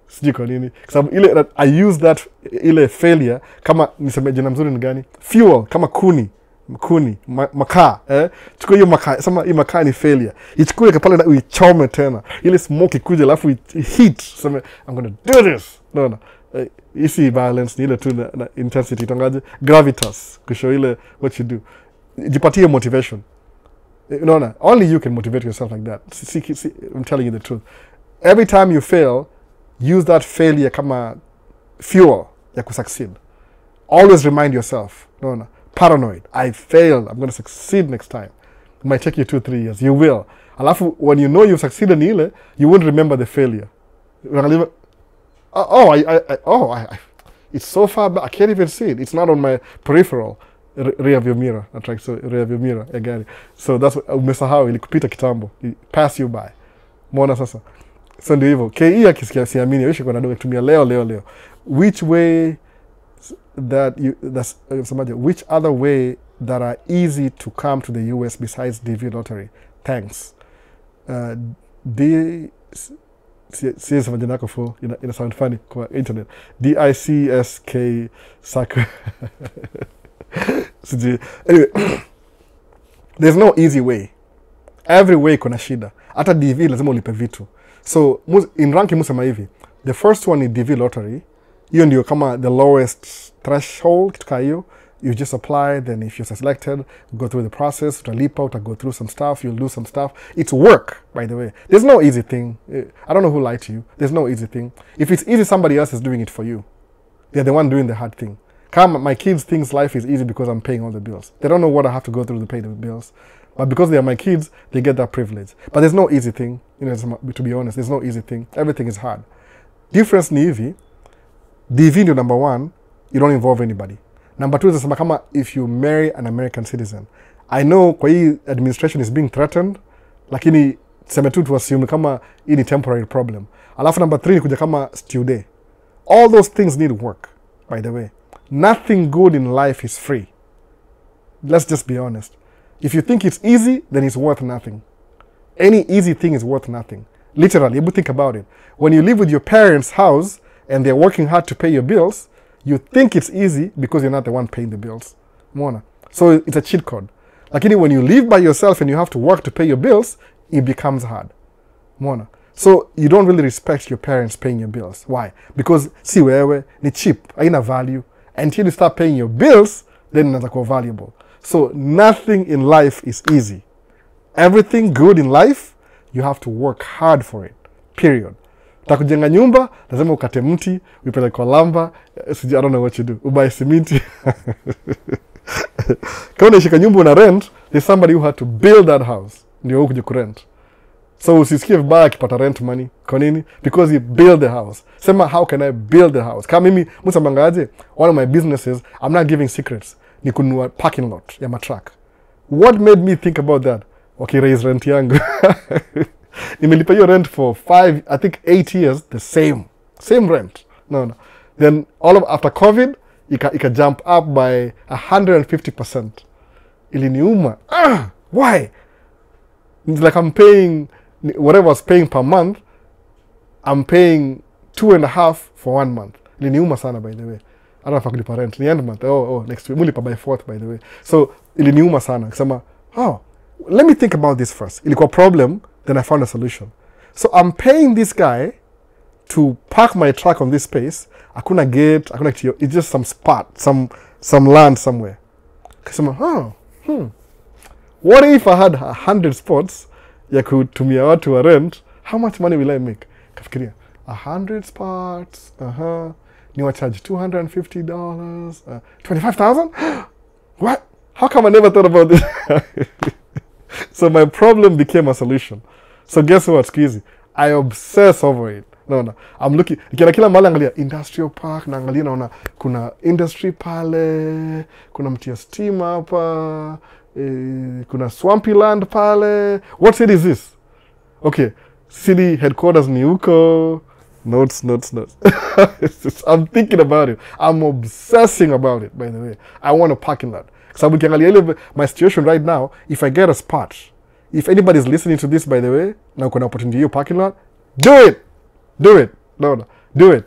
Sijui kwa nini. Sababu ile I use that ile failure kama niseme jina mzuri ni gani? Fuel kama kuni, makaa, chukua hiyo makaa, sema hii makaa ni failure. Ichukue pale na uichome tena. Ile smoke ikuje alafu heat, sema I'm going to do this. No. Easy balance ni ile tu na intensity tangaje gravitas kushow ile what you do. Jipatie motivation. No. Only you can motivate yourself like that. See, I'm telling you the truth. Every time you fail, use that failure kama fuel ya kusucceed. Always remind yourself. No. Paranoid. I failed. I'm going to succeed next time. It might take you 2-3 years. You will. Alafu, when you know you've succeeded in ile, you won't remember the failure. It's so far back. I can't even see it. It's not on my peripheral. Rear view mirror. Rear view mirror. I got it. So that's what umesahau ilikupita kitambo. It pass you by. Mwona sasa. So ndio hivyo. KE akisikia siamini wishi kwa nado kutumia leo. Which way which other way that are easy to come to the US besides DV lottery? Thanks. CS majina yako full ina sound funny kwa internet. DICSK Saka. Anyway, there's no easy way. Every way kuna shida. Hata DV lazima ulipe vitu. So in ranking musema hivi, the first one is DV lottery. Hiyo ndio kama the lowest threshold kitu hiyo. You just apply, then if you're selected, go through the process, utalipa, go through some stuff, you'll do some stuff. It's work, by the way. There's no easy thing. I don't know who lied to you. There's no easy thing. If it's easy, somebody else is doing it for you. They're the one doing the hard thing. My kids think life is easy because I'm paying all the bills. They don't know what I have to go through to pay the bills. But because they are my kids, they get that privilege. But there's no easy thing. To be honest, there's no easy thing. Everything is hard. Difference ni hivi, DV ndio number one, you don't involve anybody. Number two is kama if you marry an American citizen. I know kwa hii administration is being threatened, lakini tuseme tu assume kama hii ni temporary problem. Alafu number three ni kuja kama student. All those things need work, by the way. Nothing good in life is free. Let's just be honest. If you think it's easy, then it's worth nothing. Any easy thing is worth nothing. Literally, you think about it. When you live with your parents' house and they're working hard to pay your bills, you think it's easy because you're not the one paying the bills. Mona. So it's a cheat code. Lakini when you live by yourself and you have to work to pay your bills, it becomes hard. Mona. So you don't really respect your parents paying your bills. Why? Because si wewe ni cheap, haina value. Until you start paying your bills, then inakuwa valuable. So nothing in life is easy. Everything good in life, you have to work hard for it. Period. Takujenga nyumba, lazima ukate mti, upeleke kwa lamba, I don't know what you do. Ubuy simiti. Kama unashika nyumba una rent, there's somebody who had to build that house. Ndio ukuje kurent. So usisikie vibaya akipata rent money. Kwa nini? Because he built the house. Sema, how can I build the house? Kama mimi, musabangaje, one of my businesses, I'm not giving secrets. Ni kununua parking lot ya matruck. What made me think about that? Okay, raise rent yangu. Nimelipa hiyo rent for 8 years, the same rent. No. Then after COVID, ika jump up by 150%. Iliniuma. Why? It's like I'm paying whatever I was paying per month, I'm paying 2.5 for 1 month. Iliniuma sana, by the way. I don't know if I could rent. The end month. Next week. Mulipa by 4th, by the way. So iliniuma sana. Kusema, let me think about this first. Ilikuwa problem, then I found a solution. So I'm paying this guy to park my truck on this space. Hakuna gate, hakuna kitu. It's just some spot, some land somewhere. Kusema, what if I had 100 spots ya kutumia watu wa rent? How much money will I make? Kafikiria, 100 spots, ni wa charge $250, 25,000? What? How come I never thought about this? So my problem became a solution. So guess what, Squeezy? I obsess over it. No. I'm looking, kila mahali angalia industrial park, naangalia naona kuna industry pale, kuna mti ya stima hapa, kuna swampy land pale. What city is this? Okay, city headquarters ni huko. Notes. I'm thinking about it. I'm obsessing about it, by the way. I want a parking lot. Because my situation right now, if I get a spot, if anybody's listening to this, by the way, now kuna opportunity your parking lot, do it. No, do it.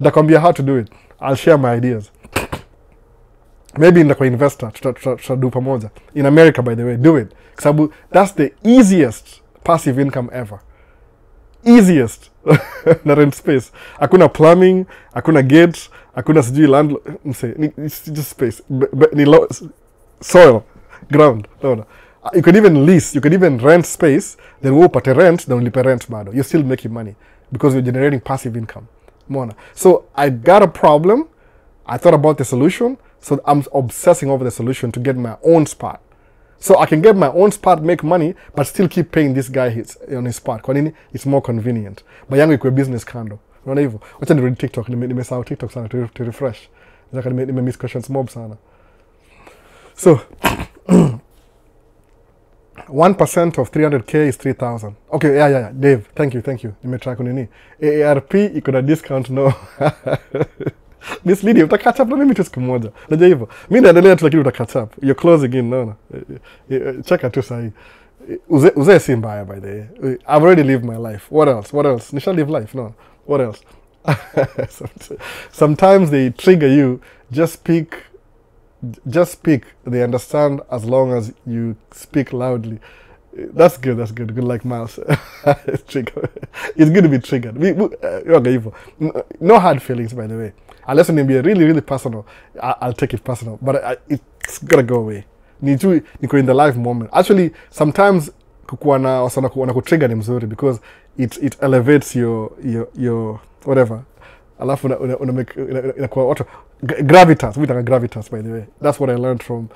Nakwambia how to do it. I'll share my ideas. Maybe in the investor, do pamoja. In America, by the way, do it. Because that's the easiest passive income ever. Easiest. Na rent space. Hakuna plumbing, hakuna gates, hakuna sijui land, it's just space. Soil, ground. No. You can even lease, you can even rent space, then upate rent, then ulipe rent bado. You're still making money because you're generating passive income. Mona. So I got a problem, I thought about the solution, so I'm obsessing over the solution to get my own spot. So I can get my own spot, make money, but still keep paying this guy on his spot. Kwa nini? It's more convenient. But yangu ikuwe business kando. Unaona hivyo? Wacha nirudi TikTok, nimesahau TikTok sana to refresh. Zaka miss questions mob sana. So 1% of 300k is 3,000. Okay, yeah. Dave, thank you. Nimetry kunini. AARP iko na discount no. Miss Lydia, utakatch up na mimi tu siku moja. Najua hivyo. Mimi naendelea tu lakini utakatch up. You're closing in, no. Cheka tu sahi. Uze si mbaya, by the way. I've already lived my life. What else? Nisha live life, no. What else? Sometimes they trigger you. Just speak. They understand as long as you speak loudly. That's good. That's good. Good like Miles. Trigger. It's good to be triggered. No hard feelings, by the way. Unless it be really, really personal, I'll take it personal. But it's gotta go away. Niko in the live moment. Actually, sometimes kukuwa na wasana kutrigger ni mzuri because it elevates your whatever. Alafu inakuwa watu gravitas. We talk gravitas, by the way. That's what I learned from.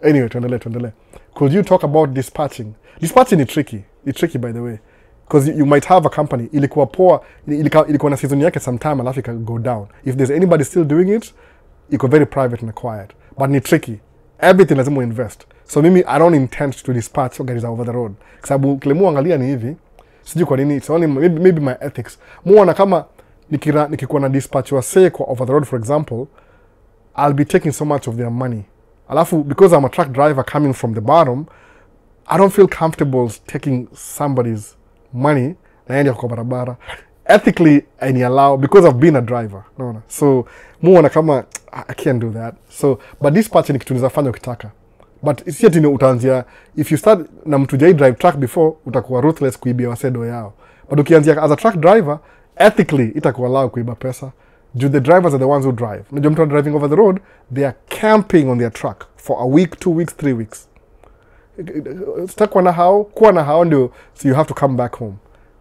Anyway, tuendelee. Could you talk about dispatching? Dispatching is tricky. It's tricky, by the way, because you might have a company ilikuwa poa, ilikuwa na season yake sometime, alafu can go down. If there's anybody still doing it, iko very private and quiet. But ni tricky. Everything lazima invest. So mimi I don't intend to dispatch gari za over the road. Kwa sababu kile muangalia ni hivi, sijui kwa nini, it's only maybe my ethics. Muona kama nikikuwa na dispatch wa say kwa over the road, for example, I'll be taking so much of their money. Alafu, because I'm a truck driver coming from the bottom, I don't feel comfortable taking somebody's money naenda kwa barabara. Ethically, I allow, because I've been a driver. No. So, muona kama, I can't do that. So, but dispatch ni kitu nizafanya ukitaka. But it's yet utaanzia, if you start na mtu jai drive truck before, utakuwa ruthless kuibia wasedo yao. But ukianzia as a truck driver, ethically, itakuwa allow kuiba pesa. The drivers are the ones who drive. Unajua mtu driving over the road, they are camping on their truck for a week, 2 weeks, 3 weeks. Kuwa na hao ndio, so you have to come back home.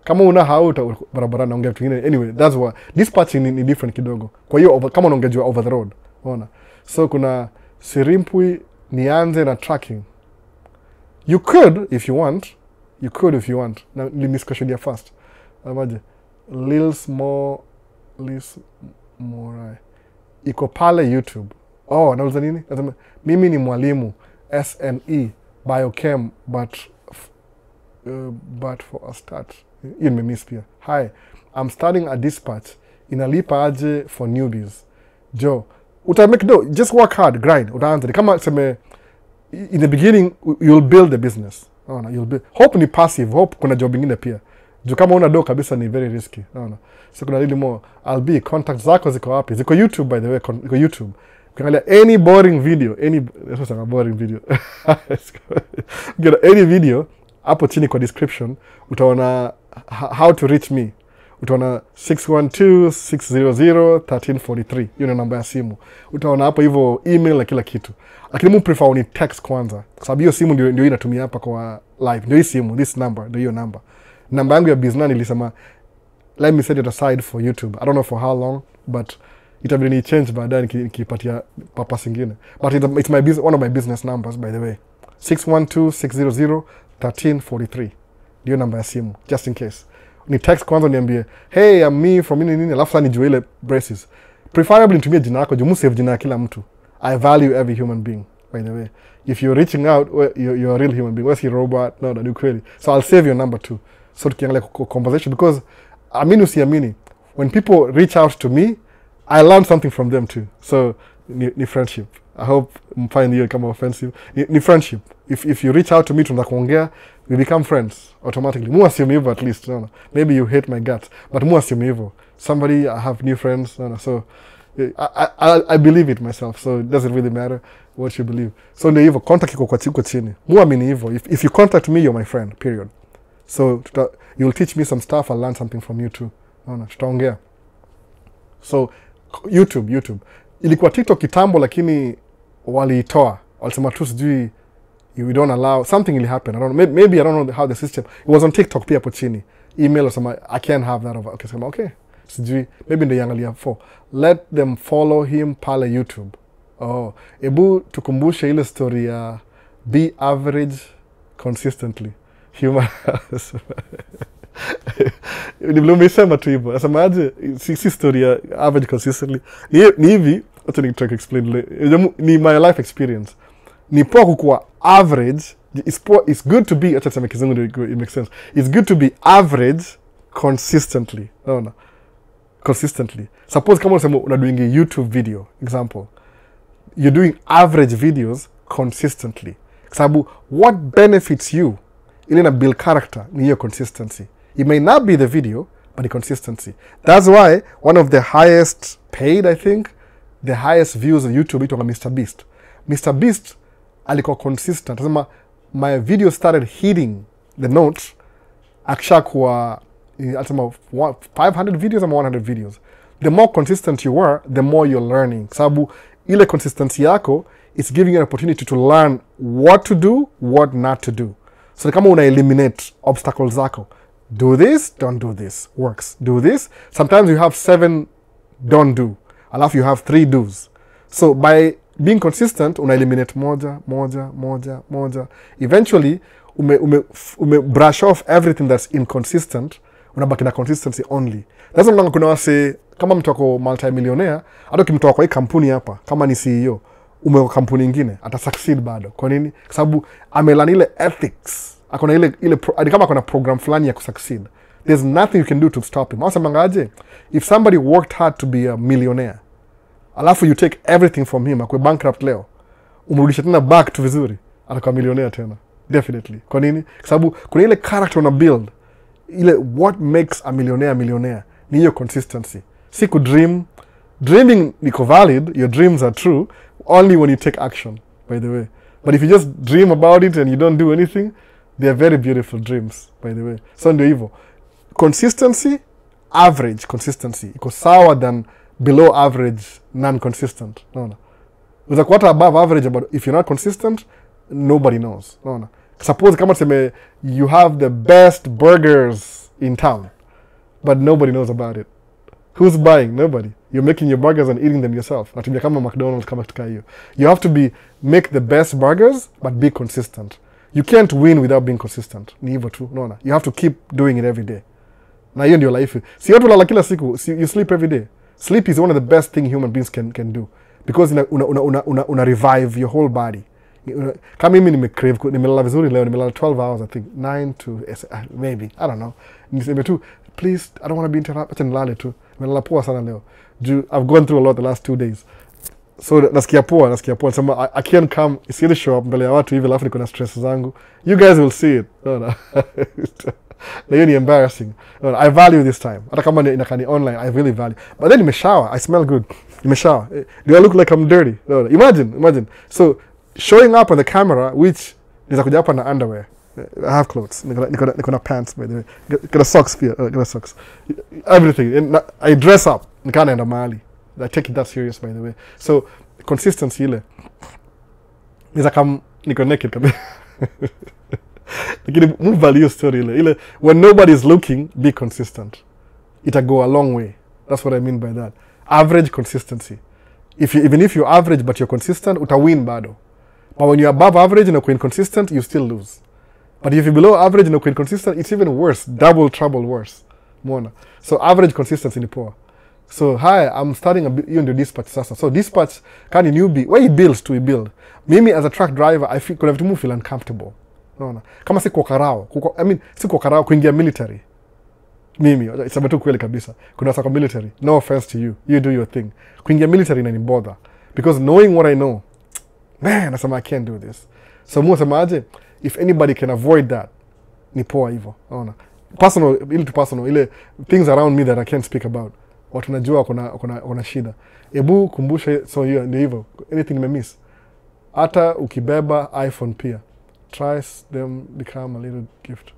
Kama una hao barabara naongea kitu kingine. Anyway, that's why dispatching ni different kidogo. Kwa hiyo kama unaongea over the road, unaona. So kuna Sirimpui nianze na tracking. You could if you want. Na nimiskushudia first. Amaje. Lils Morai. Iko pale YouTube. Oh, nauliza nini? Nasema mimi ni mwalimu SNE Biochem but for a start. Hiyo nimemiss pia. Hi, I'm starting a dispatch. Inalipa aje for newbies. Joe, utamake do. Just work hard, grind. Utaanza. Kama seme in the beginning you'll build the business. No, you'll build. Hope ni passive. Hope kuna job ingine pia. Juu kama una do kabisa ni very risky. No. So kuna really more. I'll be contact zako ziko wapi? Ziko YouTube, by the way. Ziko YouTube. Ukiangalia any boring video, any video hapo chini kwa description utaona how to reach me. Utaona 612-600-1343. Hiyo ni namba ya simu. Utaona hapo hivyo email na kila kitu. Lakini mu prefer ni text kwanza. Kwa sababu hiyo simu ndio inatumia hapa kwa live. Ndio hii simu, this number, ndio hiyo number. Namba yangu ya business nilisema let me set it aside for YouTube. I don't know for how long, but itabidi ni change baadaye nikipatia purpose nyingine. But it's my business, one of my business numbers, by the way. 612-600-1343. Ndio namba ya simu, just in case. Ni text kwanza niambie, hey, I'm me from nini, alafu sasa nijue ile braces. Preferably nitumie jina lako, jumu save jina ya kila mtu. I value every human being, by the way. If you're reaching out, you're a real human being. Where's your robot? No, ni kweli. So I'll save your number too. So tukiangalia conversation, because amini usiamini, when people reach out to me, I learn something from them too. So ni friendship. I hope mfind you come offensive. Ni friendship. If you reach out to me tunataka kuongea, we become friends automatically. Mu assume hivyo at least. No. Maybe you hate my guts, but mu assume hivyo. Somebody, I have new friends. No. So I believe it myself. So it doesn't really matter what you believe. So ndio hivyo, contact iko kwa chini. Mu amini hivyo. If you contact me, you're my friend. Period. So you'll teach me some stuff. I'll learn something from you too. No. Tutaongea. So YouTube. Ilikuwa TikTok kitambo lakini waliitoa. Walisema tu sijui we don't allow, something will happen. I don't know. Maybe I don't know how the system. It was on TikTok pia hapo chini. Email or something. I can't have that over. Okay, so okay. Sijui maybe ndio yangalia for. Let them follow him pale YouTube. Oh, ebu tukumbushe ile story ya be average consistently. Human. Nimesema tu hivyo. Nasema aje si story ya average consistently. Ni hivi, acha nitaka explain. Ni my life experience. Ni poa kukuwa average. It's good to be, acha sema kizungu it makes sense. It's good to be average consistently. No. Consistently. Suppose kama unasema una doing a YouTube video, example. You're doing average videos consistently. Sababu what benefits you ili na build character ni hiyo consistency. It may not be the video, but the consistency. That's why one of the highest paid, I think, the highest views on YouTube ito Mr. Beast. Mr. Beast alikuwa consistent. Asema, my video started hitting the notes akishakuwa atasema 500 videos ama 100 videos, the more consistent you are, the more you're learning. Sababu ile consistency yako, it's giving you an opportunity to learn what to do, what not to do. So kama una eliminate obstacles zako, do this, don't do this, works. Do this. Sometimes you have 7 don't do, alafu you have 3 do's. So by being consistent, una eliminate moja. Eventually, ume brush off everything that's inconsistent, unabaki na consistency only. That's why kuna wase, kama mtu wako multi-millionaire, hata ukimtoa kwa hii kampuni hapa, kama ni CEO, umeweka kampuni ingine, ata succeed bado. Kwa nini? Kwa sababu amelani ile ethics. Akona ile kama akona program fulani ya kusucceed. There's nothing you can do to stop him. Asa mangaje, if somebody worked hard to be a millionaire, alafu you take everything from him, akwe bankrupt leo, umrudisha tena back to vizuri, atakuwa millionaire tena. Definitely. Kwa nini? Kwa sababu kuna ile character una build, ile what makes a millionaire, ni hiyo consistency. Si ku dream. Dreaming niko valid, your dreams are true, only when you take action, by the way. But if you just dream about it and you don't do anything, they are very beautiful dreams, by the way. So ndio hivyo. Consistency, average consistency, iko sawa than below average non-consistent. No. Uza kuwata above average, but if you're not consistent, nobody knows. No. Suppose kama tuseme you have the best burgers in town, but nobody knows about it. Who's buying? Nobody. You're making your burgers and eating them yourself. Natumia kama McDonald's, kama tuka hiyo. You have to make the best burgers, but be consistent. You can't win without being consistent. Ni hivyo tu. No. You have to keep doing it every day. Na hiyo ndio life. Si watu lala kila siku. You sleep every day. Sleep is one of the best thing human beings can do. Because una revive your whole body. Kama mimi nimelala vizuri leo, nimelala 12 hours, I think 9 to maybe, I don't know. Niseme tu, please, I don't want to be interrupted. Acha nilale tu. Nimelala poa sana leo. I've gone through a lot the last 2 days. So nasikia poa. Sema I can't come, isiende show up mbele ya watu hivi alafu niko na stress zangu. You guys will see it. No. Na hiyo ni embarrassing. No, I value this time. Hata kama inakani online, I really value. But then nimeshower, I smell good. Nimeshower. Do I look like I'm dirty? No. Imagine. So showing up on the camera, which is kuja hapa na underwear. I have clothes. Niko na pants, by the way. Got socks pia. Got socks. Everything. And I dress up. Nika naenda mahali. I take it that serious, by the way. So consistency ile. Niza kama niko naked kabisa. Lakini move value story ile. When nobody's looking, be consistent. It'll go a long way. That's what I mean by that. Average consistency. Even if you're average but you're consistent, uta win bado. But when you're above average and you're inconsistent, you still lose. But if you're below average and you're inconsistent, it's even worse. Double trouble worse. Mona. So average consistency ni poa. So hi, I'm starting you ndio dispatch sasa. So dispatch kani newbie, where he builds to build. Mimi as a truck driver, I feel kuna vitu feel uncomfortable. No. Kama si kwa karao, si kwa karao kuingia military. Mimi, isema tu kweli kabisa. Kuna sako military. No offense to you. You do your thing. Kuingia military na ni bother. Because knowing what I know, man, nasema I can't do this. So mua sema aje, if anybody can avoid that, ni poa hivyo. Unaona. Personal, ile things around me that I can't speak about. Watu najua kuna shida. Ebu kumbusha, so hiyo ndio hivyo. Anything nimemiss. Hata ukibeba iPhone pia. Try them become a little gift.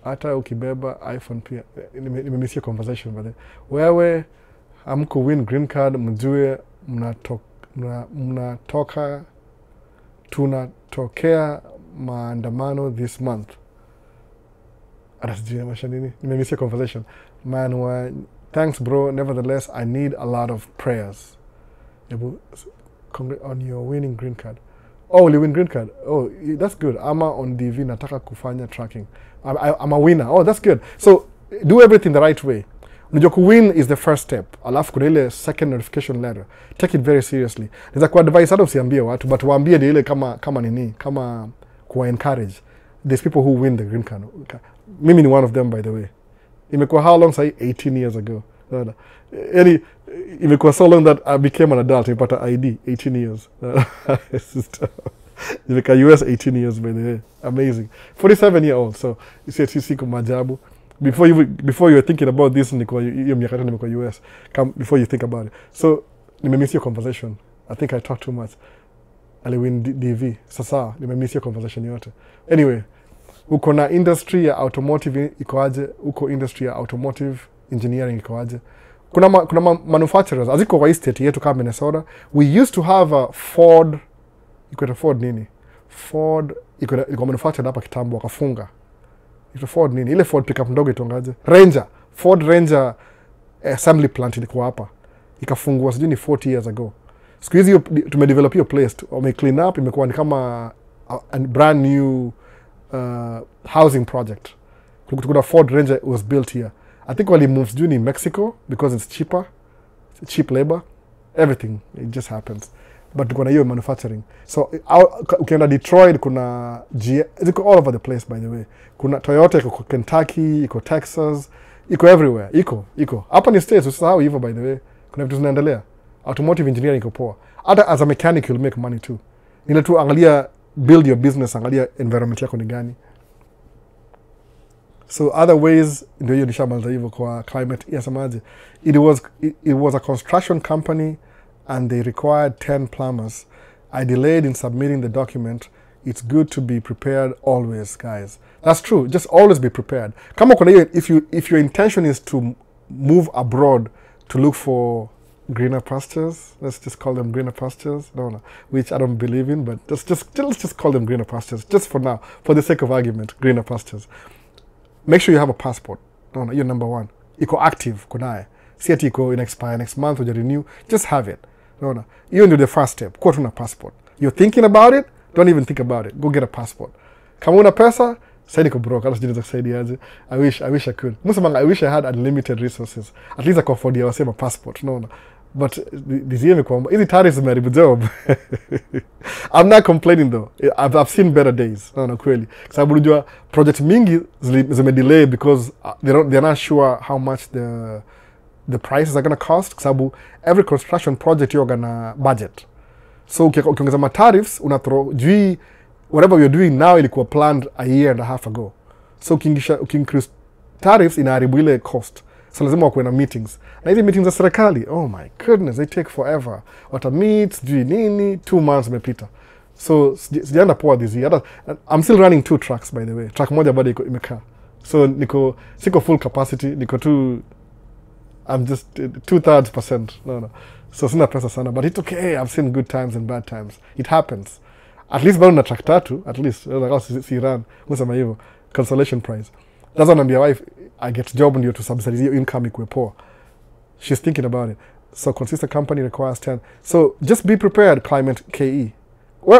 Hata ukibeba iPhone pia. Nimemisia conversation by the wewe amko win green card, mjue tunatokea maandamano this month. Atasijia mashanini. Nimemisia conversation. Man, thanks bro. Nevertheless, I need a lot of prayers. On your winning green card. Oh, you win green card. Oh, that's good. Ama on DV nataka kufanya tracking. I'm a winner. Oh, that's good. So do everything the right way. Unajua win is the first step. Alafu kuna ile second notification letter. Take it very seriously. Niza kwa advice hata usiambie watu, but waambie ile kama kuwa encourage. There's people who win the green card. Mimi ni one of them, by the way. Imekuwa how long say 18 years ago. Imekuwa so long that I became an adult. Nimepata ID 18 years. Nimeka US 18 years, by the way. Amazing. 47-year-old. So you see siku majabu. Before you were thinking about this, hiyo miaka nimekuwa US. Before you think about it. So nimemiss your conversation. I think I talked too much. Ali win DV. Sasa nimemiss your conversation yote. Anyway, uko na industry ya automotive iko aje, uko industry ya automotive engineering iko aje. Kuna manufacturers aziko kwa state yetu kama Minnesota. We used to have a Ford, iko Ford nini? Ford iko manufactured hapa kitambo wakafunga. Iko Ford nini? Ile Ford pickup ndogo itongaje? Ranger. Ford Ranger assembly plant ilikuwa hapa. Ikafungwa sijui ni 40 years ago. Siku hizi tumedevelop hiyo place, wame clean up, imekuwa ni kama a brand new housing project. Kuna Ford Ranger was built here. I think wali move sijui ni Mexico because it's cheaper, cheap labor, everything, it just happens. But kuna hiyo manufacturing. So ukienda Detroit kuna ziko all over the place by the way. Kuna Toyota iko Kentucky, iko Texas, iko everywhere. Iko. Hapa ni states, usisahau hivyo by the way. Kuna vitu zinaendelea. Automotive engineering iko poa. Hata as a mechanic you'll make money too. Nile tu angalia, build your business, angalia environment yako ni gani. So other ways, ndio hiyo nishamaliza hivyo kwa climate. Yasemaje? It was a construction company and they required 10 plumbers. I delayed in submitting the document. It's good to be prepared always, guys. That's true. Just always be prepared. Kama kuna hiyo, if your intention is to move abroad to look for greener pastures, let's just call them greener pastures. No, which I don't believe in, but let's just call them greener pastures, just for now, for the sake of argument, greener pastures. Make sure you have a passport. No, you're number one. Iko active, kunaye. Si ati iko in expire next month or you renew. Just have it. No. You're into the first step. Kuwa tuna passport. You're thinking about it, don't even think about it. Go get a passport. Kama una pesa, say niko broke. Hata sijui kusaidia aje. I wish I could. Musamanga, I wish I had unlimited resources. At least I could afford ya wasema passport. No. But this year kwamba hizi tariffs zimeharibu job. I'm not complaining though. I've seen better days. No, kweli. Kwa sababu unajua project mingi zimedelay because they're not sure how much the prices are going to cost. Kwa sababu every construction project you're gonna budget. So ukiongeza ma tariffs unathrow juu whatever you're doing now ilikuwa planned a year and a half ago. So ukiincrease tariffs inaharibu ile cost. So lazima wakuwe na meetings. Na hizi meetings za serikali, oh my goodness, they take forever. Wata meet, sijui nini, 2 months imepita. So sijaenda poa this year. I'm still running 2 trucks by the way. Truck moja bado imekaa. So siko full capacity, I'm just 2/3%. No. So sina pesa sana, but it's okay. I've seen good times and bad times. It happens. At least bado na truck 3, at least. Si run. Musema hivyo. Consolation prize. That's what my wife, I get job ndio to subsidize your income ikuwe poa. She's thinking about it. So consistent company requires 10. So just be prepared, Climate KE.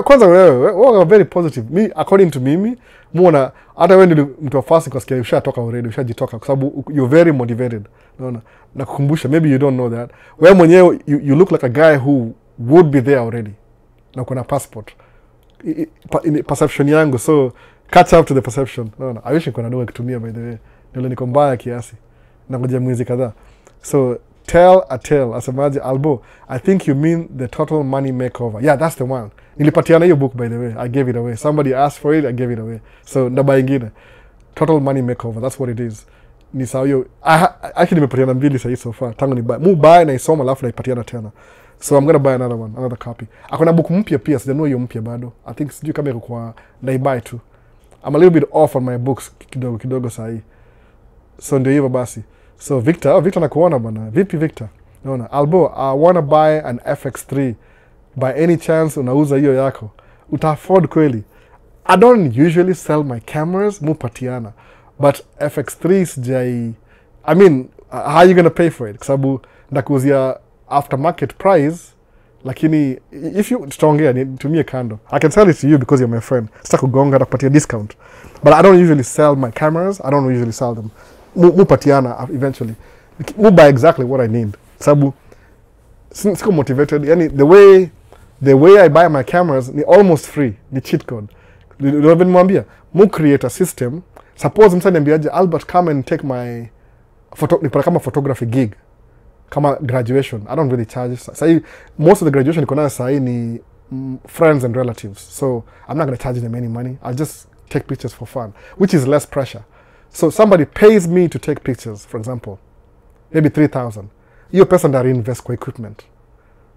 Kwanza wewe very positive. Me, according to mimi, muona hata wewe ndio mtu afasi kwa sikia ushatoka already, ushajitoka kwa sababu you're very motivated. Unaona? Na kukumbusha, maybe you don't know that. Wewe mwenyewe you look like a guy who would be there already. Na uko na passport. In perception yangu, so catch up to the perception. No. I wish niko na kutumia by the way. Ndio niko mbaya kiasi. Na ngoja mwezi kadhaa. So tell a tale. Asemaje Albo, I think you mean the total money makeover. Yeah, that's the one. Nilipatiana hiyo book by the way. I gave it away. Somebody asked for it, I gave it away. So ndaba ingine. Total money makeover. That's what it is. Ni sawa hiyo. Actually nimepatiana 2 sasa so far. Tangu ni buy na isoma alafu naipatiana tena. So I'm gonna buy another copy. Akona book mpya pia, sijanunua hiyo mpya bado. I think sijui kama iko kwa buy too. I'm a little bit off on my books kidogo sahi. So ndio hivyo basi. So Victor nakuona bwana. Vipi Victor? Naona Albo, I wanna buy an FX3. By any chance unauza hiyo yako? Uta afford kweli? I don't usually sell my cameras, mupatiana. But FX3 sijai, I mean, how are you gonna pay for it? Kwa sababu ndakuuzia aftermarket price, lakini if you tutaongea nitumie kando. I can sell it to you because you're my friend. Sita kugonga na kupatia discount. But I don't usually sell my cameras. I don't usually sell them. Mupatiana eventually. Buy exactly what I need. Sababu siko motivated. Yani the way I buy my cameras ni almost free. Ni cheat code. Ndio nimwambia, create a system. Suppose msanii ambiaje Albert come and take my kama photography gig. Kama graduation, I don't really charge. Say most of the graduation niko nayo sahi ni friends and relatives. So I'm not going to charge them any money. I'll just take pictures for fun, which is less pressure. So somebody pays me to take pictures, for example, maybe 3,000. Hiyo pesa ndio reinvest kwa equipment.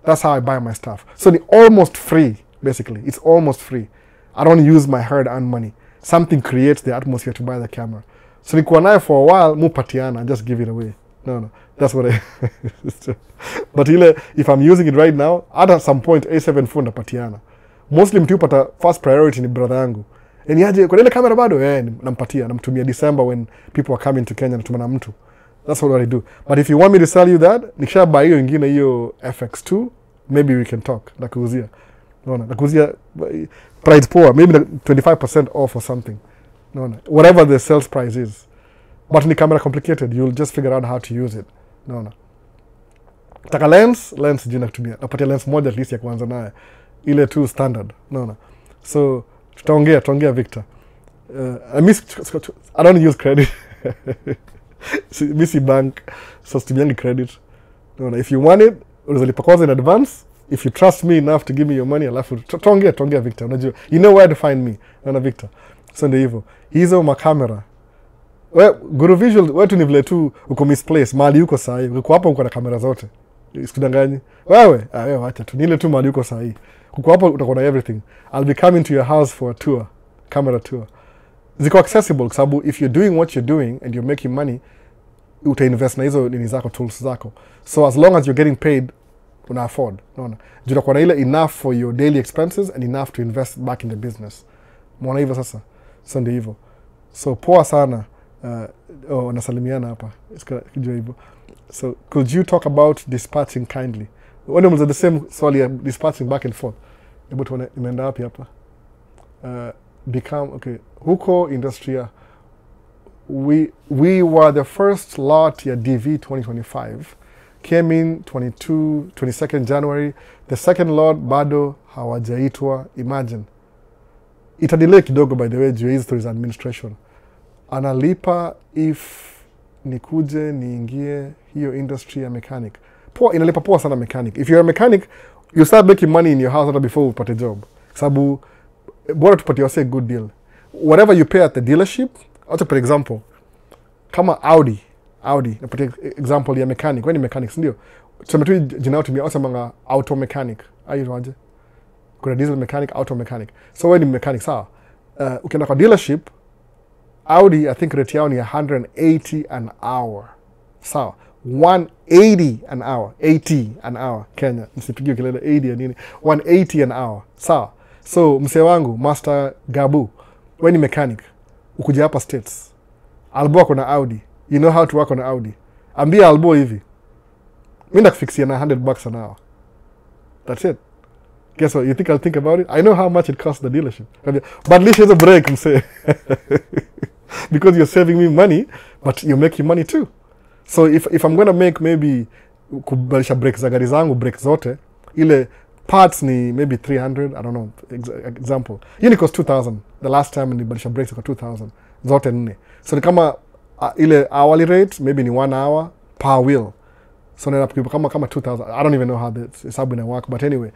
That's how I buy my stuff. So it's almost free, basically. It's almost free. I don't use my hard-earned money. something creates the atmosphere to buy the camera. So nikuwa nayo for a while, mupatiana and just give it away. No, that's what I but if I'm using it right now, at some point A7 phone napatiana. Mostly mtu pata first priority ni brother yangu. Yaje kwa ile camera bado nampatia, namtumia December when people are coming to Kenya, natumana mtu. That's what I do. But if you want me to sell you that, nikisha buy hiyo ingine hiyo FX2, maybe we can talk. Nakuuzia. Nakuuzia price poor, maybe 25% off or something. Whatever the sales price is. But ni camera complicated, you'll just figure out how to use it. Taka lens jina kutumia. Napatia lens moja at least ya kuanza naye. Ile tu standard. So tutaongea Victor. I don't use credit. Missy bank, so stumiangi credit. If you want it, unazalipa kwanza in advance. If you trust me enough to give me your money, alafu tutaongea Victor. Unajua, you know where to find me. Victor. So ndio hivyo. Hizo makamera. Guru Visual, wetu ni vile tu uko misplace, mahali uko sahi. Uko hapa uko na kamera zote. Sikudanganyi. Wewe acha tu. Nile tu mahali uko sahi. Uko hapa utakuwa na everything. I'll be coming to your house for a tour, camera tour. Ziko accessible kwa sababu if you're doing what you're doing and you're making money, utainvest na hizo nini zako, tools zako. So as long as you're getting paid, una afford. Juu kuna ile enough for your daily expenses and enough to invest back in the business. Mwana hivyo sasa. So ndio hivyo. So poa sana. Nasalimiana hapa. Kijua hivyo. So could you talk about dispatching kindly? When was the same swali dispatching back and forth. Hebu tuone imeenda wapi hapa. Okay. Huko Industria, we were the first lot ya DV 2025. Came in 22nd January. The second lot bado hawajaitwa. Imagine. Itadelay kidogo by the way, juu hizi stories administration. Analipa if nikuje niingie hiyo industry ya mechanic. Inalipa poa sana mechanic. If you're a mechanic, you start making money in your house hata before upate job. Sababu bora tupatie wase good deal. Whatever you pay at the dealership, also for example, kama Audi, napatia example ya mechanic. When mechanics ndio. Tuseme tu jina yao tumia manga auto mechanic. Aje? Kuna diesel mechanic, auto mechanic. So when mechanic sawa. Ukienda kwa dealership, Audi, I think rate yao ni 180 an hour. Sawa. 180 an hour. 80 an hour. Kenya. Nisipigie kelele 80 ya nini. 180 an hour. Sawa. So, mse wangu, Master Gabu, when ni mechanic, ukuja hapa States. Albo ako na Audi. You know how to work on Audi. Ambia Albo hivi. Mimi nakufixia na $100 an hour. That's it. Guess what? You think I'll think about it? I know how much it costs the dealership. But at least there's a break, mse. Because you're saving me money, but you're making money too. So if I'm going to make maybe kubalisha brakes za gari zangu, brakes zote, ile parts ni maybe 300, I don't know, example. Hii ni cost 2,000. The last time nibalisha brakes kwa 2,000. Zote nne. So ni kama ile hourly rate, maybe ni 1 hour per wheel. So nena kama 2,000. I don't even know how the hesabu ina work, but anyway,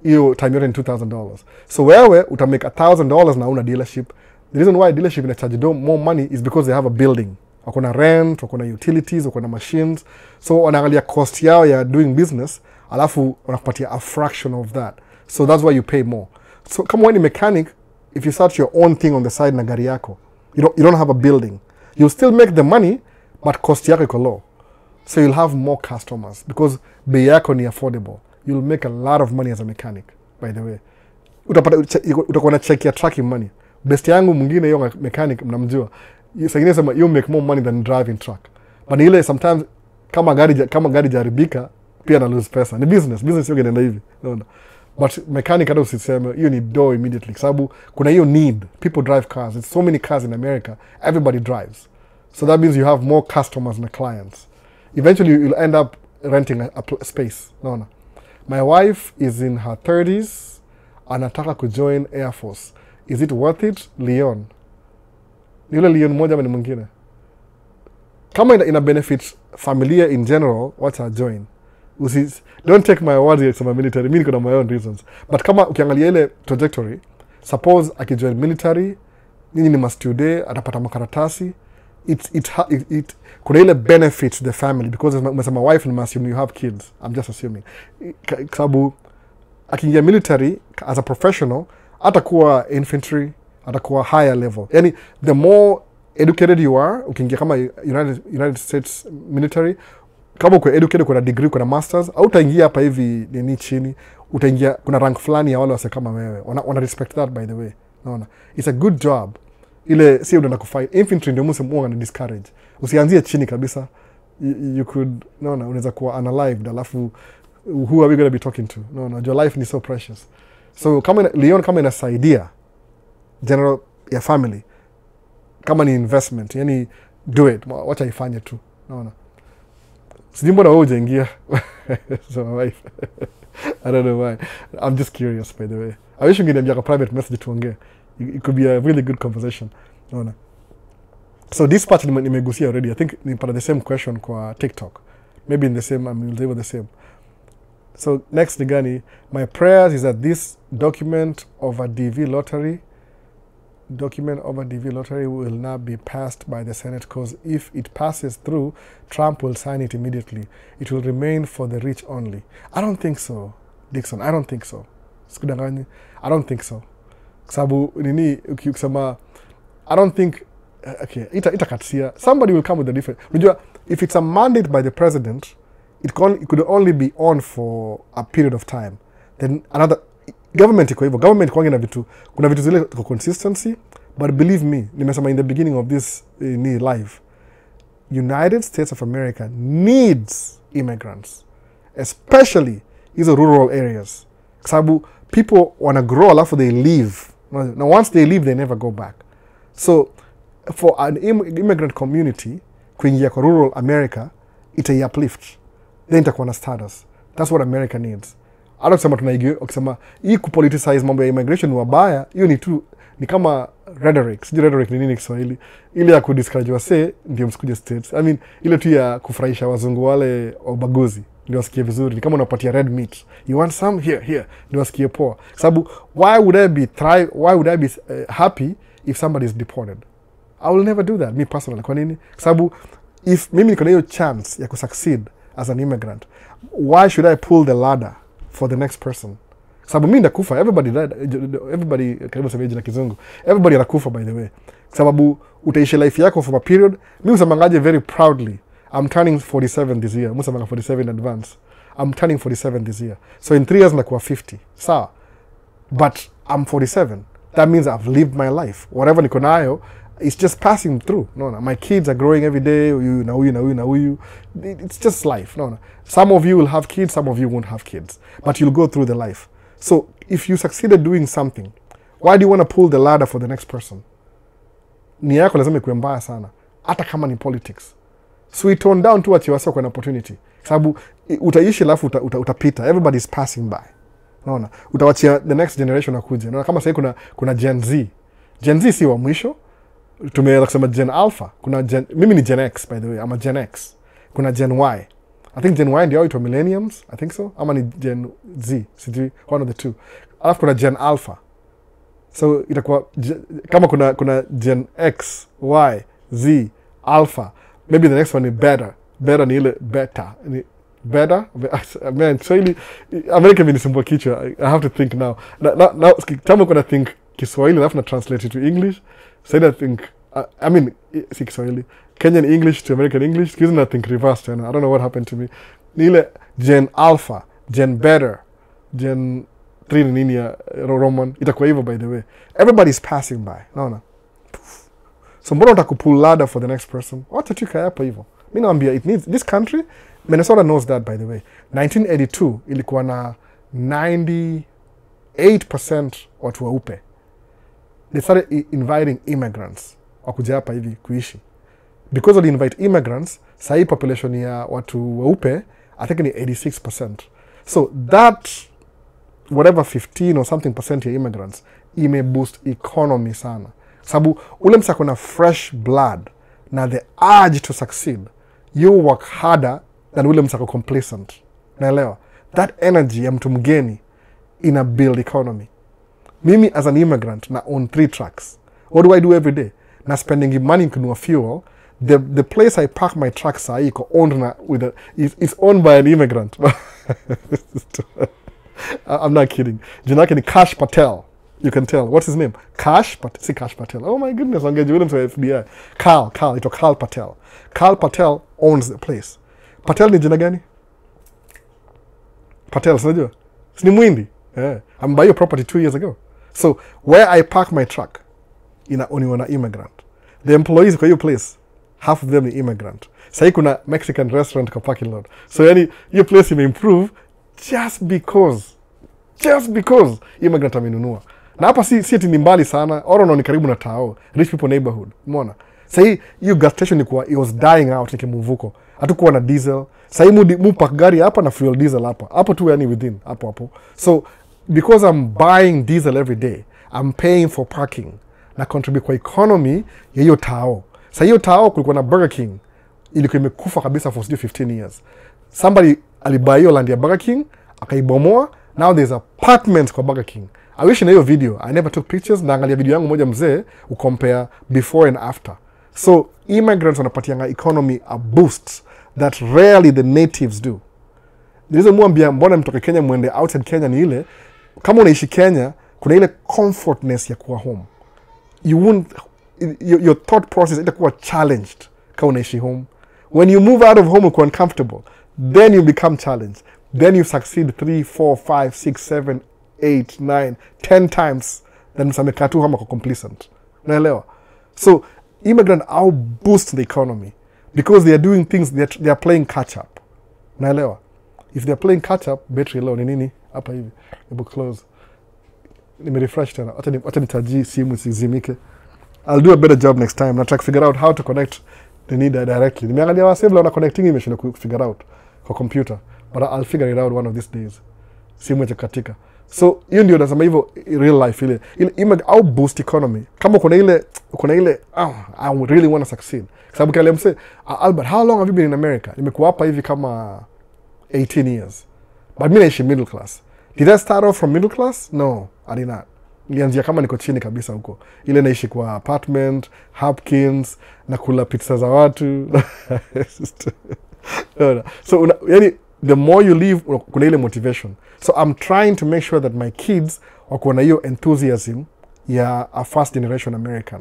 hiyo time yote ni $2,000. So wewe utamake $1,000 na una dealership. The reason why dealership ina charge more money is because they have a building. Wakona rent, wakona utilities, wakona machines. So wanaangalia cost yao ya doing business, alafu wanakupatia a fraction of that. So that's why you pay more. So kama wewe ni mechanic, if you start your own thing on the side na gari yako, you don't have a building. You'll still make the money, but cost yako iko low. So you'll have more customers because bei yako ni affordable. You'll make a lot of money as a mechanic, by the way. Utakuwa na check ya tracking money. Best yangu mwingine hiyo mechanic mnamjua. Sasa sema you make more money than driving truck. But ile sometimes kama gari jaribika pia na lose pesa. Ni business yote inaenda hivi. No. But mechanic hata usiseme hiyo ni do immediately sababu kuna hiyo need. People drive cars. There's so many cars in America. Everybody drives. So that means you have more customers and clients. Eventually you'll end up renting a space. No. My wife is in her 30s. Anataka kujoin Air Force. Is it worth it? Leon. Ni yule Leon moja ama ni mwingine? Kama ina benefit familia in general, wacha join. Don't take my word here from military. Mimi niko na my own reasons. But kama ukiangalia ile trajectory, suppose akijoin military, nini ni mastude, atapata makaratasi, it kuna ile benefits the family because umesema wife and assume you have kids. I'm just assuming. Sababu akiingia military as a professional, atakuwa infantry, atakuwa higher level. Yani the more educated you are, ukiingia kama United States military, kama uko educated, kuna degree, kuna masters, au utaingia hapa hivi nini chini, utaingia kuna rank fulani ya wale wase kama wewe. Wana respect that, by the way. Naona it's a good job. Ile si unaenda kufight infantry, ndio msimu na discourage. Usianzie chini kabisa. You could unaweza kuwa unalived, alafu who are we going to be talking to? Your life is so precious. So kama Leon, kama inasaidia general ya family, kama ni investment, yani do it, wacha ifanye tu. Sijui mbona wewe hujaingia. So my wife. I don't know why. I'm just curious, by the way. I wish ungeniambia kwa private message tuongee. It could be a really good conversation. So this part nimegusia already. I think ni part of the same question kwa TikTok. Maybe in the same, they were the same. So next ni gani? My prayers is that this document of a DV lottery will not be passed by the Senate, because if it passes through, Trump will sign it immediately. It will remain for the rich only. I don't think so, Dixon. I don't think so. Sikudanganya. I don't think so. Sababu nini ukisema I don't think okay, itakatsia. Somebody will come with a different. Unajua, if it's a mandate by the president, it could only be on for a period of time. Then another government iko hivyo. Government kwangi na vitu, kuna vitu zile kwa consistency, but believe me, nimesema in the beginning of this live, United States of America needs immigrants, especially hizo rural areas. Sababu people wanna grow, alafu they leave. Now once they leave, they never go back. So for an immigrant community kuingia kwa rural America, ita uplift, then itakuwa na status. That's what America needs. Hata kusema tunaigio, ukisema hii kupoliticize mambo ya immigration ni wabaya, hiyo ni tu ni kama rhetoric. Sijui rhetoric ni nini Kiswahili? Ile ya kudiscourage wase ndio msikuje states. I mean ile tu ya kufurahisha wazungu wale ubaguzi ndio wasikie vizuri. Ni kama unapatia red meat. You want some here ndio wasikie poa. Sababu why would I be happy if somebody is deported? I will never do that, me personally. Kwa nini? Sababu if mimi niko na hiyo chance ya kusucceed as an immigrant, why should I pull the ladder for the next person? Sababu mimi ndakufa. Everybody karibu sema jina kizungu. Everybody anakufa, by the way. Sababu utaishi life yako for a period. Mimi usemangaje very proudly, I'm turning 47 this year. Musamanga 47 in advance. I'm turning 47 this year. So in 3 years nakuwa 50. Sawa. But I'm 47. That means I've lived my life. Whatever niko nayo, it's just passing through. My kids are growing every day. It's just life. Some of you will have kids, some of you won't have kids. But you'll go through the life. So if you succeeded doing something, why do you want to pull the ladder for the next person? Nia yako lazima ikuwe mbaya sana. Hata kama ni politics. So we tone down tu ati wasa kwa opportunity. Sababu utaishi alafu utapita. Everybody's passing by. Utawachia the next generation akuja. Kama sasa kuna Gen Z. Gen Z si wa mwisho. Tumeweza kusema Gen Alpha. Mimi ni Gen X, by the way. I'm a Gen X. Kuna Gen Y. I think Gen Y ndio itwa millenniums. I think so. Ama ni Gen Z. Sijui, one of the two. Alafu kuna Gen Alpha. So itakuwa kama kuna Gen X, Y, Z, Alpha. Maybe the next one is better. Better ni ile beta. Better? Man, Swahili, American vinisumbua kichwa. I have to think now. Now, kama kuna think Kiswahili, alafu na translate it to English. So I think, si Kiswahili. Kenyan English to American English. Excuse me, I think reversed. I don't know what happened to me. Ni ile Gen Alpha, Gen Better, Gen 3 ni nini ya Roman. Itakuwa hivyo, by the way. Everybody's passing by. Naona. So mbona utakupull ladder for the next person? Wacha tu kaya hapa hivyo. Mimi naambia it needs this country. Minnesota knows that, by the way. 1982 ilikuwa na 98% watu weupe. They started inviting immigrants wakuja hapa hivi kuishi. Because they invite immigrants, sahi population ya watu weupe, I think ni 86%. So that whatever 15 or something percent ya immigrants ime boost economy sana. Sababu ule msako na fresh blood na the urge to succeed, you work harder than ule msako complacent. Naelewa? That energy ya mtu mgeni ina build economy. Mimi as an immigrant na own 3 trucks. What do I do every day? Na spending money kununua fuel. The place I park my trucks iko owned na it's owned by an immigrant. I'm not kidding. Jina yake ni Kash Patel. You can tell. What's his name? See Cash Patel. Oh my goodness, angejua yule mtu wa FBI. Ito Carl Patel. Carl Patel owns the place. Patel ni jina gani? Patel, sinajua? Ni Mwindi. Yeah. I'm buying a property 2 years ago. So, where I park my truck, oniwa na immigrant. The employees kwa hiyo place, half of them ni immigrant. Sahi kuna Mexican restaurant kwa parking lot. So, yani, hiyo place improve just because immigrant amenunua. Na hapa si ati ni mbali sana, Orono ni karibu na Tao, rich people neighborhood. Umeona? Sahi hiyo gas station it was dying out nikimuvuko. Hatukuwa na diesel. Sahi mu park gari hapa na fuel diesel hapa. Hapo tu yani within hapo. So because I'm buying diesel every day, I'm paying for parking. Na contribute kwa economy ya hiyo Tao. Sahi hiyo Tao kulikuwa na Burger King. Ilikuwa imekufa kabisa for 15 years. Somebody alibuy hiyo land ya Burger King, akaibomoa. Now there's apartments kwa Burger King. I wish in hiyo video, I never took pictures, naangalia video yangu moja mzee, ucompare before and after. So, immigrants wanapatianga economy a boost that rarely the natives do. Nilizo mwambia mbona mtoke Kenya mwende outside Kenya ni ile, kama unaishi Kenya, kuna ile comfortness ya kuwa home. Your thought process itakuwa challenged kama unaishi home. When you move out of home, uko uncomfortable. Then you become challenged. Then you succeed 3, 4, 5, 6, 7, 8, 9, 10 times then msameka tu kama complacent. Unaelewa? So immigrant out boost the economy because they are doing things, they are playing catch up. Unaelewa? If they are playing catch up, battery low ni nini hapa hivi. Hebu close. Nimerefresh tena. Acha nitaji simu isizimike. I'll do a better job next time. Na try to figure out how to connect the need directly. Nimeangalia wasebla wana connecting image na figure out kwa computer. But I'll figure it out one of these days. Simu itakatika. So hiyo ndio nasema hivyo real life ile au boost economy. Kama kuna ile I really want to succeed. Sababu kale mse Albert, how long have you been in America? Nimekuwa hapa hivi kama 18 years. But mimi naishi middle class. Did I start off from middle class? No, I did not. Nilianzia kama niko chini kabisa huko. Ile naishi kwa apartment, Hopkins, na kula pizza za watu. So yani the more you live, kuna ile motivation. So I'm trying to make sure that my kids wako na hiyo enthusiasm ya a first generation American.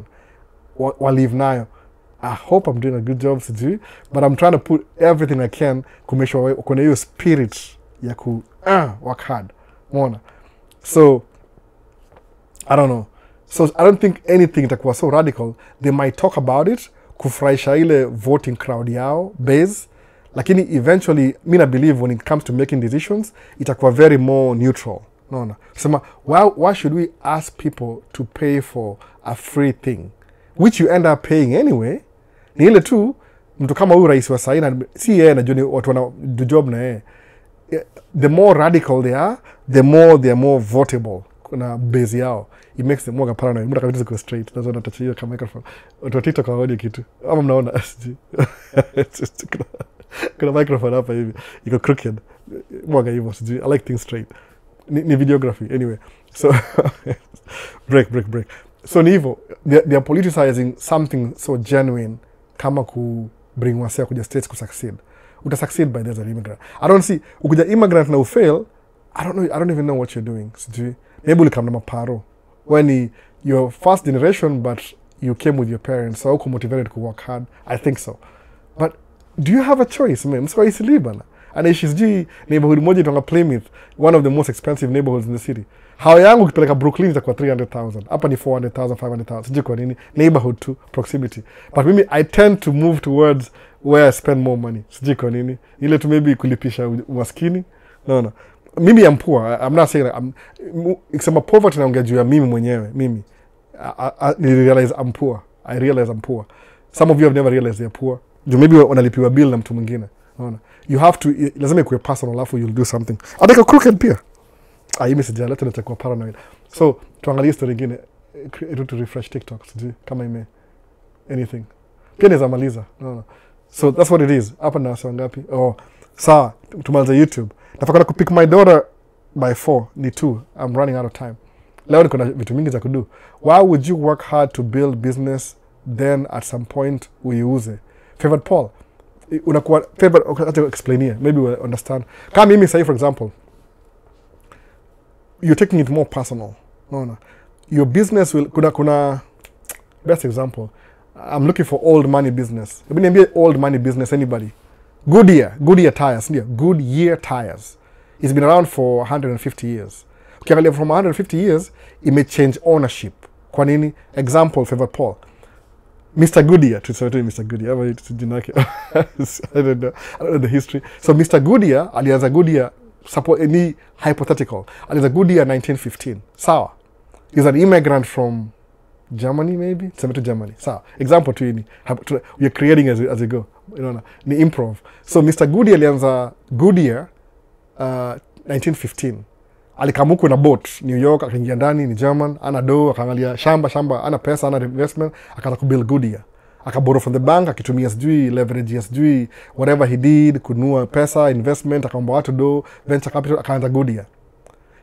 Live nayo. I hope I'm doing a good job sijui, but I'm trying to put everything I can to make sure wako na hiyo spirit ya ku work hard. Mona. So I don't know. So I don't think anything itakuwa so radical. They might talk about it kufurahisha ile voting crowd yao base. Lakini eventually, I believe when it comes to making decisions, itakuwa very more neutral. No. Sema, why should we ask people to pay for a free thing? Which you end up paying anyway. Ni ile tu, mtu kama huyu rais wa saina, si yeye anajua watu wana do job na yeye. The more radical they are they are more votable. Kuna base yao. It makes them more paranoid. Muda kabisa go straight. That's what I touch hiyo kama microphone. Watu wa TikTok hawaoni kitu. Ama mnaona. Kuna microphone hapa hivi. Iko crooked. Mwaga hivyo sijui. I like things straight. Ni videography. Anyway. So, break. So ni hivyo. They are politicizing something so genuine kama ku bring wasea kuja states ku succeed. Uta succeed by this as an immigrant. I don't see. Ukuja immigrant na ufail, I don't even know what you're doing. Sijui. Maybe ulikam na maparo. When you're first generation but you came with your parents. So uko motivated to work hard. I think so. But do you have a choice, man? Msiko isi libana. Anaishi sijui neighborhood moja itonga Plymouth, one of the most expensive neighborhoods in the city. Hao yangu ukipeleka Brooklyn itakuwa 300,000. Hapa ni 400,000, 500,000. Sijui kwa nini. Neighborhood to proximity. But maybe I tend to move towards where I spend more money. Sijui kwa nini. Ile tu maybe kulipisha umaskini. No. Mimi I'm poor. I'm not saying that ikisema poverty naongea juu ya mimi mwenyewe. Mimi. I realize I'm poor. I realize I'm poor. Some of you have never realized they're poor. Maybe wanalipiwa bill na mtu mwingine. Unaona? You have to, lazima ikuwe personal alafu you'll do something. Ataka crooked pia. Hii sijala tena itakuwa paranoid. So, tuangalie story nyingine to refresh TikTok sijui kama ime anything. Pia naweza maliza. No. So that's what it is. Hapa na saa ngapi? Sawa, tumaliza YouTube. Nafakana kupick my daughter by 4 ni 2. I'm running out of time. Leo niko na vitu mingi za kudo. Why would you work hard to build business then at some point uiuze? Favorite Paul, unakuwa favorite, okay, explain here, maybe we'll understand. Kama mimi say for example, you're taking it more personal. No. your business will kuna best example, I'm looking for old money business. Hebu niambie old money business, anybody? Goodyear tires, ndio. Goodyear tires. It's been around for 150 years. Ukiangalia from 150 years, it may change ownership. Kwa nini? Example, Favorite Paul. Mr. Goodyear, Mr. Goodyear, I don't know the history. So Mr. Goodyear, alianza Goodyear, ni hypothetical. Alianza Goodyear 1915. Sawa. He's an immigrant from Germany, maybe? Sema to Germany. Sawa. Example tu ini. You're creating as you go. You know, ni improv. So Mr. Goodyear alianza Goodyear 1915. Alikamuku na boat New York, akaingia ndani, ni German, ana do, akaangalia shamba, ana pesa, ana investment, akaanza kubuild Goodyear. Akaborrow from the bank, akitumia sijui leverage, sijui whatever he did, kununua pesa, investment, akaomba watu do, venture capital, akaanza Goodyear.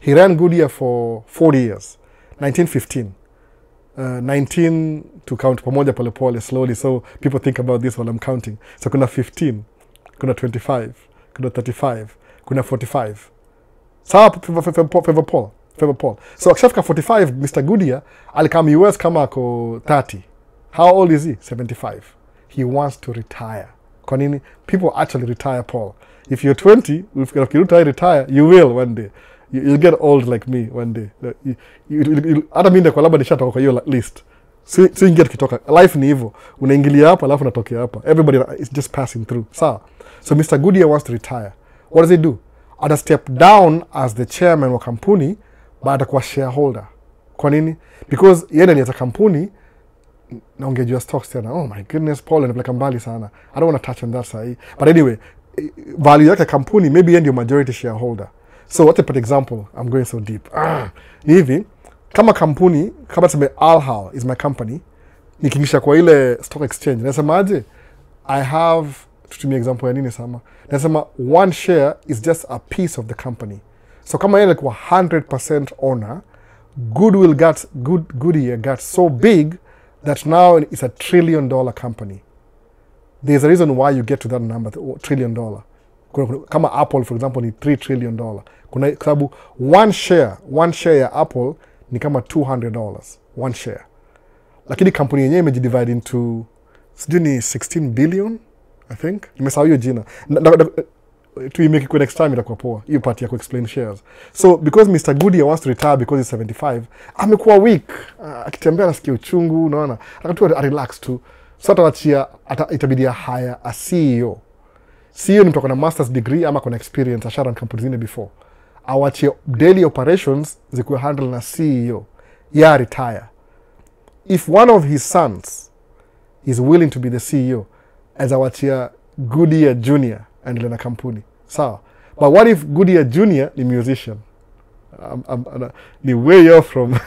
He ran Goodyear for 40 years. 1915. 19 to count pamoja pole pole slowly, so people think about this while I'm counting. So kuna 15, kuna 25, kuna 35, kuna 45. Sawa, Favorite Paul. So akishafika 45, Mr. Goodyear alikam US kama ako 30. How old is he? 75. He wants to retire. Kwa nini? People actually retire, Paul. If you're 20, if you retire, you will one day. You'll get old like me one day. Hata mimi kwa labda nishatoka kwa hiyo list. So inget kitoka. Life ni hivyo. Unaingilia hapa alafu unatokea hapa. Everybody is just passing through. So Mr. Goodyear wants to retire. What does he do? Ata step down as the chairman wa kampuni, but atakuwa shareholder. Kwa nini? Because yeye alianza kampuni, naongejua stocks tena. Oh my goodness, Paul, anapeleka mbali sana. I don't want to touch on that side. But anyway, value yake kampuni, maybe yeye ndio majority shareholder. So what a example, I'm going so deep. Hivi, kama kampuni, kama tuseme Alhal is my company, nikingisha kwa ile stock exchange, nasemaje? I have, tutumie example ya nini sama? Nasema one share is just a piece of the company. So kama yeye kwa 100% owner, Goodyear got so big that now it's $1 trillion company. There's a reason why you get to that number, $1 trillion. Kama Apple for example ni $3 trillion. Kuna sababu one share ya Apple ni kama $200 one share. Lakini kampuni yenyewe imejidivide into sijui ni 16 billion I think. Nimesahau hiyo jina. Tuimeke kwa next time itakuwa poa. Hiyo part ya ku-explain shares. So because Mr. Goodyear wants to retire because he's 75, amekuwa weak. Akitembea anasikia uchungu, unaona. Akatoa relax tu. So atawachia itabidi hire a CEO. CEO ni mtu akona master's degree ama akona experience ashara kampuni zingine before. Awachie daily operations zikuwe handle na CEO. Ya retire. If one of his sons is willing to be the CEO, as awachia Goodyear Junior and na kampuni. Sawa. But what if Goodyear Junior ni musician? Ni way off from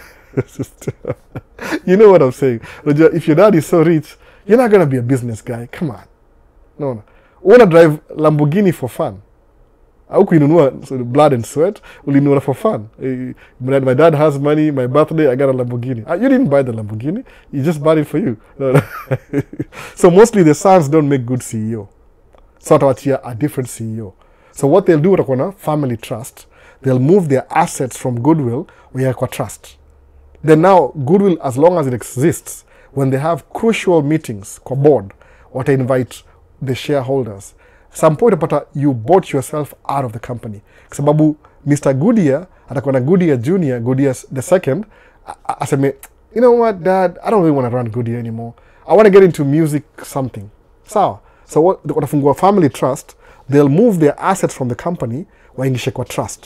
you know what I'm saying. If your dad is so rich, you're not going to be a business guy. Come on. No. Wanna drive Lamborghini for fun? Au kuinunua blood and sweat? Ulinunua for fun. My dad has money, my birthday, I got a Lamborghini. You didn't buy the Lamborghini. You just bought it for you. So mostly the sons don't make good CEO. So atawachia a different CEO. So what they'll do watakuwa na family trust. They'll move their assets from Goodwill where kwa trust. Then now Goodwill, as long as it exists, when they have crucial meetings kwa board, wata invite the shareholders. Some point apata you bought yourself out of the company. Kwa sababu Mr. Goodyear atakuwa na Goodyear Junior, Goodyear the second, aseme, you know what, Dad, I don't really want to run Goodyear anymore. I want to get into music something. Sawa. So what watafungua family trust, they'll move their assets from the company waingishe kwa trust.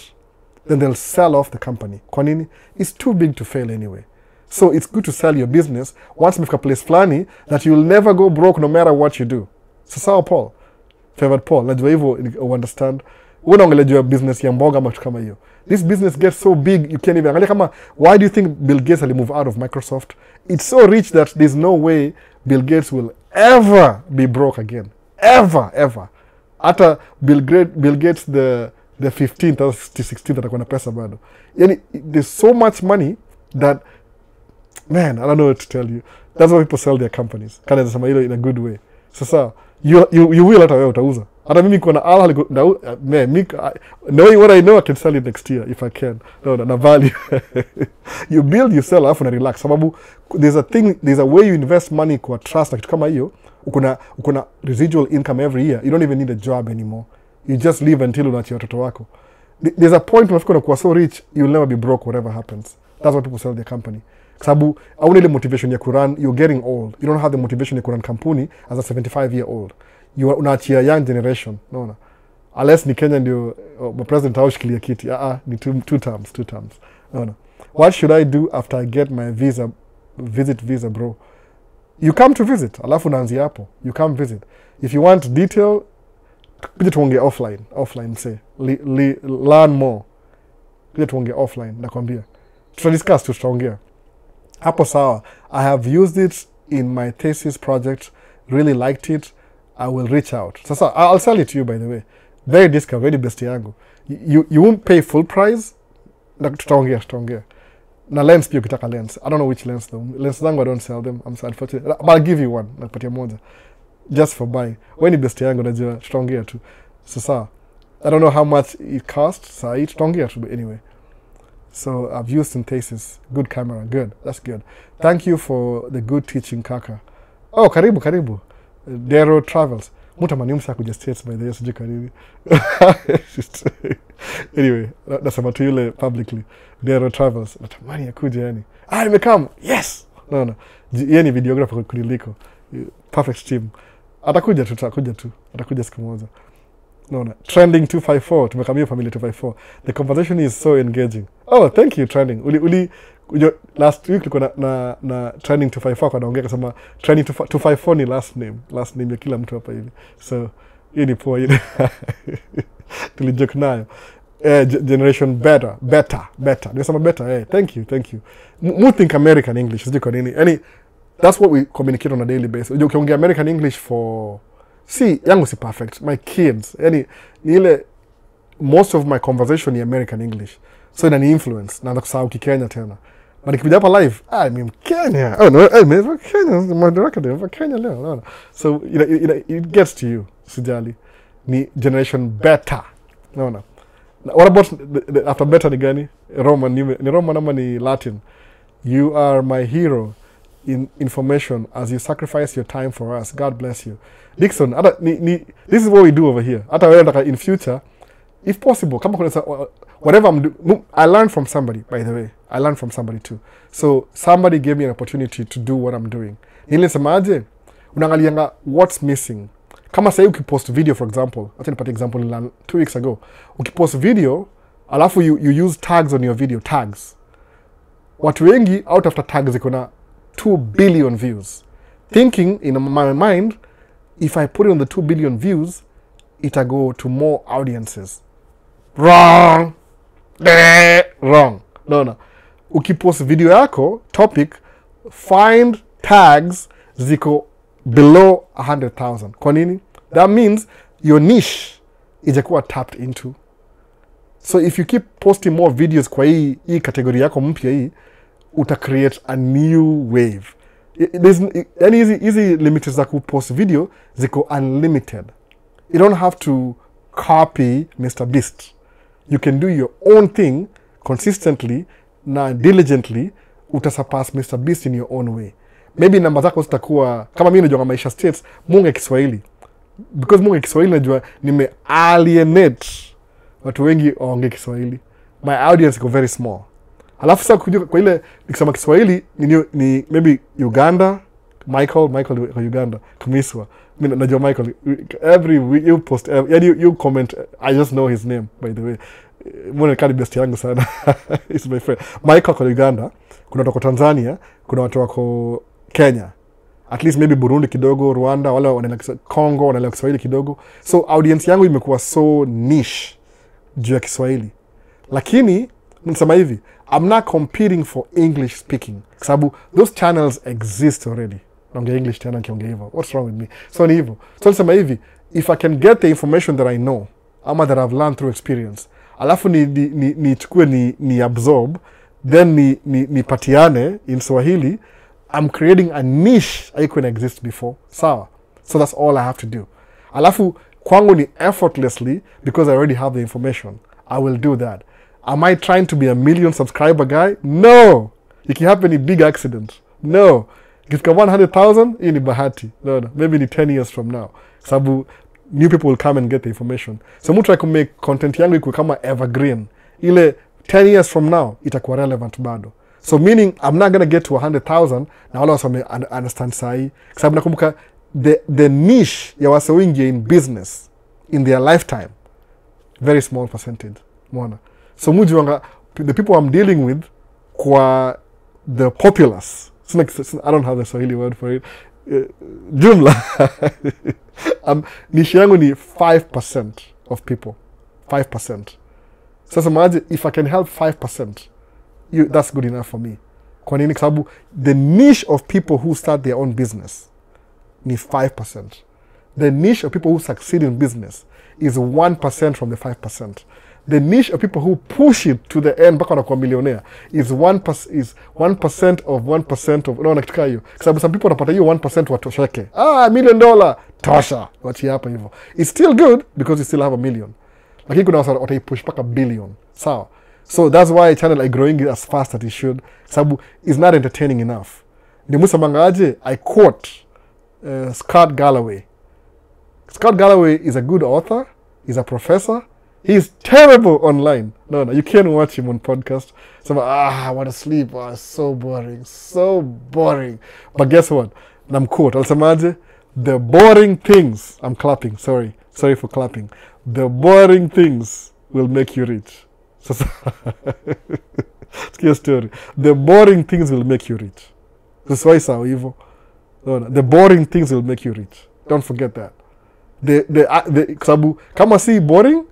Then they'll sell off the company. Kwa nini? It's too big to fail anyway. So it's good to sell your business once mefika place flani that you'll never go broke no matter what you do. So sawa Paul, Favorite Paul, najua hivyo understand. Unaongelea business ya mboga ama kama hiyo. This business gets so big you can't even. Angalia kama, why do you think Bill Gates will move out of Microsoft? It's so rich that there's no way Bill Gates will ever be broke again. Ever. Hata Bill Gates the 15th or 16th atakuwa na pesa bado. Yani, there's so much money that, man, I don't know what to tell you. That's why people sell their companies. Kana nasema hilo in a good way. Sasa you will hata wewe utauza. hata mimi kuna Al knowing what I know I can sell it next year if I can. Na value. You build, you sell, alafu na relax. Sababu there's a way you invest money kwa trust na kitu kama hiyo. Ukuna residual income every year. You don't even need a job anymore. You just live until unaachia watoto wako. There's a point unafika unakuwa so rich, you'll never be broke whatever happens. That's why people sell their company. Sababu hauna ile motivation ya kurun, you're getting old. You don't have the motivation ya kurun kampuni as a 75-year-old. Unaachia young generation. No. Unless ni Kenya ndio president aushikilia kiti. Ni two terms. No. What should I do after I get my visit visa, bro? You come to visit. Alafu naanzia hapo. You come visit. If you want detail, kuja tuongee offline say. Learn more. Kuja tuongee offline nakwambia. Tutadiscuss tutaongea. Hapo sawa. I have used it in my thesis project. Really liked it. I will reach out. Sasa I'll sell it to you by the way. Very discount, very best yangu. You won't pay full price. Na tutaongea. Na lens pia ukitaka lens. I don't know which lens though. Lens zangu I don't sell them. I'm so unfortunate. But I'll give you one. Nakupatia moja. Just for buying. Wewe ni best yangu najua tutaongea tu. Sasa I don't know how much it costs. Sasa tutaongea tu anyway. So I've used synthesis. Good camera. Good. That's good. Thank you for the good teaching kaka. Oh, karibu. Dero Travels. Mutamani msa kuja States by the way, sijui kanini. Anyway, nasema tu yule publicly. Dero Travels. Natamani akuja yani. Nimekam. Yes! No. Yeye ni videographer kuniliko. Perfect team. Atakuja siku moja. No. Trending 254. Tumekamia familia 254. The conversation is so engaging. Oh, thank you Trending. Last week tulikuwa na Trending 254 kwa naongea kasema Trending 254 ni last name ya kila mtu hapa hivi. So hii ni poa ile. Tulijoke nayo. Generation better. Nimesema better. Thank you. Mu think American English sijui kwa nini. Yani that's what we communicate on a daily basis. Ukiongea American English for yangu si perfect. My kids. Yani ni ile most of my conversation ni American English. So inani influence. Naanza kusahau Kikenya tena. But nikikuja hapa live, I'm Kenya. Oh no, I'm Kenya. I'm Kenya leo. No. So it gets to you. Sijali. Ni generation better. No. What about the after better ni gani? Roman ni Roman ama ni Latin? You are my hero in information as you sacrifice your time for us. God bless you. Dixon, this is what we do over here. Hata wewe nataka in future, if possible, kama kuna whatever I'm doing, I learned from somebody, by the way. I learned from somebody too. So somebody gave me an opportunity to do what I'm doing. Nilisemaje, unaangalianga what's missing. Kama sasa ukipost video for example, acha nipate example 2 weeks ago. Ukipost video, alafu you use tags on your video, tags. Watu wengi out after tags ziko na 2 billion views. Thinking in my mind, if I put it on the 2 billion views, it'll go to more audiences. Wrong. No. Ukipost video yako, topic, find tags ziko below 100,000. Kwa nini? That means your niche ijakuwa tapped into. So if you keep posting more videos kwa hii category yako mpya hii, uta create a new wave. Yani hizi limits za kupost video ziko unlimited. You don't have to copy Mr. Beast. You can do your own thing consistently na diligently, utasurpass Mr. Beast in your own way. Maybe namba zako zitakuwa kama mimi najua maisha States Mungu ya Kiswahili. Because Mungu ya Kiswahili najua alienate watu wengi waongee Kiswahili. My audience iko very small. Alafu sasa kwa ile nikisema Kiswahili ni maybe Uganda, Michael kwa Uganda, Kumiswa. Mimi najua Michael every week you post you comment, I just know his name by the way. Mbona kali best yangu sana. He's my friend. Michael kwa Uganda, kuna watu wa Tanzania, kuna watu wako Kenya. At least maybe Burundi kidogo, Rwanda, wala wanaelewa Congo, wanaelewa Kiswahili kidogo. So audience yangu imekuwa so niche juu ya Kiswahili. Lakini nisema hivi, I'm not competing for English speaking. Kwa sababu those channels exist already. Naongea English tena nikiongea hivyo. What's wrong with me? So ni hivyo. So nisema hivi, if I can get the information that I know, ama that I've learned through experience, alafu nichukue ni absorb, then nipatiane in Swahili, I'm creating a niche I couldn't exist before. Sawa. So that's all I have to do. Alafu kwangu ni effortlessly because I already have the information. I will do that. Am I trying to be a million subscriber guy? No. It can happen in big accident. No. Ikifika 100,000, hii ni bahati. No. Maybe in 10 years from now. Sababu new people will come and get the information. So mtu like make content yangu ikuwe kama evergreen. Ile 10 years from now itakuwa relevant bado. So meaning I'm not gonna get to 100,000 na wale wase understand sahi. Sababu nakumbuka the niche ya wase wengi in business in their lifetime, very small percentage. Mwana. So mujiwanga, the people I'm dealing with kwa the populace. I don't have the Swahili word for it. Jumla. Niche yangu ni 5% of people. 5%. Sasa imagine if I can help 5%, that's good enough for me. Kwa nini? Kwa sababu the niche of people who start their own business ni 5%. The niche of people who succeed in business is 1% from the 5%. The niche of people who push it to the end mpaka wanakuwa millionaire is 1% of 1% of, unaona kitu hiyo. Kwa sababu some people wanapata hiyo 1% watosheke. $1 million tosha. Wachi hapa hivyo. It's still good because you still have $1 million. Lakini kuna wasa wataipush mpaka billion. Sawa. So that's why channel I growing it as fast as it should. Sababu is not entertaining enough. Ni musa mangaje, I quote Scott Galloway. Scott Galloway is a good author. He's a professor. He's terrible online. No, you can't watch him on podcast. So I want to sleep. It's so boring. So boring. But guess what? I'm quote. Alsamaje, the boring things. I'm clapping. Sorry for clapping. The boring things will make you rich. So, it's a story. The boring things will make you rich. That's why it's how evil. No, the boring things will make you rich. Don't forget that. Kama si boring,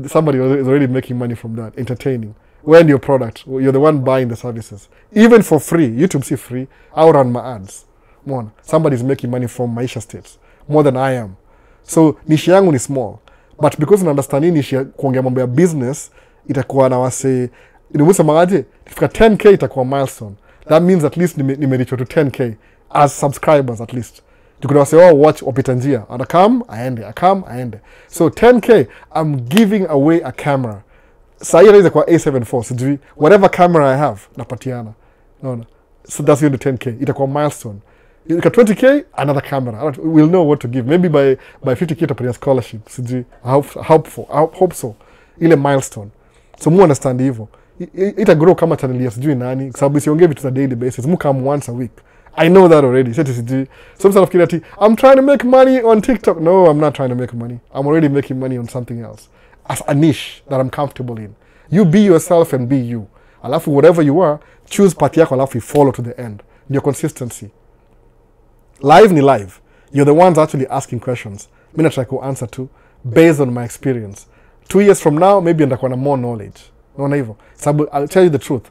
somebody is already making money from that, entertaining. When your product, you're the one buying the services. Even for free, YouTube see free, I'll run my ads. More. Somebody's making money from Maisha States, more than I am. So, niche yangu ni small. But because na understand niche kuongea mambo ya business, itakuwa na wase, inimusa maaje, ifika 10K itakuwa milestone. That means at least nimericho to 10K as subscribers at least. Tukuna wase watch wapita njia. I come, aende. So 10K, I'm giving away a camera. Sahi raiza kwa A74, sijui. Whatever camera I have, napatiana. No. So that's going to 10K. Itakuwa milestone. Ika 20K, another camera. We'll know what to give. Maybe by 50K itapatia scholarship. Sijui. I hope so. Ile milestone. So mu understand hivyo. Ita grow kama channel ya sijui nani. Sababu siongee vitu za daily basis. Mu come once a week. I know that already. Some sort of kirati. I'm trying to make money on TikTok. No, I'm not trying to make money. I'm already making money on something else. As a niche that I'm comfortable in. You be yourself and be you. Alafu whatever you are, choose pati yako alafu follow to the end. Your consistency. Live ni live. You're the ones actually asking questions. Mina try to answer to based on my experience. 2 years from now, maybe ndakuwa na more knowledge. Naona hivyo. Sababu I'll tell you the truth.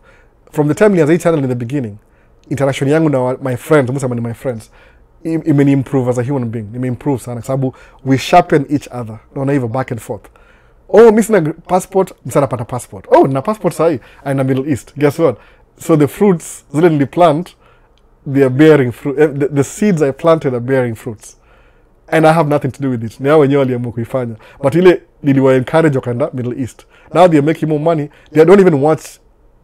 From the time nilianza hii channel in the beginning, interaction yangu na my friends, musema ni my friends, imeni improve as a human being. Ime improve sana. Sababu we sharpen each other. Naona hivyo back and forth. Oh, mimi sina passport, msana pata passport. Oh, na passport sahi, I'm in the Middle East. Guess what? So the fruits, zile niliplant, they are bearing fruit. The seeds I planted are bearing fruits. And I have nothing to do with it. Ni hao wenyewe waliamua kuifanya. But ile niliwa encourage wakaenda Middle East. Now they are making more money. They don't even watch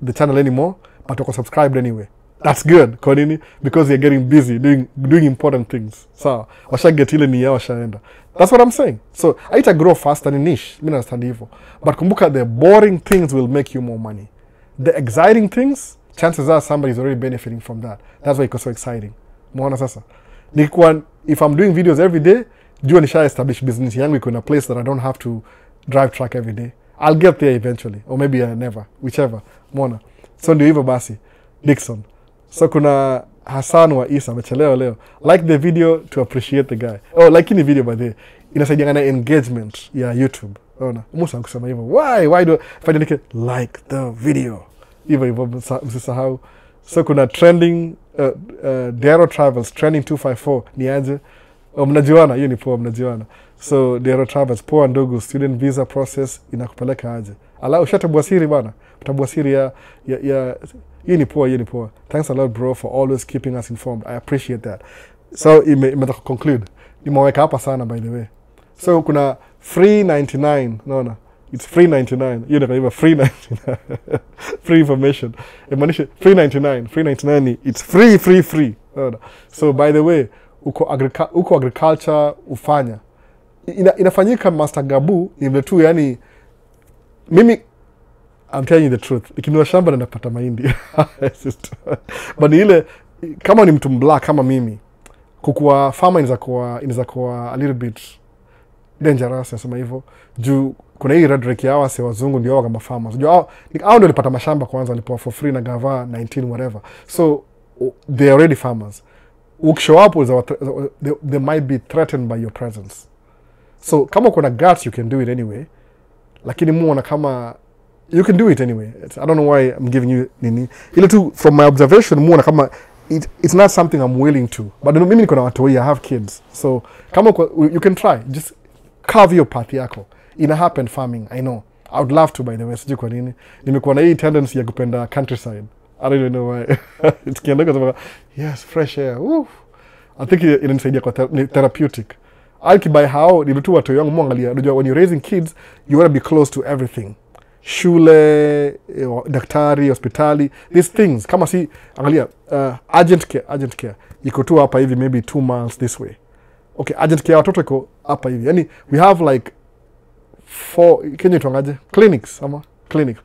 the channel anymore, but wako subscribed anyway. That's good. Kwa nini? Because they're getting busy doing important things. So, washaget ile ni yao washaenda. That's what I'm saying. So, haita grow faster ni niche. Mimi understand hivyo. But kumbuka, the boring things will make you more money. The exciting things, chances are somebody's already benefiting from that. That's why it's so exciting. Mwana sasa. If I'm doing videos every day, jua nisha establish business yangu iko in a place that I don't have to drive truck every day. I'll get there eventually. Or maybe I never. Whichever. Mwana. So ndio hivyo basi. Dixon. So kuna Hassan wa Isa amechelewa leo. Like the video to appreciate the guy. Oh, like ini video by the way. Inasaidia na engagement ya YouTube. Ona. Musa kusema hivyo. Why do fanya like the video. Hivyo msisahau. So kuna trending Dero Travels trending 254 ni aje. Mnajiona, hiyo ni poa mnajiona. So Dero Travels poa ndogo, student visa process inakupeleka aje. Ala ushatabua siri bana. Utabua siri ya hii ni poa. Thanks a lot bro for always keeping us informed. I appreciate that. So imeta conclude. Nimeweka hapa sana by the way. So kuna free 99, naona it's free 99, hiyo ndio free 99 free information imaanisha free 99 ni it's free, naona. So by the way, uko agriculture ufanya inafanyika Master Gabu ni vile tu, yani mimi I'm telling you the truth, nikinunua shamba na napata mahindi but ile kama ni mtu mblack kama mimi, kukua farmer inaweza kuwa a little bit dangerous, nasema hivyo juu kuna hii rhetoric ya wase wazungu ndio wao kama farmers. Juu hao ndio walipata mashamba kwanza, walipewa for free na gava 19 whatever, so they are already farmers. Ukishow up they might be threatened by your presence. So kama kuna guts, you can do it anyway, lakini muona kama you can do it anyway. I don't know why I'm giving you nini ile tu, from my observation muona kama it's not something I'm willing to, but mimi niko na watu, I have kids, so kama you can try, just carve your path yako. Ina happen farming, I know. I would love to, by the way, sijui kwa nini nimekuwa na hii tendency ya kupenda countryside. I don't even know why. It's kiandoka sababu yes, fresh air. Woo. I think inanisaidia kwa therapeutic. By how ni mtu watu yangu muangalia, unajua when you're raising kids, you want to be close to everything. Shule, daktari, hospitali, these things. Kama si angalia urgent care iko tu hapa hivi, maybe 2 miles this way. Okay, urgent care watoto iko hapa hivi. Yani we have like 4 Kenya tuangaje clinics ama clinic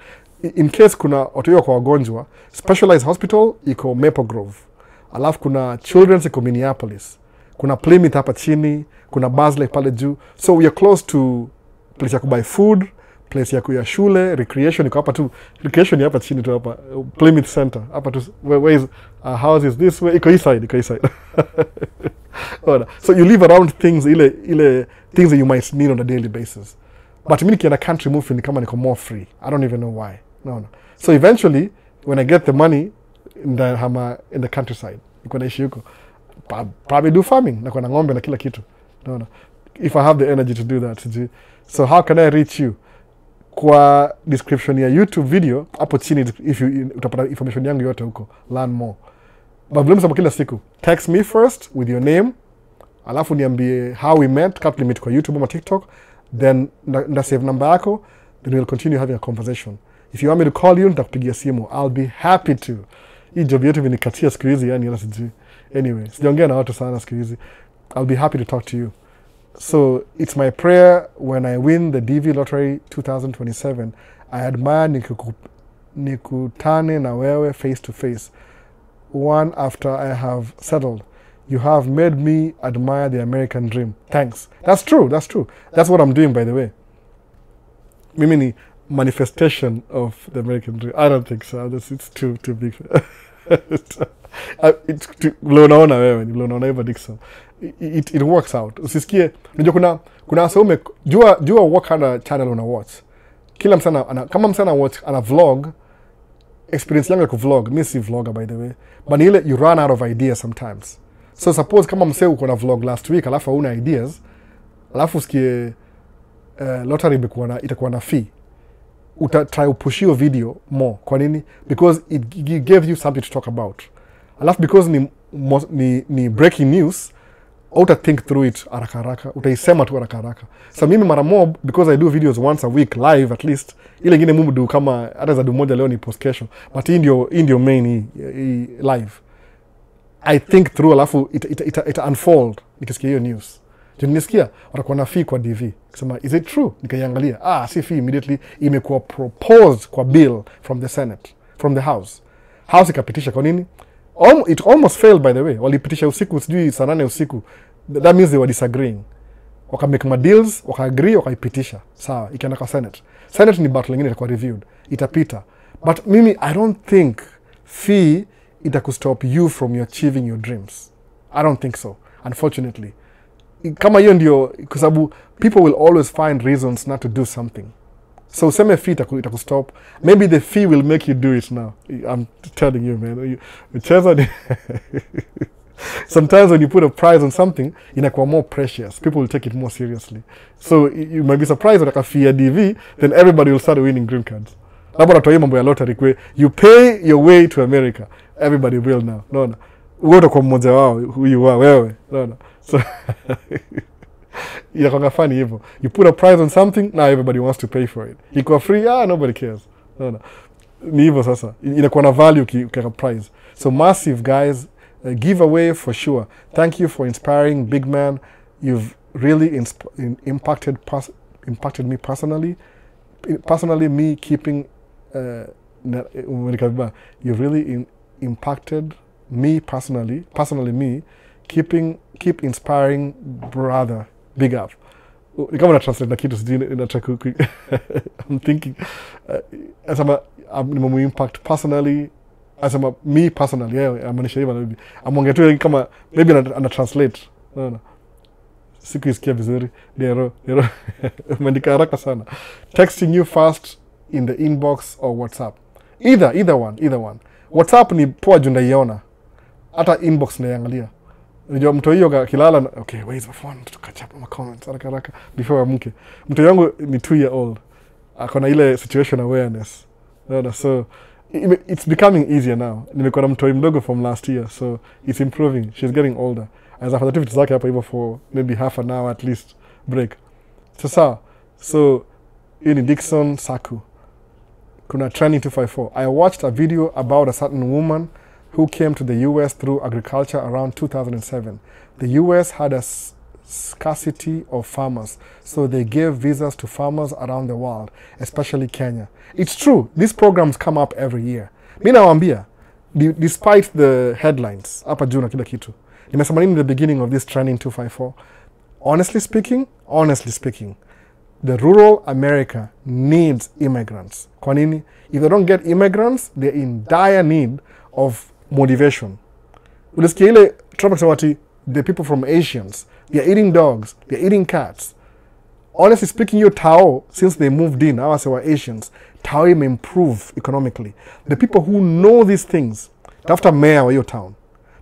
in case kuna watu kwa wagonjwa. Specialized hospital iko Maple Grove, alafu kuna children's iko Minneapolis, kuna Plymouth hapa chini, kuna Basley pale juu. So we are close to place ya kubuy food, place ya kuya shule, recreation iko hapa tu. Recreation hapa chini tu hapa Plymouth Center hapa tu. Where is house is this way, iko east side. So you live around things ile things that you might need on a daily basis. But mimi nikienda country moving kama niko more free. I don't even know why. No. So eventually when I get the money in the countryside, niko naishi huko, probably do farming, na kuna ng'ombe na kila kitu. No. If I have the energy to do that. So how can I reach you? Kwa description ya YouTube video hapo chini, if you utapata information yangu yote huko, learn more. But sababu kila siku text me first with your name, alafu niambie how we met, kama tulimit kwa YouTube ama TikTok, then na save number yako, then we'll continue having a conversation. If you want me to call you, nitakupigia simu, I'll be happy to. Hii job yetu imenikatia siku hizi, yani hata sijui. Anyway, sijaongea na watu sana siku hizi. I'll be happy to talk to you. So it's my prayer when I win the DV Lottery 2027, I admire nikutane na wewe face to face, one after I have settled. You have made me admire the American dream. Thanks. That's true. That's what I'm doing, by the way. Mimi ni manifestation of the American dream. I don't think so. It's too big. Unaona wewe, unaona hivyo Dixon. It works out. Usisikie, unajua kuna asome, jua what kind of channel una watch. Kila msana kama msana watch ana vlog, experience yangu ya kuvlog, mimi si vlogger by the way, but ile you run out of ideas sometimes. So suppose kama msee uko na vlog last week alafu hauna ideas, alafu usikie lottery itakuwa na fee, utatry upush your video more. Kwa nini? Because it gives you something to talk about. Alafu because ni breaking news, uta think through it haraka, utaisema tu haraka. So mimi mara more, because I do videos once a week live at least, ile ingine mumu do kama hata za do moja leo ni post kesho, but hii ndio main live. I think through, alafu it unfold nikisikia hiyo news. Nisikia watakuwa na fee kwa DV. Kusema is it true? Nikaiangalia, si fee immediately imekuwa proposed kwa bill from the Senate, from the House ikapitisha. Kwa nini? It almost failed, by the way. Walipitisha usiku, sijui saa 8 usiku. That means they were disagreeing. Wakamake ma deals, waka-agree, wakaipitisha. Sawa, ikaenda kwa Senate. Senate ni battle nyingine, itakuwa reviewed, itapita. But mimi I don't think fee itakustop you from achieving your dreams. I don't think so, unfortunately. Kama hiyo ndio, kwa sababu people will always find reasons not to do something. So useme fee itakustop. Maybe the fee will make you do it now. I'm telling you, man. Sometimes when you put a price on something, inakuwa more precious. People will take it more seriously. So you might be surprised when a fee ya DV, then everybody will start winning green cards. Labda natoa mambo ya lottery kwe, you pay your way to America. Everybody will now. No. Ugoto kwa mmoja wao, who you are, wewe. No. So Inakuwa funny hivyo. You put a price on something, now everybody wants to pay for it. Iko free, nobody cares. No. Ni hivyo sasa. Inakuwa na value ukiweka price. So massive guys, giveaway for sure. Thank you for inspiring big man. You've really impacted me personally. Personally, me keeping you've really impacted me personally me keep inspiring brother. Big up. Kama na translate na kitu sijui nataka I'm thinking asama nimu impact personally, asama me personally, amaanisha hivyo maybe amonge tu kama maybe ana translate. No. Siku isikia vizuri ndio umeandika haraka sana. Texting you fast in the inbox or WhatsApp, either one. WhatsApp ni poa juu naiona, hata inbox naiangalia. Unajua mtu hiyo kilala, okay, where is my phone to catch up on my comments haraka before amke. Mtu yangu ni 2 year old, akona ile situation awareness. So it's becoming easier now. Nimekuwa na mtu mdogo from last year, so it's improving. She's getting older. As after activities zake hapa hivyo for maybe half an hour at least break. So in Dixon Saku, kuna Training 254. I watched a video about a certain woman who came to the US through agriculture around 2007. The US had a scarcity of farmers, so they gave visas to farmers around the world, especially Kenya. It's true, these programs come up every year. Mi nawaambia, despite the headlines, hapa juu na kila kitu, nimesema nini in the beginning of this Training 254? Honestly speaking, the rural America needs immigrants. Kwa nini? If they don't get immigrants, they're in dire need of motivation. Ulisikia ile Trump akisema the people from Asians, they're eating dogs, they're eating cats. Honestly speaking, your Tao, since they moved in, our Asians, Tao may improve economically. The people who know these things, tafuta mayor wa your town,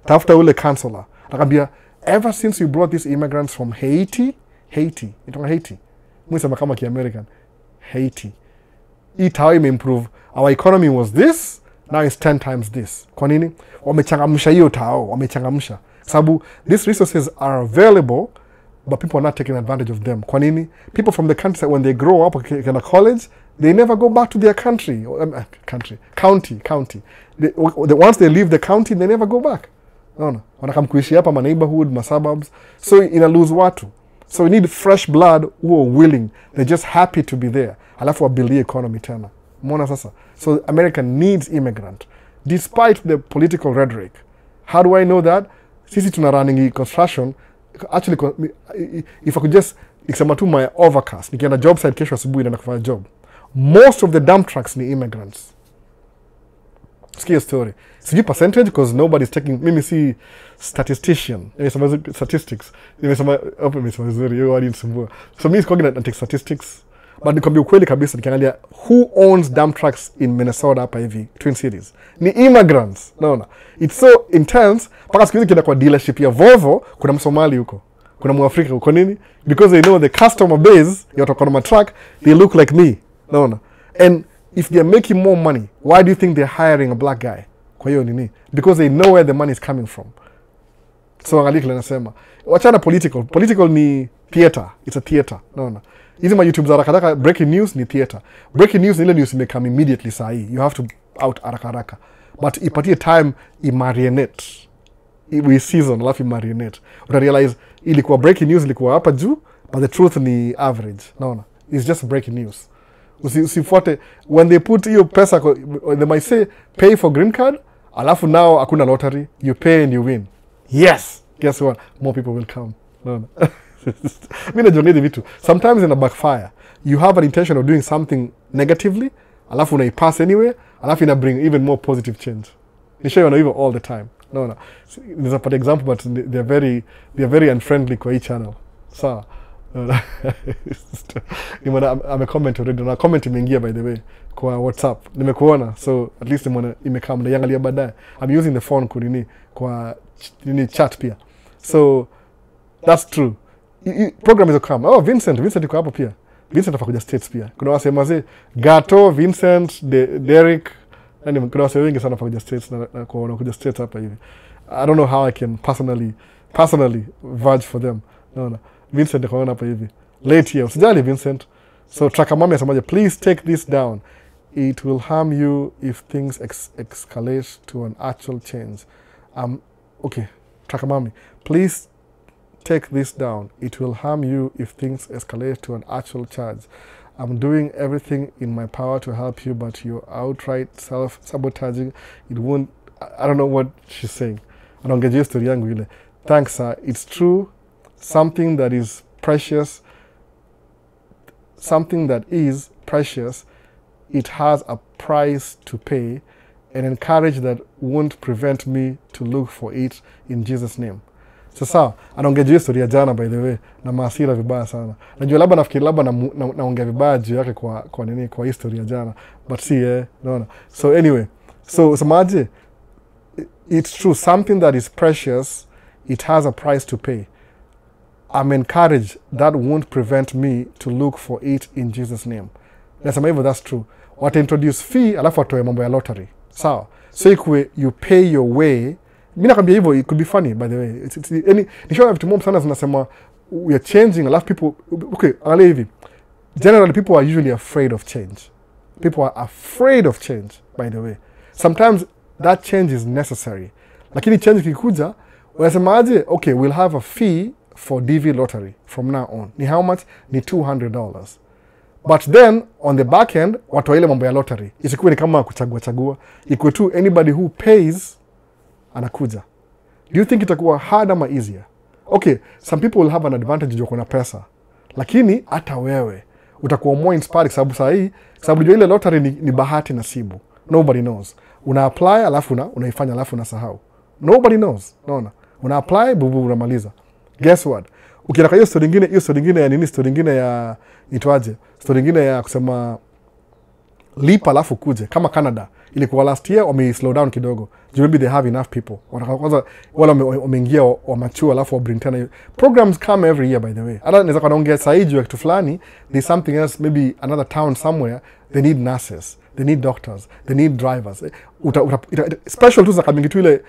tafuta ule councillor, akambia, ever since you brought these immigrants from Haiti, itoka Haiti, mwisema kama ki-American, Haiti, hii Tao may improve. Our economy was this, now it's 10 times this. Kwa nini? Wamechangamsha hiyo Tao, wamechangamsha. Sababu, these resources are available, but people are not taking advantage of them. Kwa nini? People from the country, when they grow up in a college, they never go back to their county. Once they leave the county, they never go back. No. Wanakam kuishi hapa, ma neighborhood, ma suburbs. So ina lose watu. So we need fresh blood who are willing. They're just happy to be there. Alafu wabuild economy tena. Mona sasa. So America needs immigrant. Despite the political rhetoric. How do I know that? Sisi tuna running construction. Actually, if I could just ikisema tu my overcast, nikienda job site kesho asubuhi na kufanya job. Most of the dump trucks ni immigrants. Sikia story. Sijui percentage because nobody's taking, mimi si statistician. Nimesema statistics. Nimesema vizuri, hiyo wali nisumbua. So mimi sikogi na take statistics. But nikwambia ukweli kabisa nikiangalia who owns dump trucks in Minnesota hapa hivi, Twin Cities. Ni immigrants. Naona. It's so intense. Paka siku hizi kienda kwa dealership ya Volvo, kuna Msomali huko. Kuna Mwafrika huko. Nini? Because they know the customer base, ya watakuwa na truck, they look like me. Naona. And if they're making more money, why do you think they're hiring a black guy? Kwa hiyo nini? Because they know where the money is coming from. So angalia kile nasema. Wachana political. Political ni theater. It's a theater. Naona. Hizi ma YouTube za haraka breaking news ni theater. Breaking news ni ile news imekam immediately saa hii. You have to out haraka. But ipatie time imarinate. We season alafu imarinate. Uta realize ilikuwa breaking news ilikuwa hapa juu, but the truth ni average. Naona. It's just breaking news. Usifuate when they put hiyo pesa, they might say pay for green card, alafu now hakuna lottery, you pay and you win. Yes. Guess what? More people will come. No. Mimi najiongea vitu. Sometimes in a backfire, you have an intention of doing something negatively, alafu unaipass anyway, alafu ina bring even more positive change. Nishaona hivyo all the time. No. There's a part example, but they're very unfriendly kwa hii channel. Sawa. Amecomment already. Na comment imeingia by the way kwa WhatsApp. Nimekuona, so at least imekaa mnaiangalia baadaye. I'm using the phone kunini kwa chat pia. So that's true. Program is come. Oh, Vincent iko hapo pia. Vincent atakuja States pia. Kuna wasemaze Gato, Vincent, Derek, na kuna wase wengi sana atakuja States na kuja States hapa hivi. I don't know how I can personally vouch for them. No. Vincent akaona hapa hivi late here, usijali Vincent. So Tracker Mommy asemaje, please take this down, it will harm you if things escalate to an actual change. Okay, Tracker Mommy, please take this down, it will harm you if things escalate to an actual charge. I'm doing everything in my power to help you, but you're outright self-sabotaging. It won't, I don't know what she's saying. Anaongejea story yangu ile. Thanks sir, it's true. Something that is precious, it has a price to pay, and encourage that won't prevent me to look for it in Jesus name. Sasa anaongea historia jana by the way na maasira vibaya sana. Najua labda nafikiri labda naongea vibaya juu yake kwa nini kwa historia jana, but see naona. So anyway, so samaje, it's true, something that is precious, it has a price to pay. I'm encouraged that won't prevent me to look for it in Jesus name. Nasema hivyo, that's true. Wata introduce fee alafu watoe mambo ya lottery. Sawa. So ikwe you pay your way. Mimi nakwambia hivyo, it could be funny by the way. Nishaona vitu mob sana zinasema we are changing, a lot of people, okay, angalia hivi. Generally people are usually afraid of change. People are afraid of change by the way. Sometimes that change is necessary. Lakini change kikuja, wanasemaje, okay, we'll have a fee for DV lottery from now on. Ni how much? Ni $200. But then on the back end watu ile mambo ya lottery isikuwe ni kama kuchagua, ikuwe tu anybody who pays anakuja. Do you think itakuwa hard ama easier? Okay, some people will have an advantage juu kuna pesa, lakini hata wewe utakuwa more inspired sababu juu ile lottery ni bahati nasibu. Nobody knows. Una apply alafu unaifanya alafu unasahau. Nobody knows. Unaona? Una apply bubu unamaliza. Guess what? Ukienda hiyo story nyingine ya nini, story nyingine ya itwaje? Story nyingine ya kusema lipa alafu kuje kama Canada. Ilikuwa last year wame slow down kidogo. Maybe they have enough people. Kwanza wala wameingia wa mature alafu wa bring tena. Programs come every year by the way. Hata naweza kuongea saiji ya kitu fulani, there's something else, maybe another town somewhere, they need nurses, they need doctors, they need drivers. Special tu za kabingi tu ile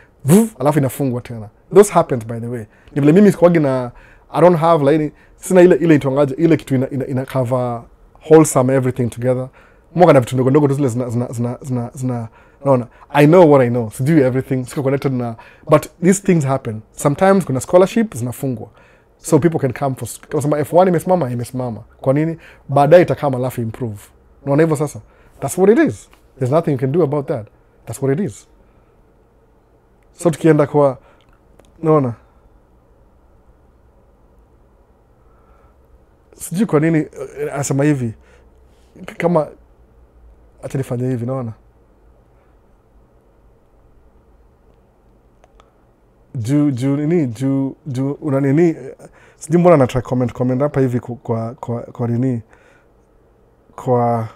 alafu inafungwa tena. Those happens by the way. Ni vile mimi sikuwagi na I don't have like sina ile itongaje ile kitu ina cover wholesome everything together. Mwaka na vitu ndogo tu zile zina naona. I know what I know. So do everything. Siko connected na, but these things happen. Sometimes kuna scholarship zinafungwa. So people can come for, kama F1 imesimama. Kwa nini? Baadaye itakama alafu improve. Unaona hivyo sasa? That's what it is. There's nothing you can do about that. That's what it is. So tukienda kwa naona sijui kwa nini anasema hivi kama acha nifanye hivi, naona juu una nini, sijui mbona na try comment hapa hivi kwa nini kwa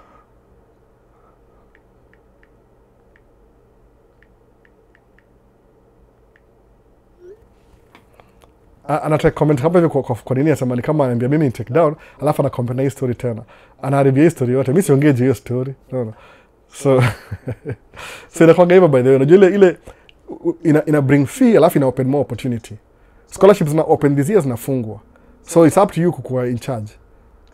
anataka comment hapa hivi kwa nini asema ni kama ananiambia mimi ni take down alafu ana comment na hii story tena. Anaharibia hii story yote. Mimi siongee hiyo story. Unaona? So inakuwa hivyo by the way. Unajua ile ina bring fee alafu ina open more opportunity. Scholarships na open this year zinafungwa. So it's up to you kukuwa in charge.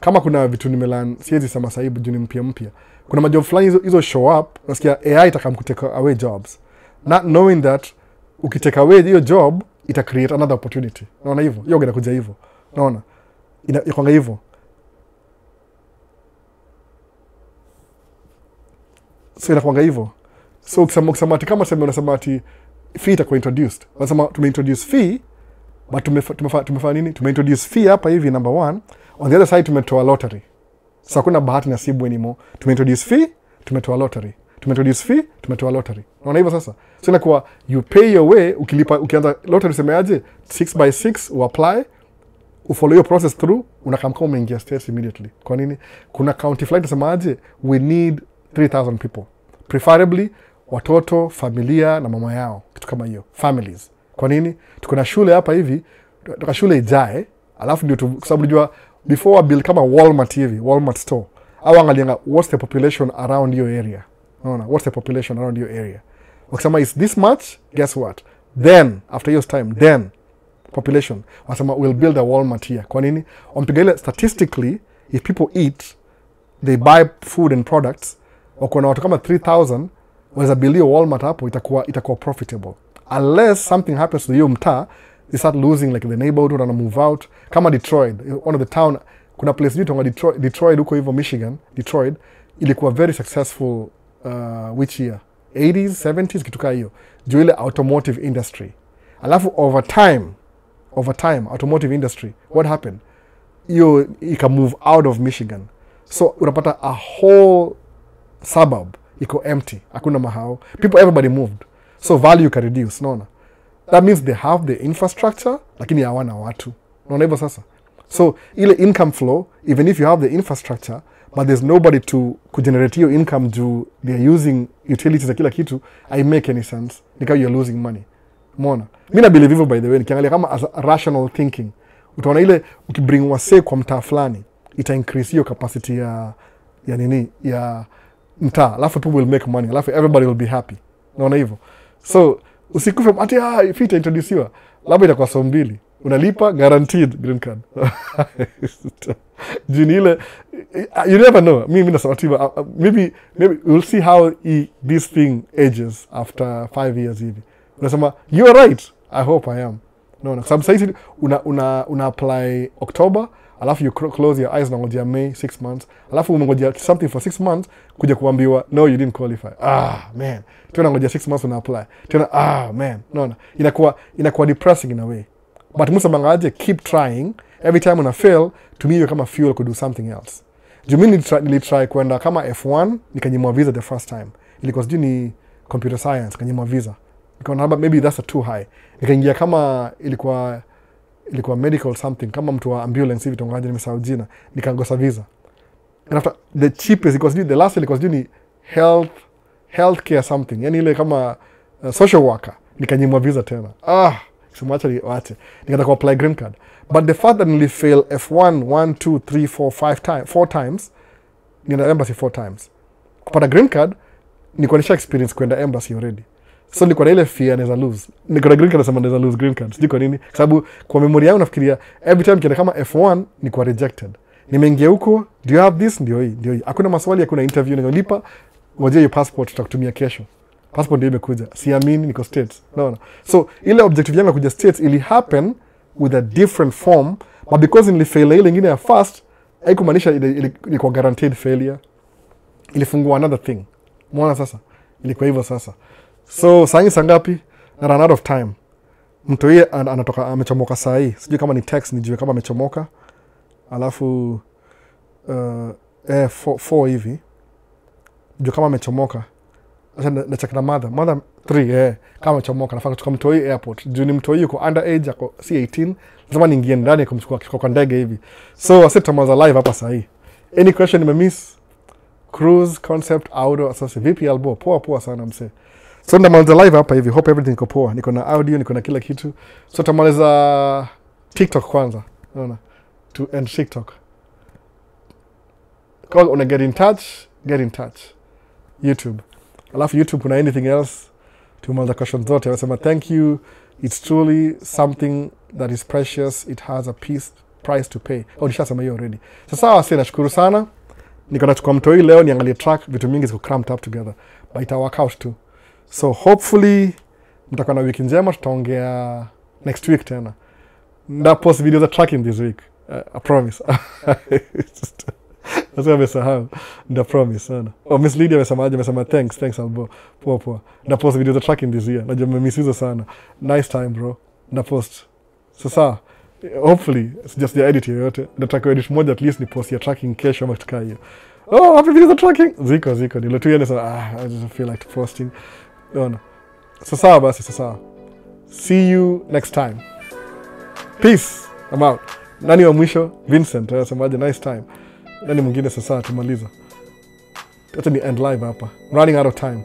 Kama kuna vitu nimelan siwezi sema saibu juu ni mpya. Kuna majob fulani hizo show up, nasikia AI itakamkuteka away jobs. Not knowing that ukiteka away hiyo job ita create another opportunity. Unaona hivyo? Hiyo inakuja hivyo. Unaona? Inakwanga hivyo. So inakwanga hivyo. So ukisema ati kama sema unasema ati fee itakuwa introduced. Unasema tumeintroduce fee, but tumefanya nini? Tumeintroduce fee hapa hivi number 1. On the other side tumetoa lottery. Sasa kuna bahati nasibu anymore. Tumeintroduce fee, tumetoa lottery. Tumeintroduce fee, tumetoa lottery. Unaona hivyo sasa? So inakuwa you pay your way, ukianza lottery semeaje 6x6 uapply, ufollow your process through, unakamka umeingia states immediately. Kwa nini? Kuna county flight nasemaje we need 3,000 people. Preferably watoto, familia na mama yao, kitu kama hiyo, families. Kwa nini? Tuko na shule hapa hivi, tuka shule ijae, alafu ndio kwa sababu unajua before build kama Walmart hivi, Walmart store. Au angalianga what's the population around your area. Unaona, what's the population around your area? Wakisema is this much, guess what? Then after your time, then population. Wasema we'll build a Walmart here. Kwa nini? Wampiga ile statistically, if people eat, they buy food and products, wako na watu kama 3,000, waweza build hiyo Walmart hapo, itakuwa profitable. Unless something happens to hiyo mtaa, they start losing like the neighborhood, wana move out. Kama Detroit, one of the town, kuna place new tonga Detroit huko hivyo Michigan, Detroit, ilikuwa very successful which year? 80s, 70s, kituka hiyo. Juu ile automotive industry. Alafu over time, automotive industry, what happened? Hiyo ika move out of Michigan. So unapata a whole suburb iko empty, hakuna mahao. Everybody moved. So value can reduce, naona. That means they have the infrastructure, lakini hawana watu. Naona hivyo sasa. So ile income flow, even if you have the infrastructure, but there's nobody to generate your income juu they're using utilities za kila kitu, I make any sense. Because you're losing money. Umeona? Mimi na believe hivyo by the way, nikiangalia kama as a rational thinking. Utaona ile ukibring wase kwa mtaa fulani, ita increase hiyo capacity ya mtaa. Alafu people will make money. Alafu everybody will be happy. Naona hivyo. So usikufe ati if ita introduce labda itakuwa so mbili. Unalipa guaranteed green card. Juni ile you never know. Mimi nasema maybe we'll see how this thing ages after 5 years hivi. Unasema you are right. I hope I am. No, sababu sasa una apply October, alafu you close your eyes na ngojea May 6 months, alafu umengojea something for 6 months kuja kuambiwa no you didn't qualify. Man. Tena ngojea 6 months una apply. Tena man. No. Inakuwa depressing in a way. But musa bangaje keep trying. Every time una fail, to me you're kama fuel to do something else. Jumini nilitry kwenda kama F1, nikanyimwa visa the first time. Ilikuwa sijui ni computer science, kanyimwa visa. Nikaona maybe that's too high. Nikaingia kama ilikuwa medical something, kama mtu wa ambulance hivi tongaje nimesahau jina, nikangosa visa. And after the cheapest, because the last ilikuwa ni healthcare something, yani ile kama social worker, nikanyimwa visa tena. Simuacha niwache. Nikaenda apply green card. But the fact that nili fail F1 1 2 3 4 4 times, nina embassy 4 times. Kupata green card, niko nisha experience kwenda embassy already. So niko na ile fear naweza lose. Niko na green card nasema naweza lose green card. Sijui kwa nini. Sababu kwa memory yangu nafikiria every time kienda kama F1 niko rejected. Nimeingia huko, do you have this? Ndio hii. Hakuna maswali, hakuna interview, nilipa. Ngojea your passport tutakutumia kesho. Passport ndio imekuja. Siamini niko States. No. So ile objective yangu kuja States ili happen with a different form, but because nilifail ile nyingine ya first, haikumaanisha ilikuwa guaranteed failure. Ilifungua another thing. Muona sasa? Ilikuwa hivyo sasa. So saa ngapi? Na run out of time. Mtu yeye anatoka amechomoka saa hii. Sijui kama ni text nijue kama amechomoka. Alafu 4 hivi. Ndio kama amechomoka. Acha na check na mother 3 kama amechomoka nafaa kuchukua mtu yeye airport. Juu ni mtu yeye yuko underage ako C18. Lazima niingie ndani kumchukua kwa ndege hivi. So asset maza live hapa saa hii. Any question nimemiss? Cruise concept audio associate VP Albo poa sana mse. So ndamaliza live hapa hivi. Hope everything iko poa. Niko na audio, niko na kila kitu. So tamaliza TikTok kwanza. Unaona? To end TikTok. Call on get in touch. YouTube. Alafu YouTube kuna anything else? Tumaliza questions zote. Wasema thank you. It's truly something that is precious. It has a price to pay. Nishasema hiyo already. Sasa wase nashukuru sana. Niko nachukua mtoi leo niangalie track, vitu mingi ziko cramped up together. But ita work out too. So hopefully mtakuwa na wiki njema, tutaongea next week tena. Nda post videos za tracking this week. I promise. Nasema mesahau. Nda promise sana. Miss Lydia amesema thanks Albo. Poa. Nda post videos za tracking this year. Najua mmemiss hizo sana. Nice time bro. Nda post. Sasa hopefully just the edit yoyote. Nataka edit moja at least ni post ya tracking kesho ama tukaa hiyo. Happy videos of tracking. Ziko. Nilo tu yene sana. I just feel like posting. No. Sasa basi. See you next time. Peace. I'm out. Nani wa mwisho? Vincent. Anasemaje nice time. Nani mwingine sasa tumaliza. Acha ni end live hapa. Running out of time.